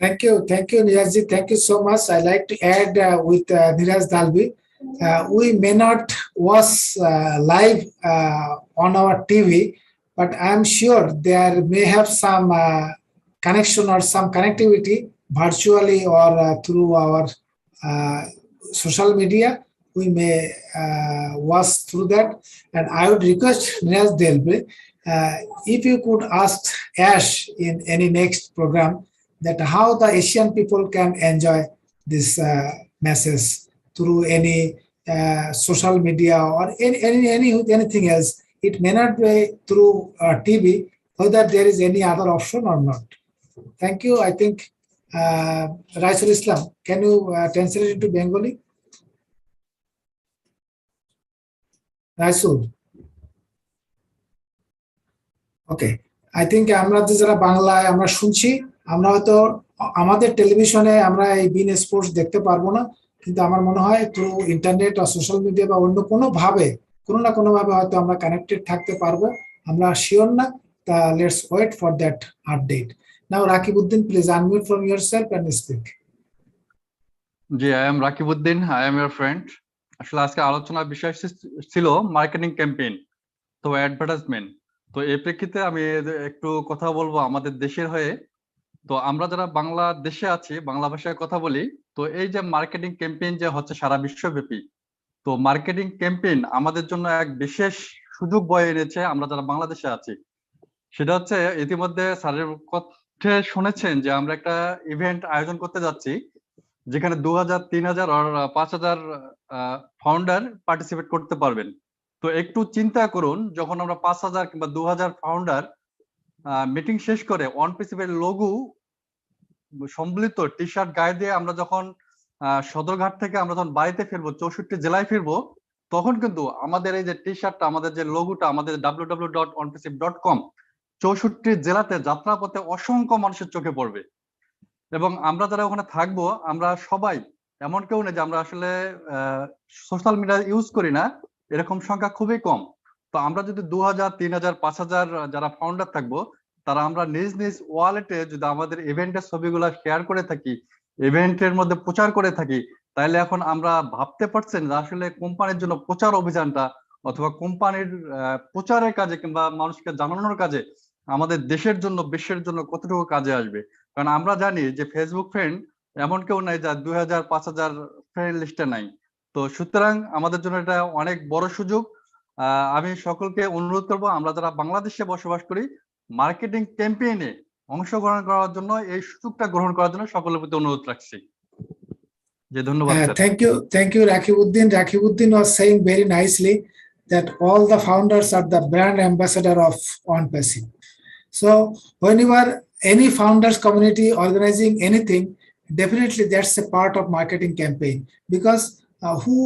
Thank you, Neeraj. Thank you so much. I like to add with Neeraj Dalvi. We may not watch live on our TV, but I'm sure there may have some connection or some connectivity virtually or through our social media. We may watch through that. And I would request Neeraj Dalvi, if you could ask Ash in any next program that how the Asian people can enjoy this message through any social media or anything else. It may not be through TV, whether there is any other option or not. Thank you. I think Raisul Islam, can you translate it into Bengali? Raisul. Okay. I think আমরা যারা বাংলায় আমরা শুনছি, আমরা হয়তো আমাদের টেলিভিশনে আমরা এই BeIN স্পোর্টস দেখতে পারবো না, কিন্তু আমার মনে হয় থ্রু ইন্টারনেট বা সোশ্যাল মিডিয়া বা অন্য কোনো না কোনো ভাবে হয়তো আমরা কানেক্টেড থাকতে পারবো। আমরা শিওর না, তা let's wait for that update. Now Rakibuddin, please unmute from yourself and speak. জি, I am Rakibuddin, I am your friend. আসলে আজকে আলোচনার বিষয় ছিল মার্কেটিং ক্যাম্পেইন, তো অ্যাডভার্টাইজমেন্ট। তো এই প্রেক্ষিতে আমি একটু কথা বলবো আমাদের দেশের হয়ে। তো আমরা যারা বাংলাদেশে আছি, বাংলা ভাষায় কথা বলি, তো এই যে মার্কেটিং ক্যাম্পেইন যে হচ্ছে সারা বিশ্বব্যাপী, তো মার্কেটিং ক্যাম্পেইন আমাদের জন্য এক বিশেষ সুযোগ বয়ে এনেছে আমরা যারা বাংলাদেশে আছি। সেটা হচ্ছে ইতিমধ্যে স্যারের শুনেছেন যে আমরা একটা ইভেন্ট আয়োজন করতে যাচ্ছি যেখানে 2000, 3000 আর 5000 ফাউন্ডার পার্টিসিপেট করতে পারবেন। তো একটু চিন্তা করুন, যখন আমরা 5000 কিংবা 2000 ফাউন্ডার মিটিং শেষ করে অন পেসিফের লোগো সম্বলিত টি শার্ট গায়ে দিয়ে আমরা যখন সদরঘাট থেকে আমরা যখন বাড়িতে ফিরবো, 64 জেলায় ফিরবো, তখন কিন্তু আমাদের এই যে টি শার্টটা, আমাদের যে লোগোটা, আমাদের www.onpacific.com 64 জেলাতে যাত্রাপথে অসংখ্য মানুষের চোখে পড়বে। এবং আমরা যারা ওখানে থাকবো, আমরা সবাই এমন কেউ নেই যে আমরা আসলে সোশ্যাল মিডিয়া ইউজ করি না, এরকম সংখ্যা খুবই কম। তো আমরা যদি 2000, 3000, 5000 যারা ফাউন্ডার থাকবো, তারা আমরা নিজ নিজ ওয়ালেটে যদি আমাদের ইভেন্টের ছবিগুলো শেয়ার করে থাকি, ইভেন্টের মধ্যে প্রচার করে থাকি, তাহলে এখন আমরা ভাবতে পারছেন যে আসলে কোম্পানির জন্য প্রচার অভিযানটা অথবা কোম্পানির প্রচারের কাজে কিংবা মানুষকে জানানোর কাজে আমাদের দেশের জন্য, বিশ্বের জন্য কতটুকু কাজে আসবে। কারণ আমরা জানি যে ফেসবুক ফ্রেন্ড এমন কেউ নাই যার 2000, 5000 ফ্রেন্ড লিস্টে নাই। তো সুতরাং আমাদের জন্য এটা অনেক বড় সুযোগ। আমি সকলকে অনুরোধ করবো, আমরা যারা বাংলাদেশে বসবাস করি, মার্কেটিং ক্যাম্পেইনে অংশগ্রহণ করার জন্য, এই সুযোগটা গ্রহণ করার জন্য সকলের প্রতি অনুরোধ রাখছি। যে ধন্যবাদ sir. Thank you, Rakibuddin. Rakibuddin was saying very nicely that all the founders are the brand ambassador of OnPassive. So whenever any founders community organizing anything, definitely that's a part of marketing campaign, because who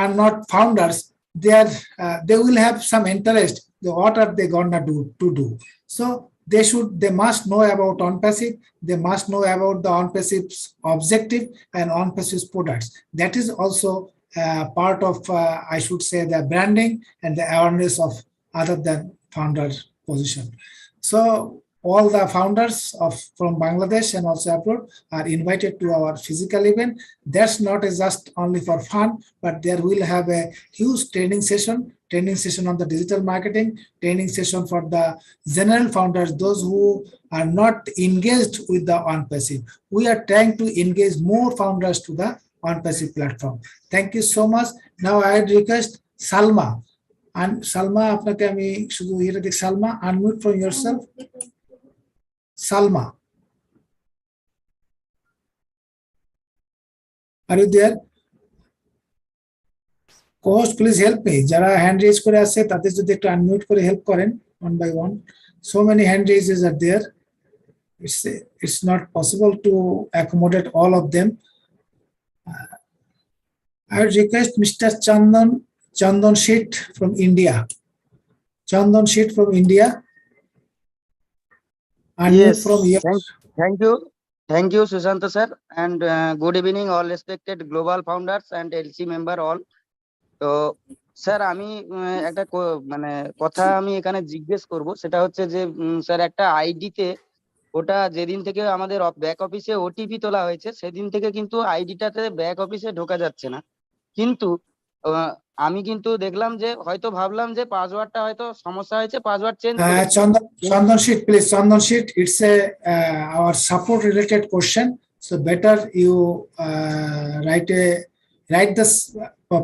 are not founders, they will have some interest. What are they gonna do? So they must know about OnPassive. They must know about the OnPassive's objective and OnPassive's products. That is also part of, I should say, the branding and the awareness of other than founder position. So all the founders from Bangladesh and also abroad are invited to our physical event. That's not just only for fun, but there will have a huge training session on the digital marketing, training session for the general founders, those who are not engaged with the OnPassive. We are trying to engage more founders to the OnPassive platform. Thank you so much. Now I request Salma. And Salma, আপনাকে আমি শুধু এটা দেখ, Salma, unmute from yourself. Salma, are you there? Co-host, please help me. যারা hand raise করে আছে তাদের যদি একটু আনমিউট করে হেল্প করেন one by one. So many hand raises are there. It's not possible to accommodate all of them. I request Mr. Chandan Sheet from India. Chandan Sheet from India. Yes, thank you, Sushanta sir, and good evening, all respected global founders and LC member all. তো sir আমি একটা মানে কথা আমি এখানে জিজ্ঞেস করব, সেটা হচ্ছে যে স্যার একটা আইডিতে, ওটা যেদিন থেকে আমাদের ব্যাক অফিসে ওটিপি তোলা হয়েছে সেদিন থেকে কিন্তু আইডিটাতে ব্যাক অফিসে ঢোকা যাচ্ছে না। কিন্তু আমি কিন্তু দেখলাম যে হয়তো ভাবলাম যে পাসওয়ার্ডটা হয়তো সমস্যা হয়েছে, password change Chandan Sheet, please. Chandan Sheet, it's our support related question, so better you write this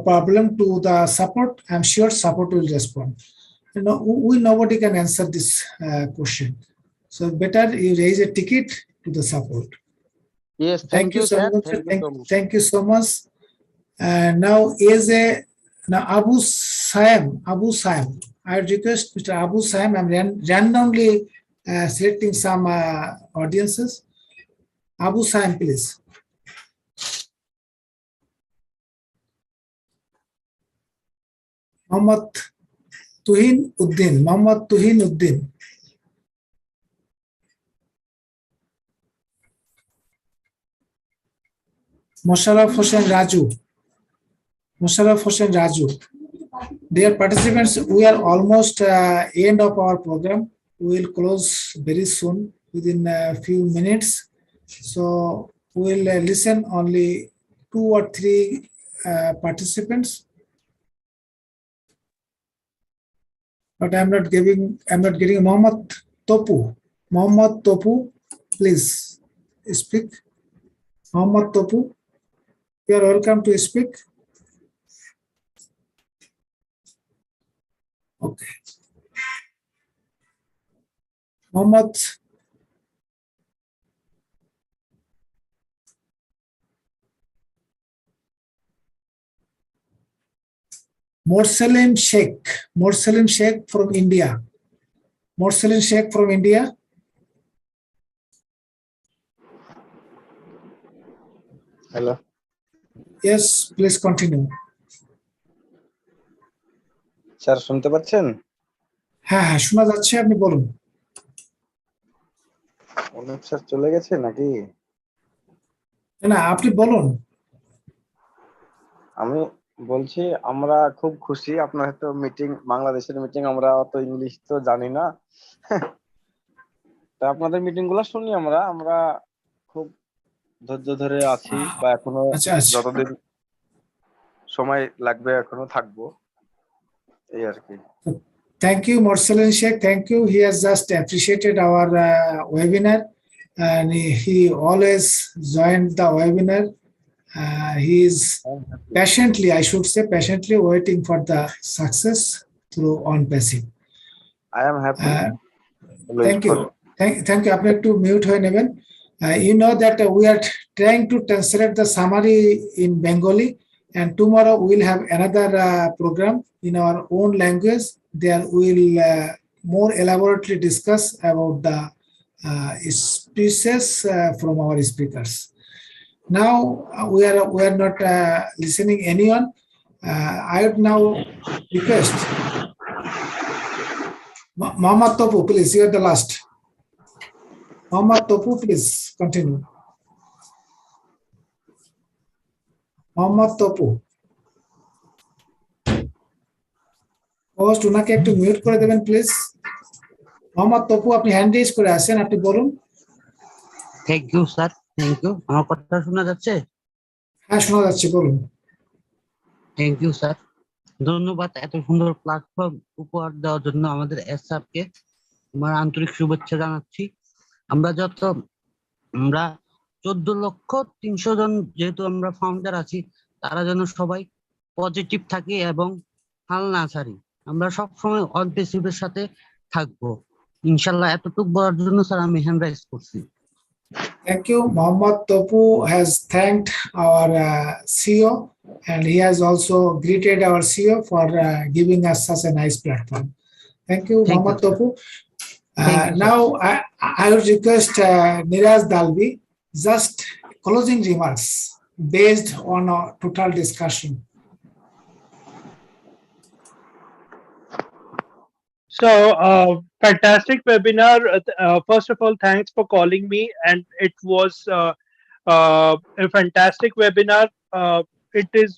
problem to the support. I'm sure support will respond. Nobody can answer this question, so better you raise a ticket to the support. Yes, thank you sir. Thank you so much. And now Abu Saim, I request Mr. Abu Saim. I'm randomly selecting some audiences. Abu Saim, please. Mohammad Tuhin Uddin. Musharraf Hossain Raju. Dear participants, we are almost end of our program. We will close very soon, within a few minutes. So we will listen only 2 or 3 participants. But I'm not getting Mohammad Topu, please speak. Mohammad Topu, you are welcome to speak. Okay. Mohammad Morsalim Sheikh from India. Morsalim Sheikh from India. Hello. Yes, please continue. Sir শুনতে পাচ্ছেন? হ্যাঁ হ্যাঁ শোনা যাচ্ছে, আপনি বলুন। অনেক sir চলে গেছে নাকি? না আপনি বলুন। আমি বলছি আমরা খুব খুশি আপনার তো মিটিং, বাংলাদেশের মিটিং, আমরা অত ইংলিশ তো জানি না। তা আপনাদের মিটিং গুলো শুনি আমরা খুব ধৈর্য ধরে আছি বা এখনো যতদিন সময় লাগবে এখনো থাকবো এই আর কি। Thank you, Morsalim Sheikh. Thank you. He has just appreciated our webinar, and he always joined the webinar. He is patiently, I should say, patiently waiting for the success through on-passing. I am happy. Thank you. Thank you. Apne to mute hoye neben. You know that we are trying to translate the summary in Bengali, and tomorrow we will have another program in our own language. There we will more elaborately discuss about the speeches from our speakers. Now we are not listening anyone. I would now request Mohammad Topu, please. You are the last. Mohammad Topu, please continue. Mohammad Topu. Host ওনাকে একটু mute করে দেবেন please. Mohammad Tapu আপনি hand raise করে আছেন, আপনি বলুন। Thank you sir, thank you. আমার কথা শোনা যাচ্ছে? হ্যাঁ শোনা যাচ্ছে, বলুন। থ্যাংক ইউ স্যার, ধন্যবাদ এত সুন্দর প্ল্যাটফর্ম উপহার দেওয়ার জন্য আমাদের এসআপকে আমার আন্তরিক শুভেচ্ছা জানাচ্ছি। আমরা 14,300,000 জন যেহেতু আমরা ফাউন্ডার আছি, তারা যেন সবাই পজিটিভ থাকি এবং হাল না ছাড়ি। আমরা সবসময় অনপেসিভের সাথে থাকবো ইনশাল্লাহ। এতটুকু বলার জন্য স্যার আমি হ্যান্ড রাইজ করছি। Thank you. Mohammad Topu has thanked our CEO, and he has also greeted our CEO for giving us such a nice platform. Thank you, Mohammad Topu. Now I would request Neeraj Dalvi just closing remarks based on a total discussion. So, fantastic webinar. First of all, thanks for calling me, and it was a fantastic webinar. It is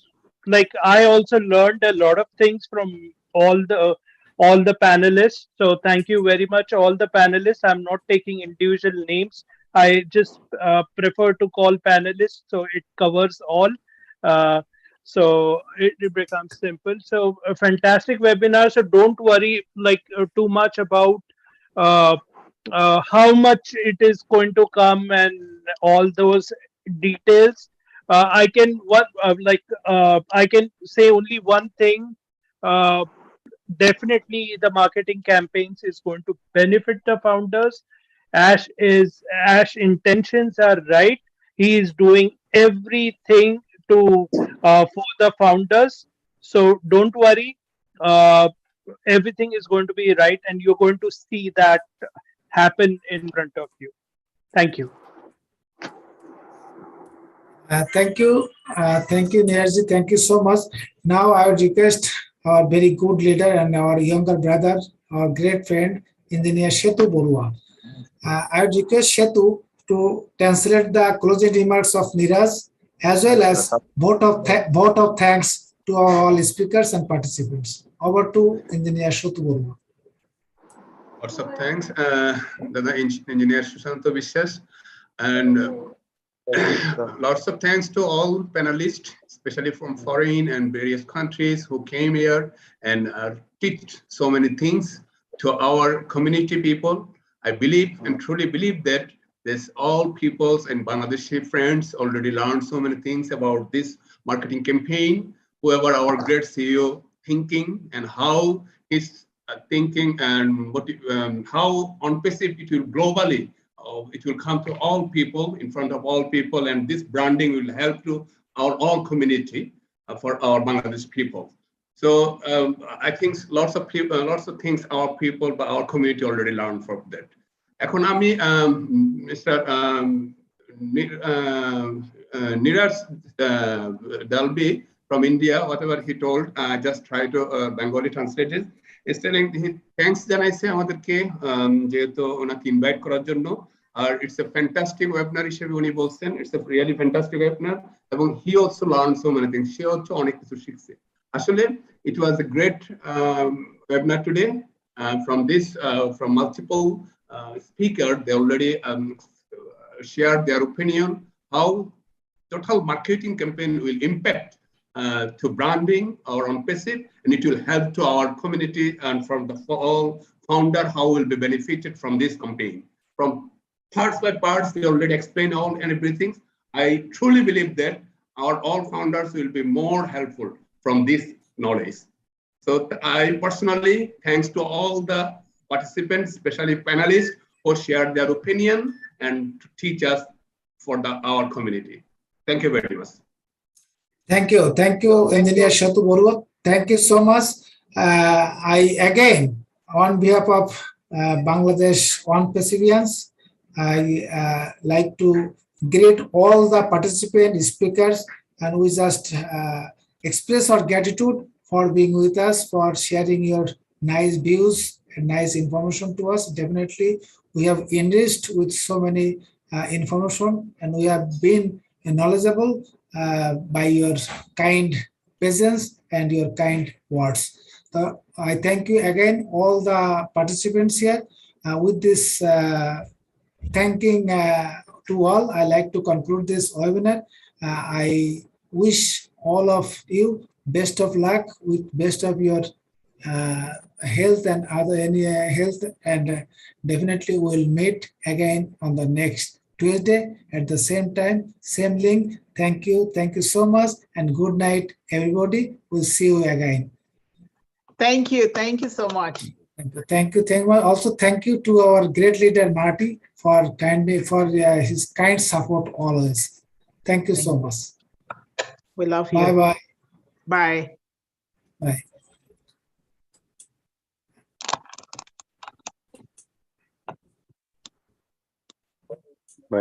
like I also learned a lot of things from all the panelists. So, thank you very much, all the panelists. I'm not taking individual names. I just prefer to call panelists, so it covers all. So it becomes simple. So a fantastic webinar. So don't worry like too much about how much it is going to come and all those details. I can say only one thing. Definitely the marketing campaigns is going to benefit the founders. Ash intentions are right. He is doing everything for the founders, so don't worry, everything is going to be right and you're going to see that happen in front of you. Thank you. Thank you, Neeraj. Thank you so much. Now I would request our very good leader and our younger brother, our great friend, Engineer Shetu Borua. I would request Shetu to translate the closing remarks of Neeraj, as well as vote of thanks to all speakers and participants. Over to Engineer Shetu Borua. Lots of thanks, the Engineer Sushanta Biswas, and lots of thanks to all panelists, especially from foreign and various countries who came here and teach so many things to our community people. I believe and truly believe that this all peoples and Bangladeshi friends already learned so many things about this marketing campaign, whoever our great CEO thinking and how he's thinking and what how on passive it will globally, it will come to all people in front of all people, and this branding will help to our all community for our Bangladesh people. So I think lots of things our people, but our community already learned from that. এখন আমি Mr. Niraj Dalby from India, whatever he told, I just try to Bengali translate it. He's telling he thanks জানাইছে আমাদেরকে যেহেতু ওনাকে invite করার জন্য, আর it's a fantastic webinar হিসেবে উনি বলছেন, it's a really fantastic webinar, এবং he also learned so many things. সে হচ্ছে অনেক কিছু শিখছে। আসলে it was a great webinar today from multiple speakers. They already shared their opinion how total marketing campaign will impact to branding or on passive, and it will help to our community and from the all founder how will be benefited from this campaign. From parts by parts, they already explained all and everything. I truly believe that our all founders will be more helpful from this knowledge. So I personally, thanks to all the participants, especially panelists, who shared their opinion and to teach us for our community. Thank you very much. Thank you, Engineer Shatu Borua. Thank you so much. I again, on behalf of Bangladesh One Pacifians, I like to greet all the participant speakers, and we just express our gratitude for being with us, for sharing your nice views and nice information to us. Definitely, we have enriched with so many information, and we have been knowledgeable by your kind presence and your kind words. So I thank you again, all the participants here. With this thanking to all, I like to conclude this webinar. I wish all of you best of luck with best of your health and other health, and definitely we'll meet again on the next Tuesday at the same time, same link. Thank you so much, and good night, everybody. We'll see you again. Thank you so much. Thank you. Also, thank you to our great leader Marty for his kind support always. Thank you so much. We love you. Bye. Bye. Bye.